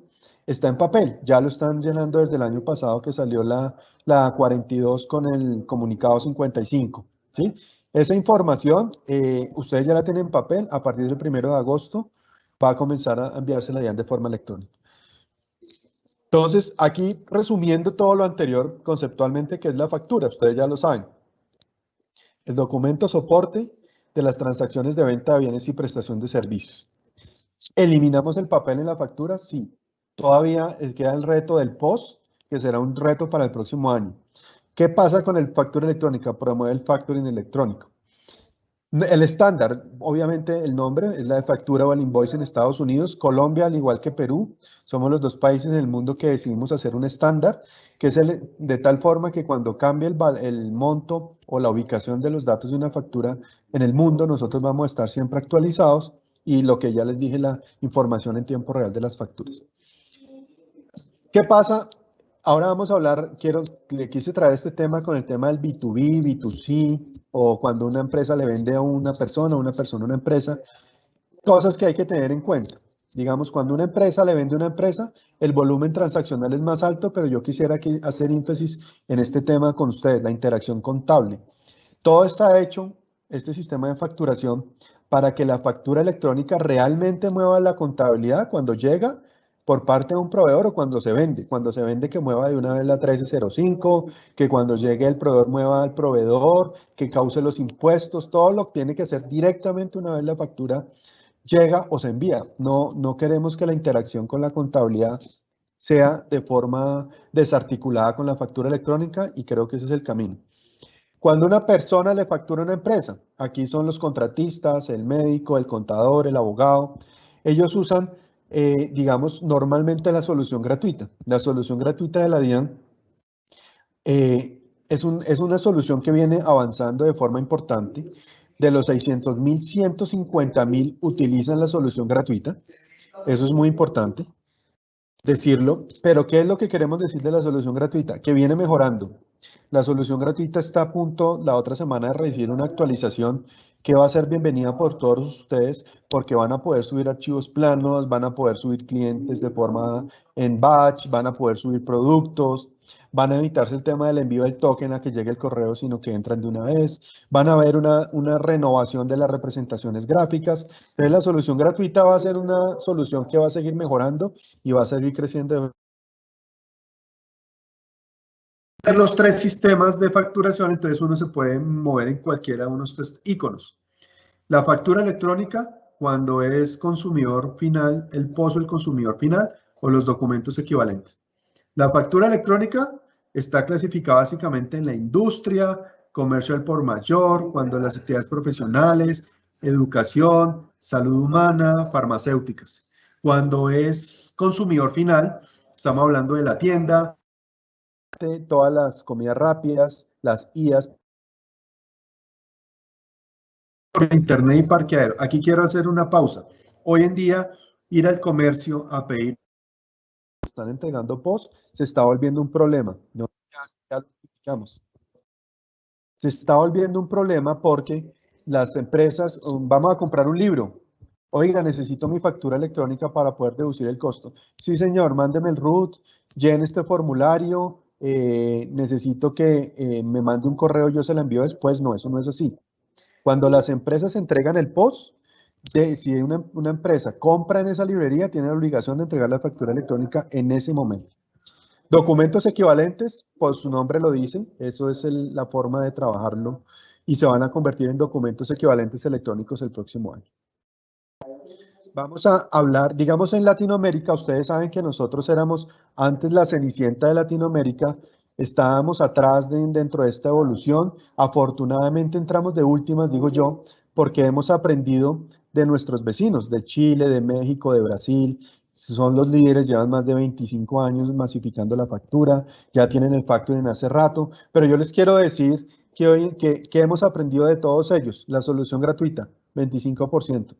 está en papel. Ya lo están llenando desde el año pasado que salió la 42 con el comunicado 55. ¿Sí? Esa información ustedes ya la tienen en papel. A partir del 1 de agosto va a comenzar a enviarse la DIAN de forma electrónica. Entonces, aquí resumiendo todo lo anterior conceptualmente, ¿qué es la factura? Ustedes ya lo saben. El documento soporte de las transacciones de venta de bienes y prestación de servicios. ¿Eliminamos el papel en la factura? Sí. Todavía queda el reto del POS, que será un reto para el próximo año. ¿Qué pasa con el factura electrónica? Promueve el factoring electrónico. El estándar, obviamente el nombre es la de factura o el invoice en Estados Unidos. Colombia, al igual que Perú, somos los dos países en el mundo que decidimos hacer un estándar, que es de tal forma que cuando cambie el monto o la ubicación de los datos de una factura en el mundo, nosotros vamos a estar siempre actualizados y lo que ya les dije, la información en tiempo real de las facturas. ¿Qué pasa? Ahora vamos a hablar, le quise traer este tema con el tema del B2B, B2C, o cuando una empresa le vende a una persona a una empresa, cosas que hay que tener en cuenta. Digamos, cuando una empresa le vende a una empresa, el volumen transaccional es más alto, pero yo quisiera hacer énfasis en este tema con ustedes, la interacción contable. Todo está hecho, este sistema de facturación, para que la factura electrónica realmente mueva la contabilidad cuando llega por parte de un proveedor o cuando se vende que mueva de una vez la 1305, que cuando llegue el proveedor mueva al proveedor, que cause los impuestos, todo lo tiene que hacer directamente una vez la factura llega o se envía. No queremos que la interacción con la contabilidad sea de forma desarticulada con la factura electrónica y creo que ese es el camino. Cuando una persona le factura a una empresa, aquí son los contratistas, el médico, el contador, el abogado, ellos usan, digamos, normalmente la solución gratuita. La solución gratuita de la DIAN es una solución que viene avanzando de forma importante. De los 600.000, 150.000 utilizan la solución gratuita. Eso es muy importante decirlo. Pero ¿qué es lo que queremos decir de la solución gratuita? Que viene mejorando. La solución gratuita está a punto la otra semana de recibir una actualización que va a ser bienvenida por todos ustedes porque van a poder subir archivos planos, van a poder subir clientes de forma en batch, van a poder subir productos, van a evitarse el tema del envío del token a que llegue el correo, sino que entran de una vez, van a ver una renovación de las representaciones gráficas. Entonces la solución gratuita va a ser una solución que va a seguir mejorando y va a seguir creciendo. Los tres sistemas de facturación, entonces uno se puede mover en cualquiera de unos tres iconos. La factura electrónica, cuando es consumidor final, el POS, el consumidor final, o los documentos equivalentes. La factura electrónica está clasificada básicamente en la industria, comercio al por mayor, cuando las actividades profesionales, educación, salud humana, farmacéuticas. Cuando es consumidor final, estamos hablando de la tienda, todas las comidas rápidas, las IAs, internet y parqueadero. Aquí quiero hacer una pausa. Hoy en día, ir al comercio a pedir, están entregando POS, se está volviendo un problema. No, ya lo explicamos. Se está volviendo un problema porque las empresas, vamos a comprar un libro. Oiga, necesito mi factura electrónica para poder deducir el costo. Sí, señor, mándeme el RUT, llene este formulario, necesito que me mande un correo, yo se lo envío después. No, eso no es así. Cuando las empresas entregan el POS, si una empresa compra en esa librería, tiene la obligación de entregar la factura electrónica en ese momento. Documentos equivalentes, pues su nombre lo dice, eso es la forma de trabajarlo y se van a convertir en documentos equivalentes electrónicos el próximo año. Vamos a hablar, digamos en Latinoamérica, ustedes saben que nosotros éramos antes la cenicienta de Latinoamérica, estábamos atrás dentro de esta evolución, afortunadamente entramos de últimas, digo yo, porque hemos aprendido de nuestros vecinos, de Chile, de México, de Brasil, son los líderes, llevan más de 25 años masificando la factura, ya tienen el factoring hace rato, pero yo les quiero decir que hemos aprendido de todos ellos, la solución gratuita, 25%.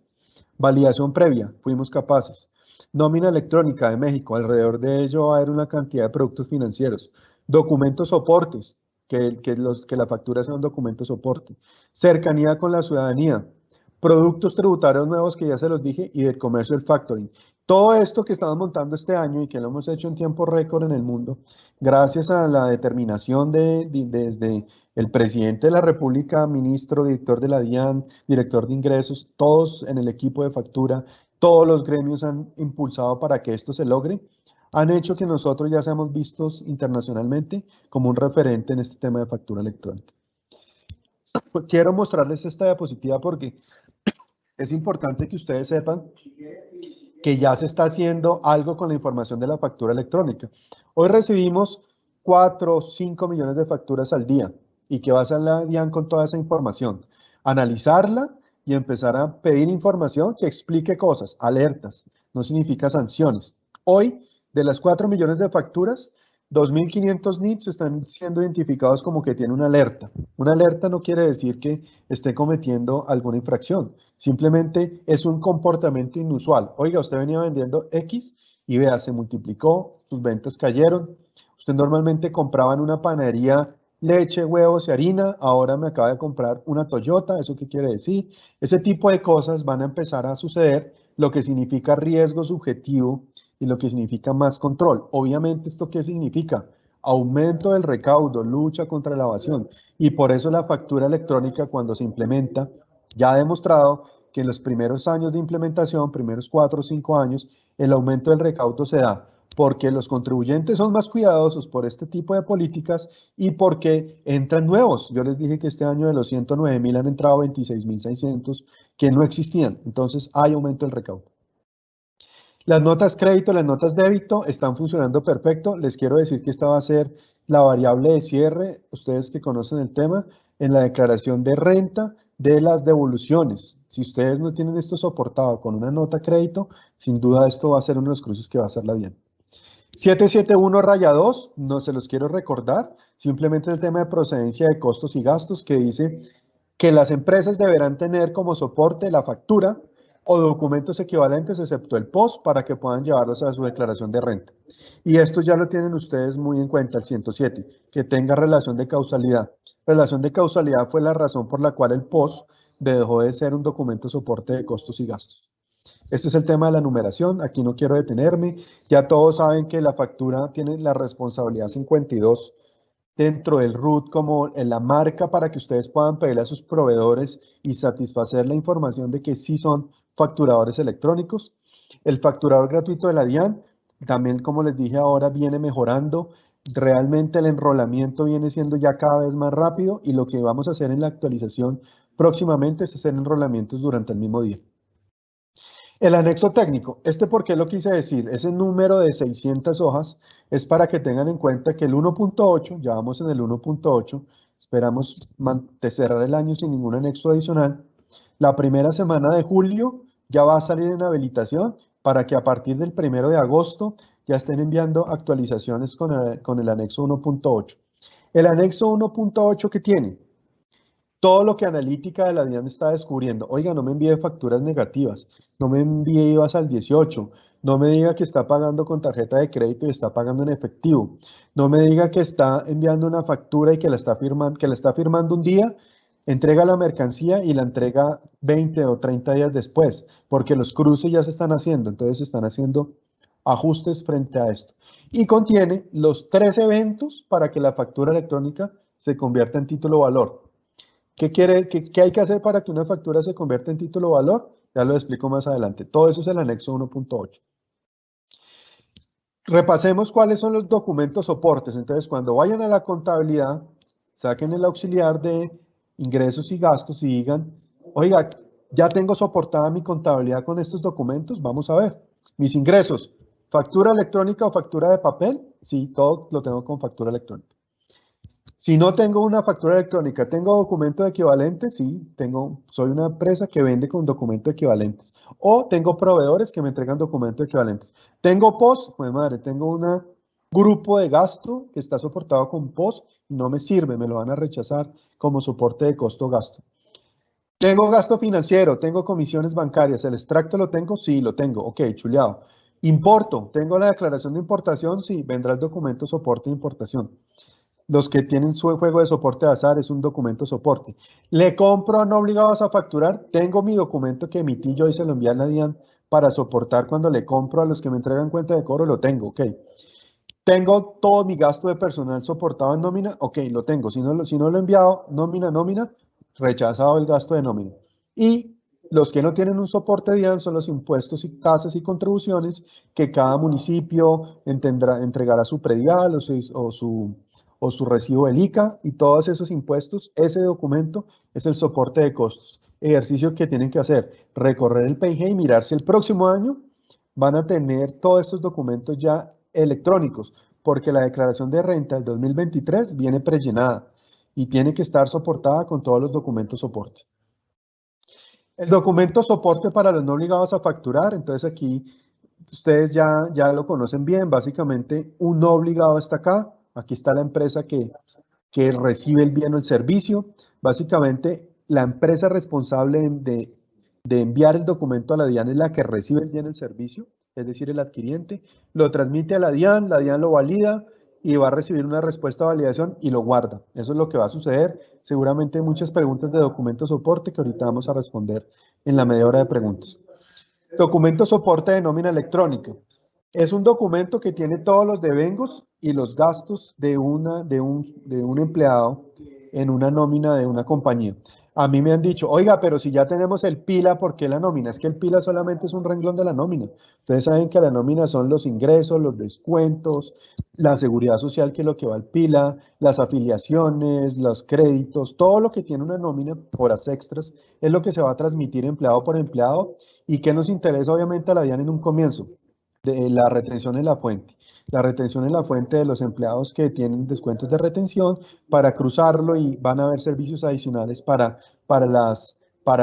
Validación previa, fuimos capaces. Nómina electrónica de México, alrededor de ello va a haber una cantidad de productos financieros. Documentos soportes, que la factura sea un documento soporte. Cercanía con la ciudadanía. Productos tributarios nuevos que ya se los dije y del comercio del factoring. Todo esto que estamos montando este año y que lo hemos hecho en tiempo récord en el mundo, gracias a la determinación desde el presidente de la República, ministro, director de la DIAN, director de ingresos, todos en el equipo de factura, todos los gremios han impulsado para que esto se logre, han hecho que nosotros ya seamos vistos internacionalmente como un referente en este tema de factura electrónica. Quiero mostrarles esta diapositiva porque es importante que ustedes sepan que ya se está haciendo algo con la información de la factura electrónica. Hoy recibimos 4 o 5 millones de facturas al día. ¿Y qué va a hacer la DIAN con toda esa información? analizarla y empezar a pedir información que explique cosas, alertas, no significa sanciones. Hoy, de las 4 millones de facturas, 2.500 NITs están siendo identificados como que tiene una alerta. Una alerta no quiere decir que esté cometiendo alguna infracción, simplemente es un comportamiento inusual. Oiga, usted venía vendiendo X y vea, se multiplicó, sus ventas cayeron. Usted normalmente compraba en una panadería leche, huevos y harina, ahora me acaba de comprar una Toyota, ¿eso qué quiere decir? Ese tipo de cosas van a empezar a suceder, lo que significa riesgo subjetivo y lo que significa más control. Obviamente, ¿esto qué significa? Aumento del recaudo, lucha contra la evasión. Y por eso la factura electrónica, cuando se implementa, ya ha demostrado que en los primeros años de implementación, primeros 4 o 5 años, el aumento del recaudo se da porque los contribuyentes son más cuidadosos por este tipo de políticas y porque entran nuevos. Yo les dije que este año de los 109.000 han entrado 26.600 que no existían. Entonces hay aumento del recaudo. Las notas crédito, las notas débito están funcionando perfecto. Les quiero decir que esta va a ser la variable de cierre, ustedes que conocen el tema, en la declaración de renta de las devoluciones. Si ustedes no tienen esto soportado con una nota crédito, sin duda esto va a ser uno de los cruces que va a hacerla bien. 771-2, no se los quiero recordar, simplemente el tema de procedencia de costos y gastos que dice que las empresas deberán tener como soporte la factura o documentos equivalentes excepto el POS para que puedan llevarlos a su declaración de renta. Y esto ya lo tienen ustedes muy en cuenta, el 107, que tenga relación de causalidad. Relación de causalidad fue la razón por la cual el POS dejó de ser un documento soporte de costos y gastos. Este es el tema de la numeración, aquí no quiero detenerme. Ya todos saben que la factura tiene la responsabilidad 52 dentro del RUT como en la marca para que ustedes puedan pedirle a sus proveedores y satisfacer la información de que sí son facturadores electrónicos. El facturador gratuito de la DIAN, también como les dije ahora, viene mejorando. Realmente el enrolamiento viene siendo ya cada vez más rápido y lo que vamos a hacer en la actualización próximamente es hacer enrolamientos durante el mismo día. El anexo técnico, ¿por qué lo quise decir? Ese número de 600 hojas es para que tengan en cuenta que el 1.8, ya vamos en el 1.8, esperamos cerrar el año sin ningún anexo adicional. La primera semana de julio ya va a salir en habilitación para que a partir del 1 de agosto ya estén enviando actualizaciones con el anexo 1.8. El anexo 1.8 ¿qué tiene? Todo lo que Analítica de la DIAN está descubriendo. Oiga, no me envíe facturas negativas, no me envíe IVAs al 18, no me diga que está pagando con tarjeta de crédito y está pagando en efectivo, no me diga que está enviando una factura y que la está firmando un día, entrega la mercancía y la entrega 20 o 30 días después, porque los cruces ya se están haciendo, entonces se están haciendo ajustes frente a esto. Y contiene los 3 eventos para que la factura electrónica se convierta en título valor. ¿Qué hay que hacer para que una factura se convierta en título valor? Ya lo explico más adelante. Todo eso es el anexo 1.8. Repasemos cuáles son los documentos soportes. Entonces, cuando vayan a la contabilidad, saquen el auxiliar de ingresos y gastos y digan, oiga, ya tengo soportada mi contabilidad con estos documentos, vamos a ver. Mis ingresos, factura electrónica o factura de papel, sí, todo lo tengo con factura electrónica. Si no tengo una factura electrónica, ¿tengo documentos equivalentes? Sí, soy una empresa que vende con documentos equivalentes. O tengo proveedores que me entregan documentos equivalentes. ¿Tengo POS? Pues madre, tengo un grupo de gasto que está soportado con POS. No me sirve, me lo van a rechazar como soporte de costo-gasto. ¿Tengo gasto financiero? ¿Tengo comisiones bancarias? ¿El extracto lo tengo? Sí, lo tengo. Ok, chuleado. ¿Importo? ¿Tengo la declaración de importación? Sí, vendrá el documento soporte de importación. Los que tienen su juego de soporte de azar es un documento soporte. ¿Le compro no obligados a facturar? Tengo mi documento que emití yo y se lo envié a la DIAN para soportar cuando le compro a los que me entregan cuenta de cobro, lo tengo, ok. ¿Tengo todo mi gasto de personal soportado en nómina? Ok, lo tengo. Si no lo he enviado, nómina, rechazado el gasto de nómina. Y los que no tienen un soporte DIAN son los impuestos y tasas y contribuciones que cada municipio entregará su predial o su recibo del ICA y todos esos impuestos, ese documento es el soporte de costos. Ejercicio que tienen que hacer, recorrer el PIG y mirar si el próximo año van a tener todos estos documentos ya electrónicos, porque la declaración de renta del 2023 viene prellenada y tiene que estar soportada con todos los documentos soporte. El documento soporte para los no obligados a facturar, entonces aquí ustedes ya lo conocen bien, básicamente un no obligado está acá, aquí está la empresa que recibe el bien o el servicio, básicamente la empresa responsable de enviar el documento a la DIAN es la que recibe el bien o el servicio, es decir, el adquiriente, lo transmite a la DIAN lo valida y va a recibir una respuesta de validación y lo guarda. Eso es lo que va a suceder. Seguramente hay muchas preguntas de documento soporte que ahorita vamos a responder en la media hora de preguntas. Documento soporte de nómina electrónica. Es un documento que tiene todos los devengos y los gastos de un empleado en una nómina de una compañía. A mí me han dicho, oiga, pero si ya tenemos el PILA, ¿por qué la nómina? Es que el PILA solamente es un renglón de la nómina. Ustedes saben que la nómina son los ingresos, los descuentos, la seguridad social, que es lo que va al PILA, las afiliaciones, los créditos, todo lo que tiene una nómina, horas extras, es lo que se va a transmitir empleado por empleado y que nos interesa obviamente a la DIAN en un comienzo, de la retención en la fuente. La retención en la fuente de los empleados que tienen descuentos de retención para cruzarlo y van a haber servicios adicionales para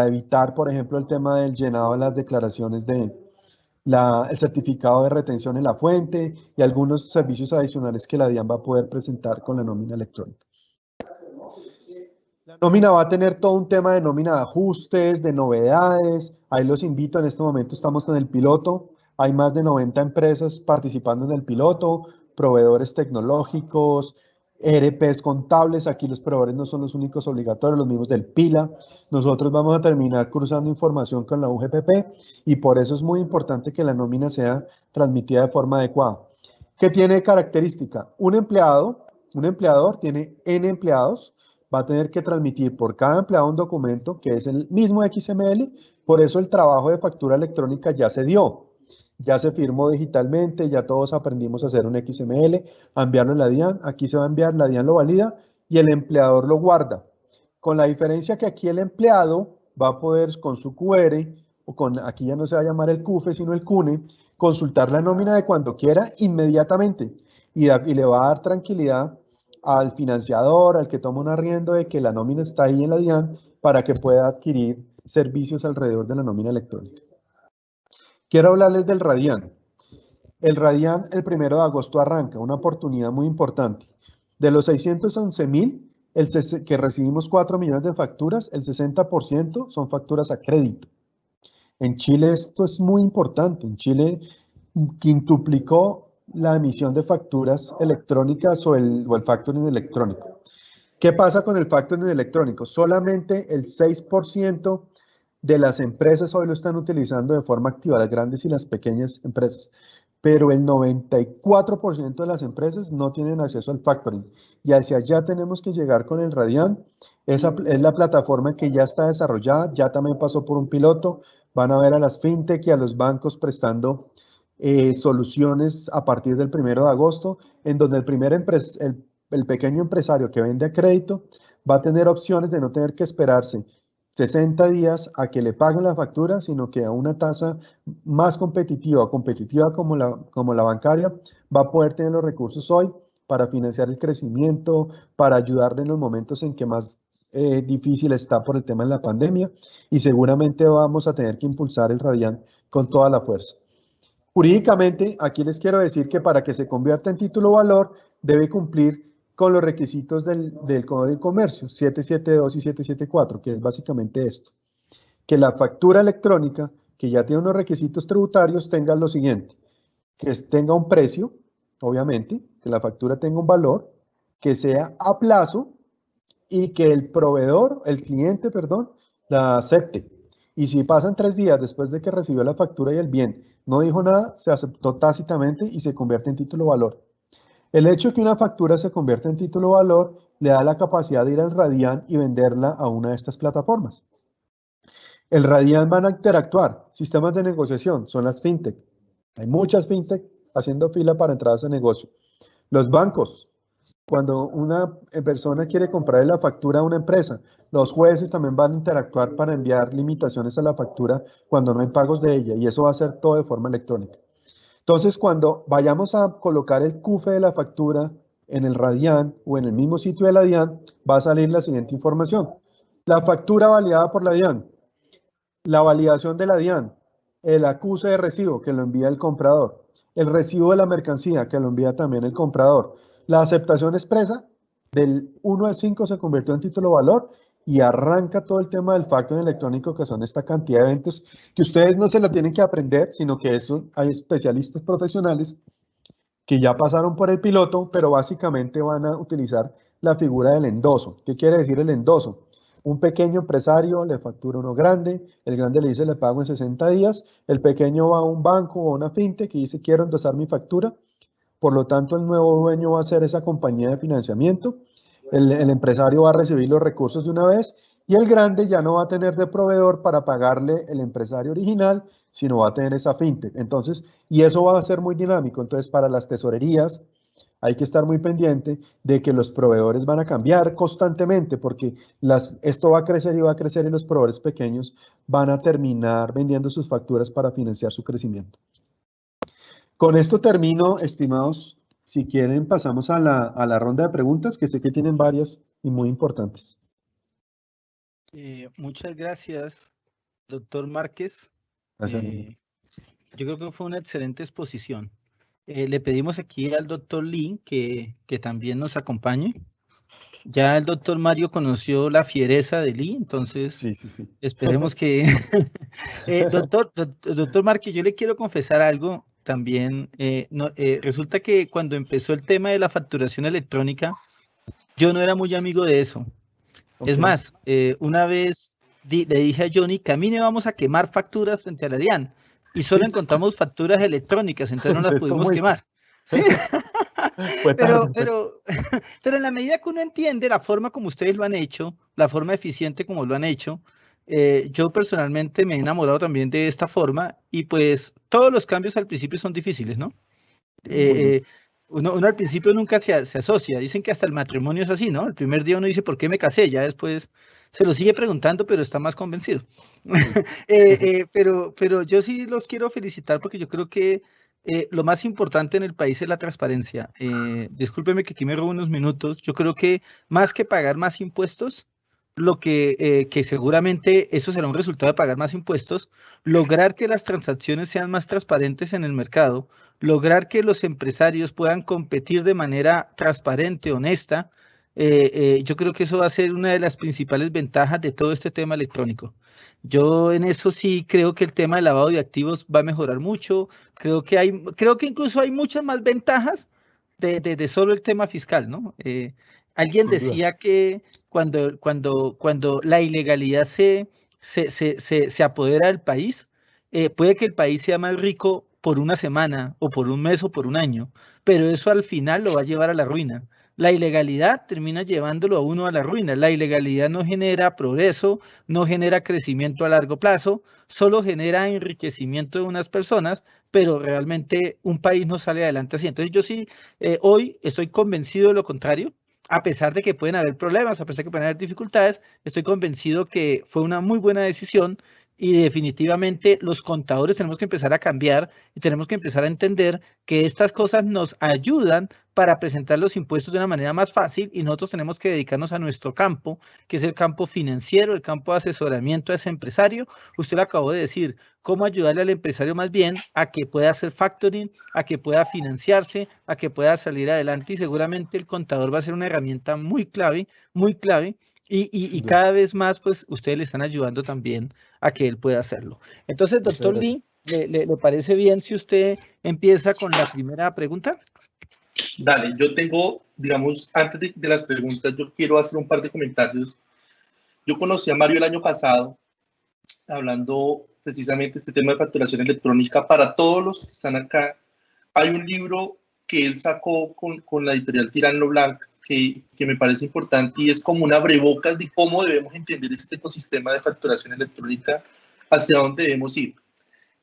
evitar, por ejemplo, el tema del llenado de las declaraciones el certificado de retención en la fuente y algunos servicios adicionales que la DIAN va a poder presentar con la nómina electrónica. La nómina va a tener todo un tema de nómina de ajustes, de novedades. Ahí los invito, en este momento estamos en el piloto. Hay más de 90 empresas participando en el piloto, proveedores tecnológicos, ERPs contables. Aquí los proveedores no son los únicos obligatorios, los mismos del PILA. Nosotros vamos a terminar cruzando información con la UGPP y por eso es muy importante que la nómina sea transmitida de forma adecuada. ¿Qué tiene característica? Un empleador tiene N empleados, va a tener que transmitir por cada empleado un documento que es el mismo XML, por eso el trabajo de factura electrónica ya se dio. Ya se firmó digitalmente, ya todos aprendimos a hacer un XML, a enviarlo a la DIAN, aquí se va a enviar, la DIAN lo valida y el empleador lo guarda. Con la diferencia que aquí el empleado va a poder con su QR, aquí ya no se va a llamar el CUFE, sino el CUNE, consultar la nómina de cuando quiera inmediatamente y le va a dar tranquilidad al financiador, al que toma un arriendo de que la nómina está ahí en la DIAN para que pueda adquirir servicios alrededor de la nómina electrónica. Quiero hablarles del Radian. El Radian el 1 de agosto arranca, una oportunidad muy importante. De los 611,000, que recibimos 4 millones de facturas, el 60% son facturas a crédito. En Chile esto es muy importante. En Chile quintuplicó la emisión de facturas electrónicas o el factoring electrónico. ¿Qué pasa con el factoring electrónico? Solamente el 6% de las empresas hoy lo están utilizando de forma activa, las grandes y las pequeñas empresas, pero el 94% de las empresas no tienen acceso al factoring y hacia allá tenemos que llegar con el Radian. Esa es la plataforma que ya está desarrollada, ya también pasó por un piloto, van a ver a las fintech y a los bancos prestando soluciones a partir del 1 de agosto, en donde el pequeño empresario que vende a crédito va a tener opciones de no tener que esperarse 60 días a que le paguen la factura, sino que a una tasa más competitiva como la bancaria, va a poder tener los recursos hoy para financiar el crecimiento, para ayudarle en los momentos en que más difícil está por el tema de la pandemia y seguramente vamos a tener que impulsar el Radian con toda la fuerza. Jurídicamente, aquí les quiero decir que para que se convierta en título valor debe cumplir con los requisitos del Código de Comercio, 772 y 774, que es básicamente esto. Que la factura electrónica, que ya tiene unos requisitos tributarios, tenga lo siguiente, que tenga un precio, obviamente, que la factura tenga un valor, que sea a plazo y que el cliente, la acepte. Y si pasan 3 días después de que recibió la factura y el bien no dijo nada, se aceptó tácitamente y se convierte en título valor. El hecho de que una factura se convierta en título valor le da la capacidad de ir al Radian y venderla a una de estas plataformas. El Radian van a interactuar. Sistemas de negociación son las fintech. Hay muchas fintech haciendo fila para entrar a ese negocio. Los bancos. Cuando una persona quiere comprarle la factura a una empresa, los jueces también van a interactuar para enviar limitaciones a la factura cuando no hay pagos de ella y eso va a ser todo de forma electrónica. Entonces, cuando vayamos a colocar el CUFE de la factura en el Radian o en el mismo sitio de la DIAN, va a salir la siguiente información. La factura validada por la DIAN. la validación de la DIAN, el acuse de recibo que lo envía el comprador, el recibo de la mercancía que lo envía también el comprador, la aceptación expresa del 1 al 5 se convirtió en título de valor y arranca todo el tema del factoring electrónico, que son esta cantidad de eventos que ustedes no se lo tienen que aprender, sino que eso hay especialistas profesionales que ya pasaron por el piloto, pero básicamente van a utilizar la figura del endoso. ¿Qué quiere decir el endoso? Un pequeño empresario le factura a uno grande, el grande le dice le pago en 60 días, el pequeño va a un banco o a una fintech y dice quiero endosar mi factura, por lo tanto el nuevo dueño va a ser esa compañía de financiamiento, el empresario va a recibir los recursos de una vez y el grande ya no va a tener de proveedor para pagarle el empresario original, sino va a tener esa fintech. Entonces, y eso va a ser muy dinámico. Entonces, para las tesorerías hay que estar muy pendiente de que los proveedores van a cambiar constantemente porque esto va a crecer y va a crecer y los proveedores pequeños van a terminar vendiendo sus facturas para financiar su crecimiento. Con esto termino, estimados. Si quieren, pasamos a la ronda de preguntas, que sé que tienen varias y muy importantes. Muchas gracias, doctor Márquez. Yo creo que fue una excelente exposición. Le pedimos aquí al doctor Lee que también nos acompañe. Ya el doctor Mario conoció la fiereza de Lee, entonces sí. Esperemos que... doctor Márquez, yo le quiero confesar algo también. Resulta que cuando empezó el tema de la facturación electrónica, yo no era muy amigo de eso. Okay. Es más, una vez le dije a Johnny, camine, vamos a quemar facturas frente a la DIAN. Y solo encontramos facturas electrónicas, entonces no las pudimos quemar. ¿Sí? pero en la medida que uno entiende la forma como ustedes lo han hecho, la forma eficiente como lo han hecho, yo personalmente me he enamorado también de esta forma y pues todos los cambios al principio son difíciles, ¿no? Uno al principio nunca se asocia, dicen que hasta el matrimonio es así, ¿no? El primer día uno dice, ¿por qué me casé? Ya después se lo sigue preguntando, pero está más convencido. Pero yo sí los quiero felicitar porque yo creo que lo más importante en el país es la transparencia. Discúlpeme que aquí me robo unos minutos. Yo creo que más que pagar más impuestos, lo que seguramente eso será un resultado de pagar más impuestos, lograr que las transacciones sean más transparentes en el mercado, lograr que los empresarios puedan competir de manera transparente, honesta, yo creo que eso va a ser una de las principales ventajas de todo este tema electrónico. Yo en eso sí creo que el tema del lavado de activos va a mejorar mucho, creo que incluso hay muchas más ventajas de solo el tema fiscal, ¿no? Alguien decía que cuando la ilegalidad se apodera del país, puede que el país sea más rico por una semana o por un mes o por un año, pero eso al final lo va a llevar a la ruina. La ilegalidad termina llevándolo a uno a la ruina. La ilegalidad no genera progreso, no genera crecimiento a largo plazo, solo genera enriquecimiento de unas personas, pero realmente un país no sale adelante así. Entonces yo sí, hoy estoy convencido de lo contrario. A pesar de que pueden haber problemas, a pesar de que pueden haber dificultades, estoy convencido que fue una muy buena decisión y definitivamente los contadores tenemos que empezar a cambiar y tenemos que empezar a entender que estas cosas nos ayudan para presentar los impuestos de una manera más fácil y nosotros tenemos que dedicarnos a nuestro campo, que es el campo financiero, el campo de asesoramiento a ese empresario. Usted lo acabó de decir, cómo ayudarle al empresario más bien a que pueda hacer factoring, a que pueda financiarse, a que pueda salir adelante y seguramente el contador va a ser una herramienta muy clave y cada vez más pues ustedes le están ayudando también a que él pueda hacerlo. Entonces, doctor Lee, ¿le parece bien si usted empieza con la primera pregunta? Dale, yo tengo, digamos, antes de las preguntas, yo quiero hacer un par de comentarios. Yo conocí a Mario el año pasado, hablando precisamente de este tema de facturación electrónica. Para todos los que están acá, hay un libro que él sacó con la editorial Tirano Blanc, que me parece importante y es como una abrebocas de cómo debemos entender este ecosistema de facturación electrónica, hacia dónde debemos ir.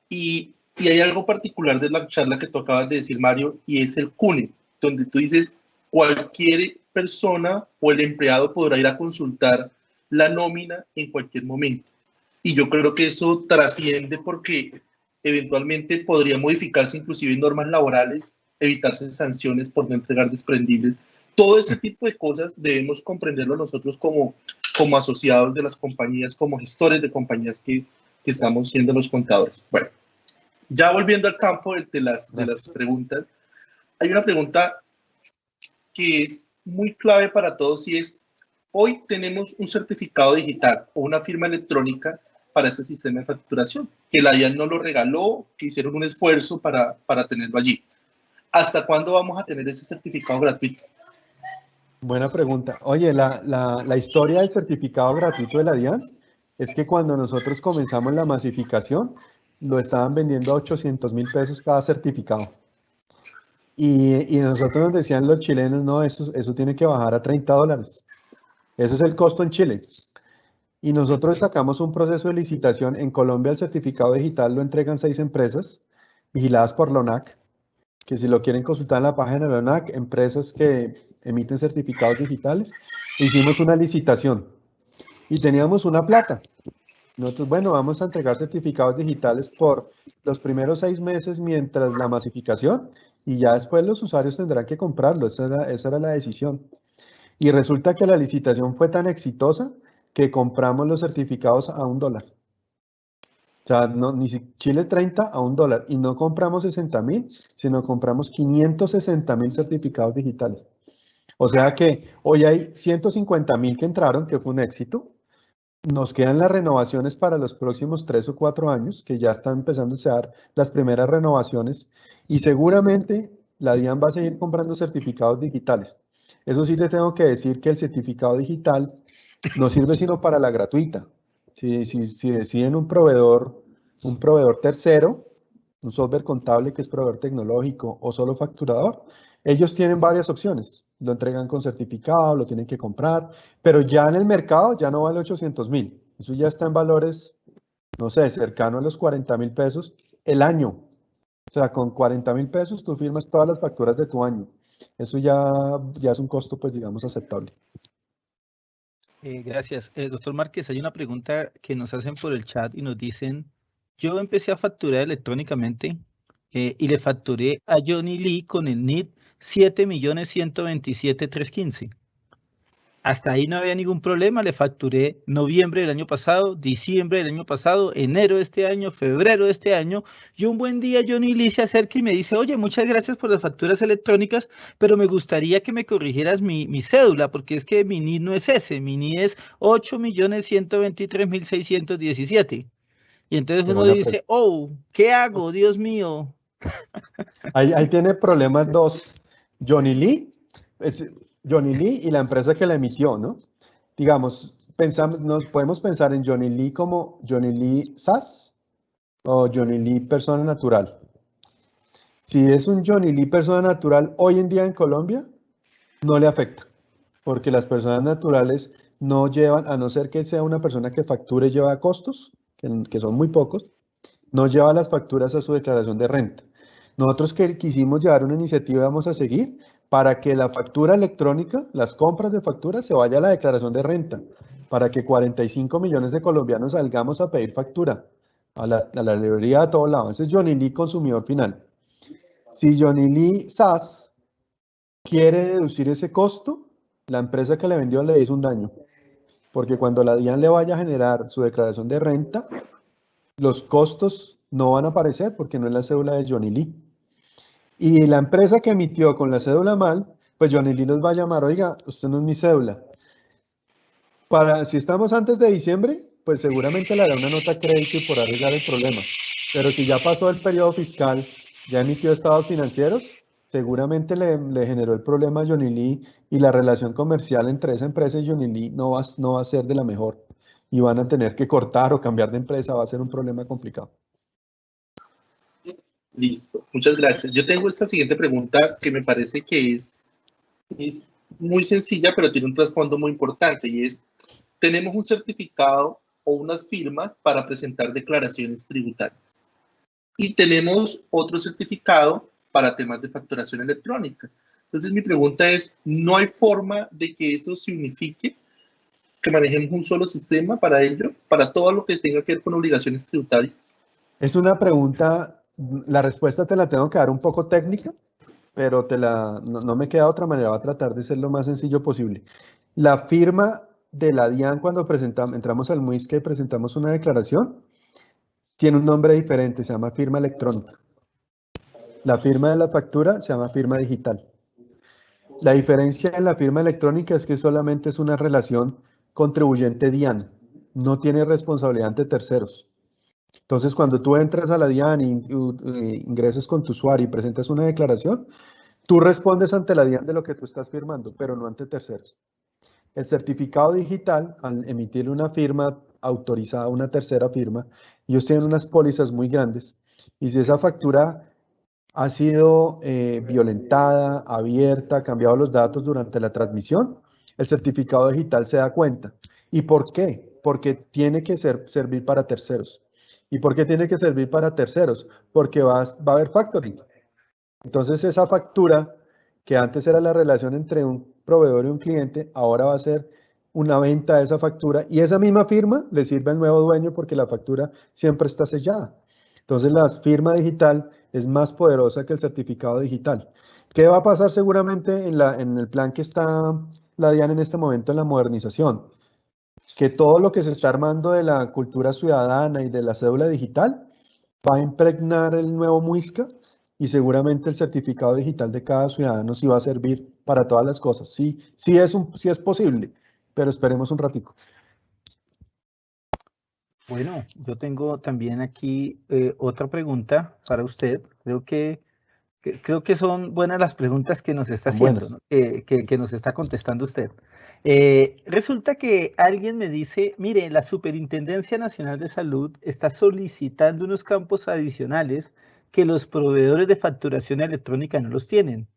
Y hay algo particular de la charla que tú acabas de decir, Mario, y es el CUNE, donde tú dices, cualquier persona o el empleado podrá ir a consultar la nómina en cualquier momento. Y yo creo que eso trasciende porque eventualmente podría modificarse inclusive normas laborales, evitarse sanciones por no entregar desprendibles. Todo ese tipo de cosas debemos comprenderlo nosotros como asociados de las compañías, como gestores de compañías que que estamos siendo los contadores. Bueno, ya volviendo al campo de las preguntas, hay una pregunta que es muy clave para todos y es, hoy tenemos un certificado digital o una firma electrónica para este sistema de facturación, que la DIAN nos lo regaló, que hicieron un esfuerzo para tenerlo allí. ¿Hasta cuándo vamos a tener ese certificado gratuito? Buena pregunta. Oye, la historia del certificado gratuito de la DIAN es que cuando nosotros comenzamos la masificación, lo estaban vendiendo a 800.000 pesos cada certificado. Y nosotros nos decían los chilenos, no, eso tiene que bajar a $30. Eso es el costo en Chile. Y nosotros sacamos un proceso de licitación. En Colombia el certificado digital lo entregan 6 empresas vigiladas por la ONAC, que si lo quieren consultar en la página de la ONAC, empresas que emiten certificados digitales. Hicimos una licitación y teníamos una plata. Nosotros, bueno, vamos a entregar certificados digitales por los primeros 6 meses mientras la masificación y ya después los usuarios tendrán que comprarlo. Esa era la decisión. Y resulta que la licitación fue tan exitosa que compramos los certificados a $1. O sea, ni Chile 30 a $1. Y no compramos 60.000, sino compramos 560.000 certificados digitales. O sea que hoy hay 150.000 que entraron, que fue un éxito. Nos quedan las renovaciones para los próximos 3 o 4 años, que ya están empezando a dar las primeras renovaciones. Y seguramente la DIAN va a seguir comprando certificados digitales. Eso sí, le tengo que decir que el certificado digital no sirve sino para la gratuita. Si deciden un proveedor tercero, un software contable que es proveedor tecnológico o solo facturador, ellos tienen varias opciones. Lo entregan con certificado, lo tienen que comprar, pero ya en el mercado ya no vale 800.000. Eso ya está en valores, no sé, cercano a los 40.000 pesos el año. O sea, con 40.000 pesos tú firmas todas las facturas de tu año. Eso ya es un costo, pues digamos, aceptable. Gracias. Doctor Márquez, hay una pregunta que nos hacen por el chat y nos dicen, yo empecé a facturar electrónicamente y le facturé a Johnny Lee con el NID 7.127.315. Hasta ahí no había ningún problema, le facturé noviembre del año pasado, diciembre del año pasado, enero de este año, febrero de este año, y un buen día Johnny Lee se acerca y me dice, oye, muchas gracias por las facturas electrónicas, pero me gustaría que me corrigieras mi cédula, porque es que mi NID no es ese, mi NID es 8.123.617. Y entonces uno dice, oh, ¿qué hago, Dios mío? Ahí tiene problemas dos. Johnny Lee y la empresa que la emitió, ¿no? Digamos, nos podemos pensar en Johnny Lee como Johnny Lee SAS o Johnny Lee persona natural. Si es un Johnny Lee persona natural hoy en día en Colombia, no le afecta, porque las personas naturales no llevan, a no ser que sea una persona que facture y lleva costos, que son muy pocos, no lleva las facturas a su declaración de renta. Nosotros quisimos llevar una iniciativa, vamos a seguir, para que la factura electrónica, las compras de factura, se vaya a la declaración de renta, para que 45 millones de colombianos salgamos a pedir factura a la librería de todo lado. Ese es Johnny Lee consumidor final. Si Johnny Lee SAS quiere deducir ese costo, la empresa que le vendió le hizo un daño, porque cuando la DIAN le vaya a generar su declaración de renta, los costos no van a aparecer porque no es la cédula de Johnny Lee. Y la empresa que emitió con la cédula mal, pues Johnny Lee nos va a llamar, oiga, usted no es mi cédula. Si estamos antes de diciembre, pues seguramente le hará una nota crédito y podrá arreglar el problema. Pero si ya pasó el periodo fiscal, ya emitió estados financieros, seguramente le generó el problema a Johnny Lee y la relación comercial entre esa empresa y Johnny Lee no va a ser de la mejor. Y van a tener que cortar o cambiar de empresa, va a ser un problema complicado. Listo, muchas gracias. Yo tengo esta siguiente pregunta que me parece que es muy sencilla, pero tiene un trasfondo muy importante y es, tenemos un certificado o unas firmas para presentar declaraciones tributarias y tenemos otro certificado para temas de facturación electrónica. Entonces mi pregunta es, ¿no hay forma de que eso se unifique? ¿Que manejemos un solo sistema para ello, para todo lo que tenga que ver con obligaciones tributarias? Es una pregunta, la respuesta te la tengo que dar un poco técnica, pero no me queda otra manera, voy a tratar de ser lo más sencillo posible. La firma de la DIAN cuando entramos al MUISC y presentamos una declaración, tiene un nombre diferente, se llama firma electrónica. La firma de la factura se llama firma digital. La diferencia en la firma electrónica es que solamente es una relación contribuyente-DIAN, no tiene responsabilidad ante terceros. Entonces, cuando tú entras a la DIAN y ingresas con tu usuario y presentas una declaración, tú respondes ante la DIAN de lo que tú estás firmando, pero no ante terceros. El certificado digital, al emitir una firma autorizada, una tercera firma, ellos tienen unas pólizas muy grandes, y si esa factura ha sido violentada, abierta, cambiado los datos durante la transmisión, el certificado digital se da cuenta. ¿Y por qué? Porque tiene que servir para terceros. ¿Y por qué tiene que servir para terceros? Porque va a haber factoring. Entonces esa factura, que antes era la relación entre un proveedor y un cliente, ahora va a ser una venta de esa factura, y esa misma firma le sirve al nuevo dueño porque la factura siempre está sellada. Entonces la firma digital es más poderosa que el certificado digital. ¿Qué va a pasar seguramente en el plan que está la DIAN en este momento en la modernización? Que todo lo que se está armando de la cultura ciudadana y de la cédula digital va a impregnar el nuevo MUISCA, y seguramente el certificado digital de cada ciudadano sí va a servir para todas las cosas. Sí es posible, pero esperemos un ratico. Bueno, yo tengo también aquí otra pregunta para usted. Creo que son buenas las preguntas que nos está haciendo, ¿no? que nos está contestando usted. Resulta que alguien me dice, mire, la Superintendencia Nacional de Salud está solicitando unos campos adicionales que los proveedores de facturación electrónica no los tienen.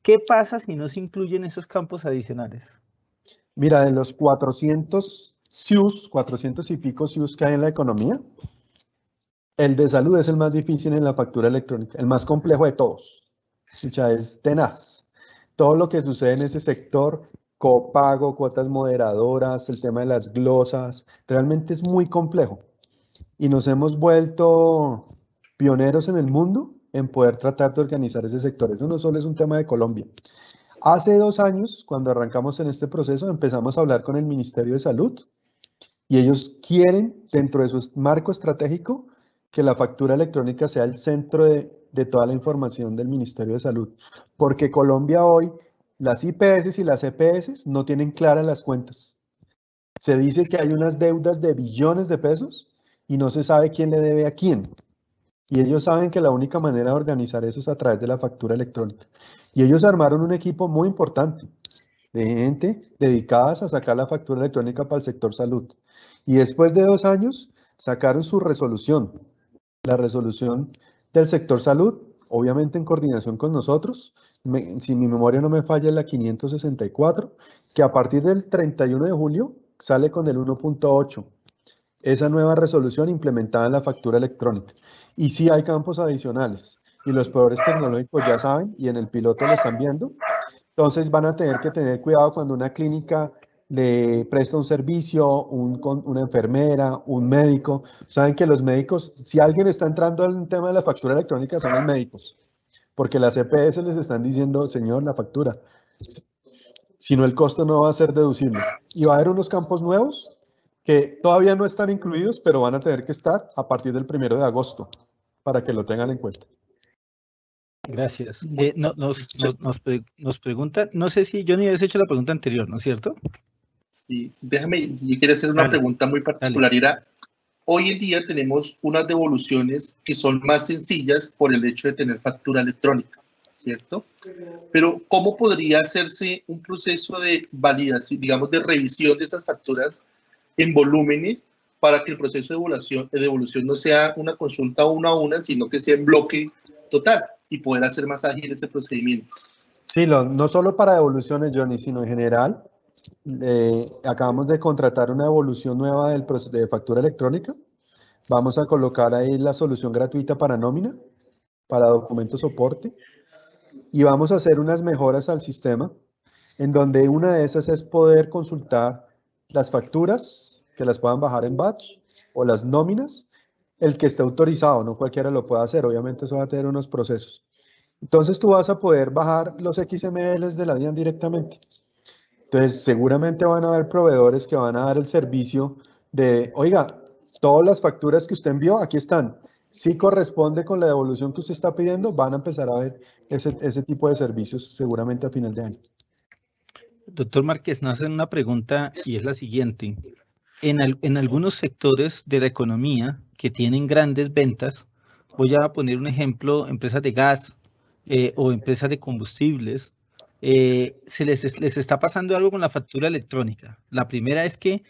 ¿Qué pasa si no se incluyen esos campos adicionales? Mira, de los 400 CIUs, 400 y pico CIUs que hay en la economía, el de salud es el más difícil en la factura electrónica, el más complejo de todos. O sea, es tenaz. Todo lo que sucede en ese sector, copago, cuotas moderadoras, el tema de las glosas, realmente es muy complejo. Y nos hemos vuelto pioneros en el mundo en poder tratar de organizar ese sector. Eso no solo es un tema de Colombia. Hace 2 años, cuando arrancamos en este proceso, empezamos a hablar con el Ministerio de Salud, y ellos quieren, dentro de su marco estratégico, que la factura electrónica sea el centro de toda la información del Ministerio de Salud. Porque Colombia hoy, las IPS y las EPS no tienen claras las cuentas. Se dice que hay unas deudas de billones de pesos y no se sabe quién le debe a quién. Y ellos saben que la única manera de organizar eso es a través de la factura electrónica. Y ellos armaron un equipo muy importante de gente dedicadas a sacar la factura electrónica para el sector salud. Y después de 2 años sacaron su resolución, la resolución del sector salud, obviamente en coordinación con nosotros. Si mi memoria no me falla, es la 564, que a partir del 31 de julio sale con el 1.8. Esa nueva resolución implementada en la factura electrónica. Y sí hay campos adicionales, y los proveedores tecnológicos ya saben, y en el piloto lo están viendo. Entonces van a tener que tener cuidado cuando una clínica le presta un servicio, una enfermera, un médico. Saben que los médicos, si alguien está entrando al tema de la factura electrónica, son los médicos, porque las EPS les están diciendo, señor, la factura, si no el costo no va a ser deducible. Y va a haber unos campos nuevos que todavía no están incluidos, pero van a tener que estar a partir del 1 de agosto, para que lo tengan en cuenta. Gracias. Nos pregunta, no sé si Johnny habías hecho la pregunta anterior, ¿no es cierto? Sí, déjame, yo quiero hacer una pregunta muy particular. Era, hoy en día tenemos unas devoluciones que son más sencillas por el hecho de tener factura electrónica, ¿cierto? Pero ¿cómo podría hacerse un proceso de validación, digamos, de revisión de esas facturas en volúmenes para que el proceso de devolución no sea una consulta una a una, sino que sea en bloque total y poder hacer más ágil ese procedimiento? Sí, no solo para devoluciones, Johnny, sino en general. Acabamos de contratar una evolución nueva del proceso de factura electrónica. Vamos a colocar ahí la solución gratuita para nómina, para documento soporte, y vamos a hacer unas mejoras al sistema, en donde una de esas es poder consultar las facturas, que las puedan bajar en batch, o las nóminas, el que esté autorizado, no cualquiera lo puede hacer, obviamente eso va a tener unos procesos. Entonces tú vas a poder bajar los XMLs de la DIAN directamente. Entonces seguramente van a haber proveedores que van a dar el servicio de, oiga, todas las facturas que usted envió, aquí están. Si corresponde con la devolución que usted está pidiendo, van a empezar a ver ese tipo de servicios seguramente a final de año. Doctor Márquez, nos hacen una pregunta y es la siguiente. En algunos sectores de la economía que tienen grandes ventas, voy a poner un ejemplo, empresas de gas o empresas de combustibles, les está pasando algo con la factura electrónica. La primera es que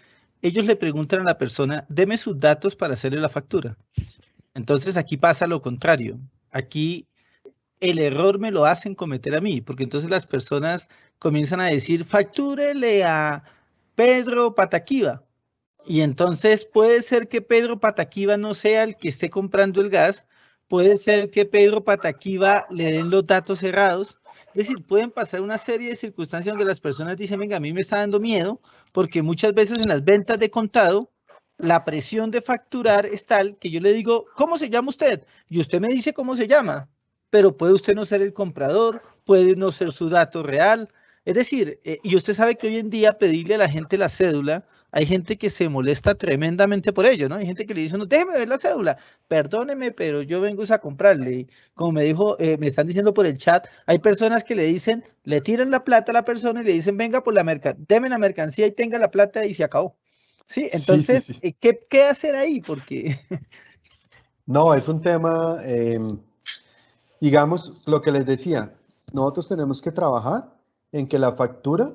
ellos le preguntan a la persona, deme sus datos para hacerle la factura. Entonces aquí pasa lo contrario. Aquí el error me lo hacen cometer a mí, porque entonces las personas comienzan a decir, factúrele a Pedro Pataquiva. Y entonces puede ser que Pedro Pataquiva no sea el que esté comprando el gas, puede ser que Pedro Pataquiva le den los datos errados. Es decir, pueden pasar una serie de circunstancias donde las personas dicen, venga, a mí me está dando miedo, porque muchas veces en las ventas de contado, la presión de facturar es tal que yo le digo, ¿cómo se llama usted? Y usted me dice cómo se llama, pero puede usted no ser el comprador, puede no ser su dato real. Es decir, y usted sabe que hoy en día pedirle a la gente la cédula, hay gente que se molesta tremendamente por ello, ¿no? Hay gente que le dice, no, déjeme ver la cédula, perdóneme, pero yo vengo a comprarle. Como me dijo, me están diciendo por el chat, hay personas que le dicen, le tiran la plata a la persona y le dicen, venga por la mercancía, deme la mercancía y tenga la plata y se acabó. Sí, entonces, Sí. ¿qué hacer ahí? Porque... No, es un tema, digamos, lo que les decía, nosotros tenemos que trabajar en que la factura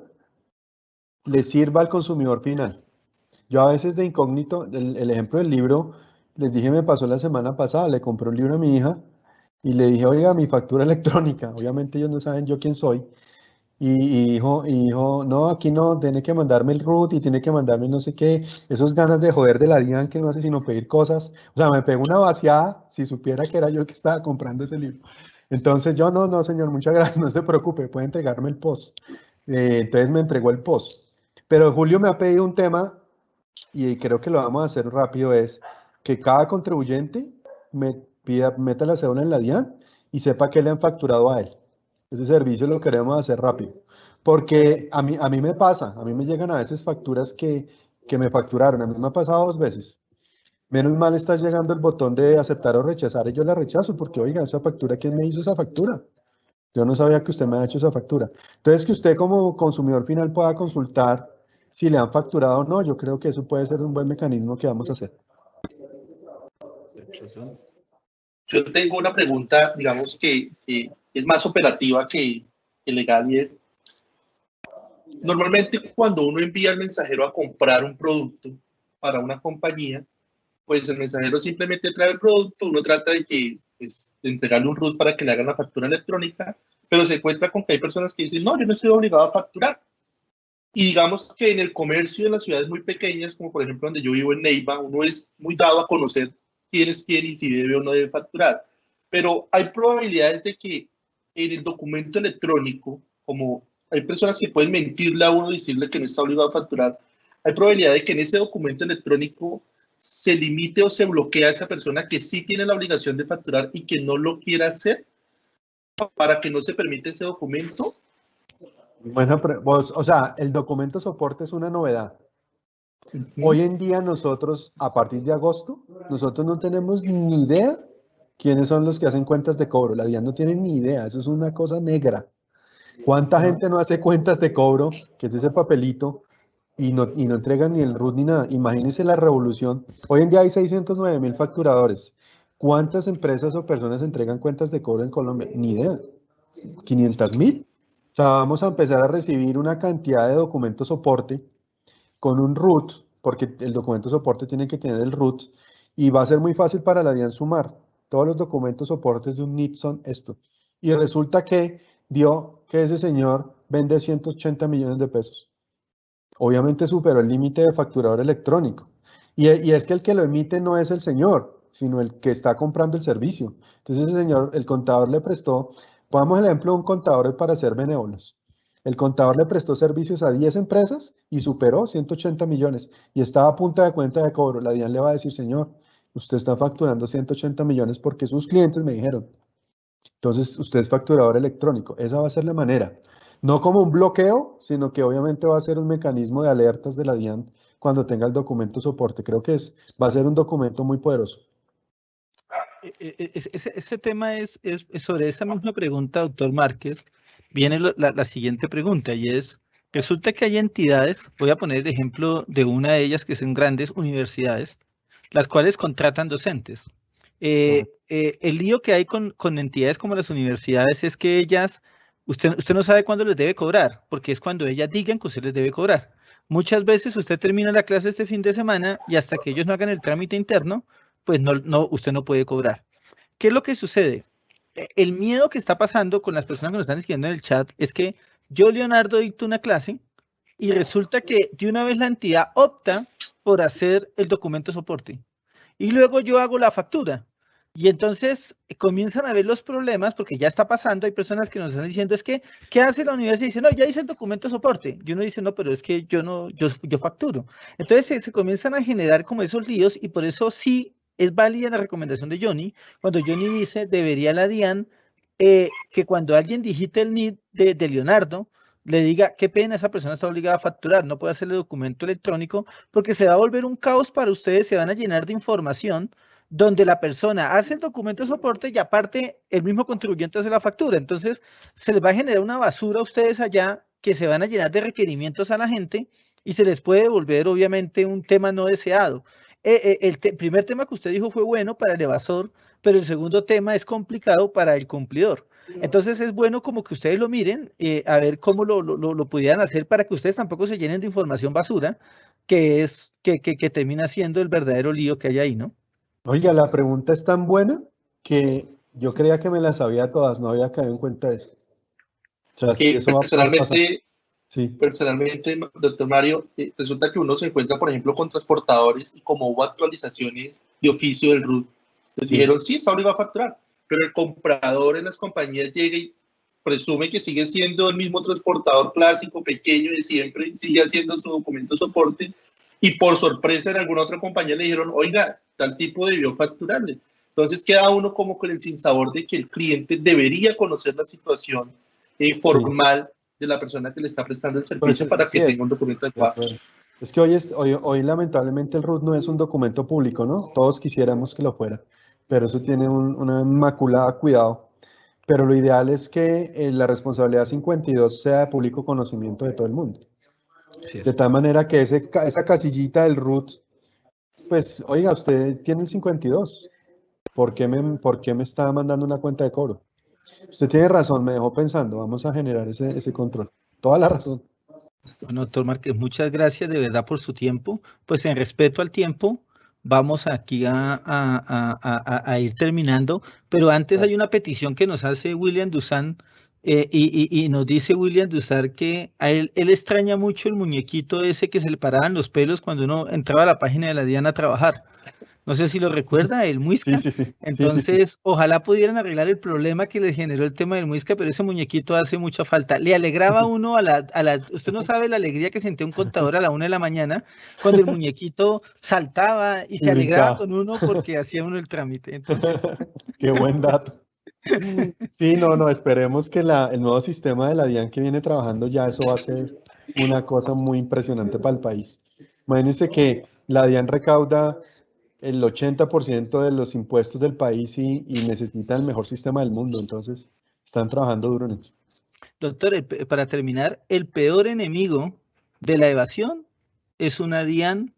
le sirva al consumidor final. Yo a veces de incógnito, el ejemplo del libro, les dije, me pasó la semana pasada, le compré un libro a mi hija y le dije, oiga, mi factura electrónica, obviamente ellos no saben yo quién soy, y dijo, no, aquí no, tiene que mandarme el root y tiene que mandarme no sé qué, esos ganas de joder de la DIAN que no hace sino pedir cosas, o sea, me pegó una vaciada si supiera que era yo el que estaba comprando ese libro. Entonces yo, no, señor, muchas gracias, no se preocupe, puede entregarme el post. Entonces me entregó el post. Pero Julio me ha pedido un tema y creo que lo vamos a hacer rápido, es que cada contribuyente meta la cédula en la DIAN y sepa que le han facturado a él. Ese servicio lo queremos hacer rápido, porque a mí me pasa, a mí me llegan a veces facturas que me facturaron, a mí me ha pasado 2 veces. Menos mal está llegando el botón de aceptar o rechazar y yo la rechazo, porque oiga, esa factura, ¿quién me hizo esa factura? Yo no sabía que usted me ha hecho esa factura. Entonces, que usted como consumidor final pueda consultar si le han facturado o no, yo creo que eso puede ser un buen mecanismo que vamos a hacer. Yo tengo una pregunta, digamos que es más operativa que legal, y es, normalmente cuando uno envía al mensajero a comprar un producto para una compañía, pues el mensajero simplemente trae el producto, uno trata de entregarle un root para que le hagan la factura electrónica, pero se encuentra con que hay personas que dicen, no, yo no estoy obligado a facturar. Y digamos que en el comercio de las ciudades muy pequeñas, como por ejemplo donde yo vivo en Neiva, uno es muy dado a conocer quién es quién y si debe o no debe facturar. Pero hay probabilidades de que en el documento electrónico, como hay personas que pueden mentirle a uno y decirle que no está obligado a facturar, hay probabilidad de que en ese documento electrónico se limite o se bloquee a esa persona que sí tiene la obligación de facturar y que no lo quiera hacer para que no se permita ese documento. Bueno, o sea, el documento soporte es una novedad. Hoy en día nosotros, a partir de agosto, nosotros no tenemos ni idea quiénes son los que hacen cuentas de cobro. La DIAN no tiene ni idea, eso es una cosa negra. ¿Cuánta gente no hace cuentas de cobro, que es ese papelito, y no entregan ni el RUT ni nada? Imagínense la revolución. Hoy en día hay 609.000 facturadores. ¿Cuántas empresas o personas entregan cuentas de cobro en Colombia? Ni idea. 500.000. O sea, vamos a empezar a recibir una cantidad de documentos soporte con un root, porque el documento soporte tiene que tener el root, y va a ser muy fácil para la DIAN sumar todos los documentos soportes de un NIT son esto. Y resulta que dio que ese señor vende 180 millones de pesos. Obviamente superó el límite de facturador electrónico. Y es que el que lo emite no es el señor, sino el que está comprando el servicio. Entonces ese señor, el contador le prestó, pongamos el ejemplo de un contador para ser benévolos. El contador le prestó servicios a 10 empresas y superó 180 millones. Y estaba a punta de cuenta de cobro. La DIAN le va a decir, señor, usted está facturando 180 millones porque sus clientes me dijeron. Entonces, usted es facturador electrónico. Esa va a ser la manera. No como un bloqueo, sino que obviamente va a ser un mecanismo de alertas de la DIAN cuando tenga el documento soporte. Creo que va a ser un documento muy poderoso. Ese tema es sobre esa misma pregunta, doctor Márquez, viene la siguiente pregunta y es, resulta que hay entidades, voy a poner el ejemplo de una de ellas que son grandes universidades, las cuales contratan docentes. El lío que hay con entidades como las universidades es que ellas, usted no sabe cuándo les debe cobrar, porque es cuando ellas digan que usted les debe cobrar. Muchas veces usted termina la clase este fin de semana y hasta que ellos no hagan el trámite interno, pues usted no puede cobrar. ¿Qué es lo que sucede? El miedo que está pasando con las personas que nos están escribiendo en el chat es que yo, Leonardo, dicto una clase y resulta que de una vez la entidad opta por hacer el documento soporte. Y luego yo hago la factura. Y entonces comienzan a ver los problemas porque ya está pasando. Hay personas que nos están diciendo, es que, ¿qué hace la universidad? Dice, no, ya hice el documento soporte. Y uno dice, no, pero es que yo facturo. Entonces se comienzan a generar como esos líos y por eso sí es válida la recomendación de Johnny. Cuando Johnny dice, debería la DIAN, que cuando alguien digite el NID de Leonardo, le diga, qué pena, esa persona está obligada a facturar, no puede hacer el documento electrónico, porque se va a volver un caos para ustedes, se van a llenar de información donde la persona hace el documento de soporte y aparte el mismo contribuyente hace la factura. Entonces se les va a generar una basura a ustedes allá que se van a llenar de requerimientos a la gente y se les puede volver obviamente un tema no deseado. El primer tema que usted dijo fue bueno para el evasor, pero el segundo tema es complicado para el cumplidor. Entonces es bueno como que ustedes lo miren, a ver cómo lo pudieran hacer para que ustedes tampoco se llenen de información basura, que termina siendo el verdadero lío que hay ahí, ¿no? Oiga, la pregunta es tan buena que yo creía que me la sabía todas, no había caído en cuenta de eso. O sea, Que eso va a poder pasar. Sí. Personalmente, doctor Mario, resulta que uno se encuentra, por ejemplo, con transportadores y como hubo actualizaciones de oficio del RUT, les dijeron, sí, está obligado a facturar, pero el comprador en las compañías llega y presume que sigue siendo el mismo transportador clásico, pequeño de siempre, sigue haciendo su documento de soporte y por sorpresa en alguna otra compañía le dijeron, oiga, tal tipo debió facturarle. Entonces queda uno como con el sinsabor de que el cliente debería conocer la situación formal de la persona que le está prestando el servicio para que tenga un documento adecuado. Es que hoy lamentablemente el RUT no es un documento público, ¿no? Todos quisiéramos que lo fuera, pero eso tiene una inmaculada cuidado. Pero lo ideal es que la responsabilidad 52 sea de público conocimiento de todo el mundo. De tal manera que esa casillita del RUT, pues, oiga, usted tiene el 52. ¿Por qué me está mandando una cuenta de cobro? Usted tiene razón, me dejó pensando. Vamos a generar ese control. Toda la razón. Bueno, doctor Márquez, muchas gracias de verdad por su tiempo. Pues en respeto al tiempo, vamos aquí a ir terminando. Pero antes hay una petición que nos hace William Dusan. Y nos dice William Dusar que a él extraña mucho el muñequito ese que se le paraban los pelos cuando uno entraba a la página de la DIAN a trabajar. No sé si lo recuerda, el Muisca. Sí. Entonces, ojalá pudieran arreglar el problema que les generó el tema del Muisca, pero ese muñequito hace mucha falta. Le alegraba a uno usted no sabe la alegría que sentía un contador a la 1 de la mañana cuando el muñequito saltaba y se alegraba con uno porque hacía uno el trámite. Entonces... Qué buen dato. Sí, no, esperemos que el nuevo sistema de la DIAN que viene trabajando ya, eso va a ser una cosa muy impresionante para el país. Imagínense que la DIAN recauda el 80% de los impuestos del país y necesita el mejor sistema del mundo, entonces están trabajando duro en eso. Doctor, para terminar, el peor enemigo de la evasión es una DIAN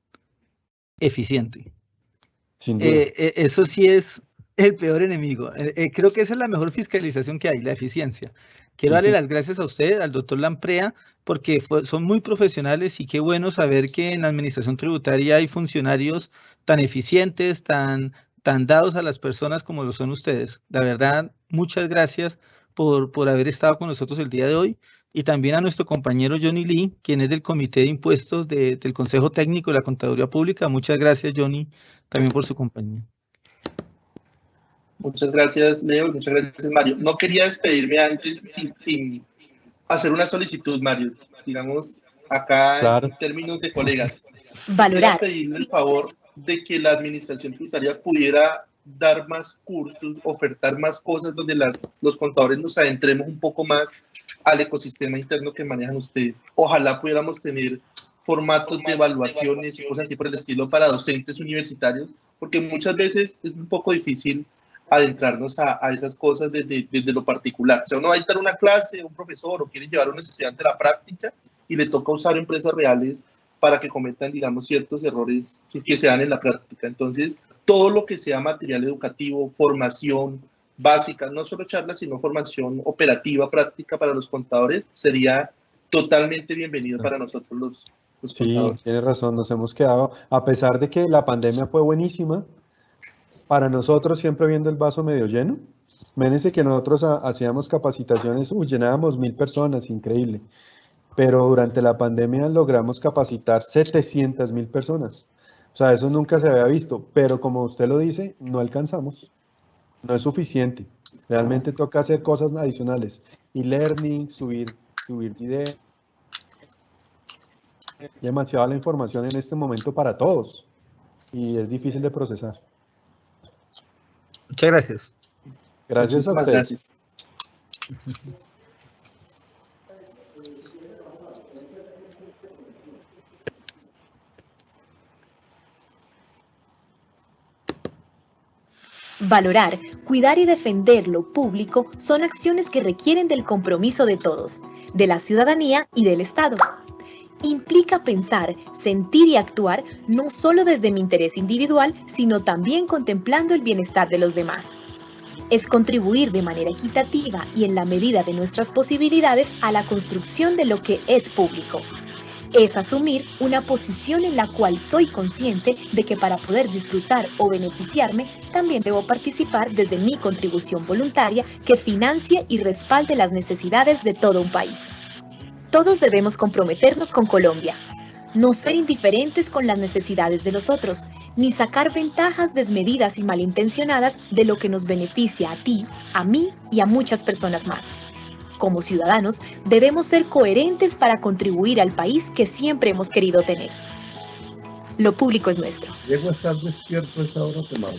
eficiente. Sin duda. Eso sí es el peor enemigo. Creo que esa es la mejor fiscalización que hay, la eficiencia. Quiero darle las gracias a usted, al doctor Lamprea, porque son muy profesionales y qué bueno saber que en la administración tributaria hay funcionarios tan eficientes, tan dados a las personas como lo son ustedes. La verdad, muchas gracias por haber estado con nosotros el día de hoy. Y también a nuestro compañero Johnny Lee, quien es del Comité de Impuestos del Consejo Técnico de la Contaduría Pública. Muchas gracias, Johnny, también por su compañía. Muchas gracias, Leo, y muchas gracias, Mario. No quería despedirme antes sin hacer una solicitud, Mario. Digamos, acá en términos de colegas. Valorar. Quisiera pedirle el favor de que la administración tributaria pudiera dar más cursos, ofertar más cosas donde los contadores nos adentremos un poco más al ecosistema interno que manejan ustedes. Ojalá pudiéramos tener formatos de evaluaciones y cosas así por el estilo para docentes universitarios, porque muchas veces es un poco difícil adentrarnos a esas cosas desde lo particular. O sea, uno va a dictar una clase, un profesor, o quiere llevar a un estudiante a la práctica y le toca usar empresas reales para que cometan, digamos, ciertos errores que se dan en la práctica. Entonces, todo lo que sea material educativo, formación básica, no solo charlas, sino formación operativa, práctica para los contadores, sería totalmente bienvenido para nosotros los contadores. Sí, tiene razón, nos hemos quedado, a pesar de que la pandemia fue buenísima, para nosotros siempre viendo el vaso medio lleno. Imagínense que nosotros hacíamos capacitaciones, llenábamos 1000 personas, increíble. Pero durante la pandemia logramos capacitar 700.000 personas. O sea, eso nunca se había visto, pero como usted lo dice, no alcanzamos. No es suficiente. Realmente toca hacer cosas adicionales. E-learning, subir videos. Demasiada la información en este momento para todos. Y es difícil de procesar. Muchas gracias. Gracias a ustedes. Gracias. Valorar, cuidar y defender lo público son acciones que requieren del compromiso de todos, de la ciudadanía y del Estado. Implica pensar, sentir y actuar no solo desde mi interés individual, sino también contemplando el bienestar de los demás. Es contribuir de manera equitativa y en la medida de nuestras posibilidades a la construcción de lo que es público. Es asumir una posición en la cual soy consciente de que para poder disfrutar o beneficiarme, también debo participar desde mi contribución voluntaria que financie y respalde las necesidades de todo un país. Todos debemos comprometernos con Colombia, no ser indiferentes con las necesidades de los otros, ni sacar ventajas desmedidas y malintencionadas de lo que nos beneficia a ti, a mí y a muchas personas más. Como ciudadanos, debemos ser coherentes para contribuir al país que siempre hemos querido tener. Lo público es nuestro. Llego a estar despierto a esa hora, Tomás.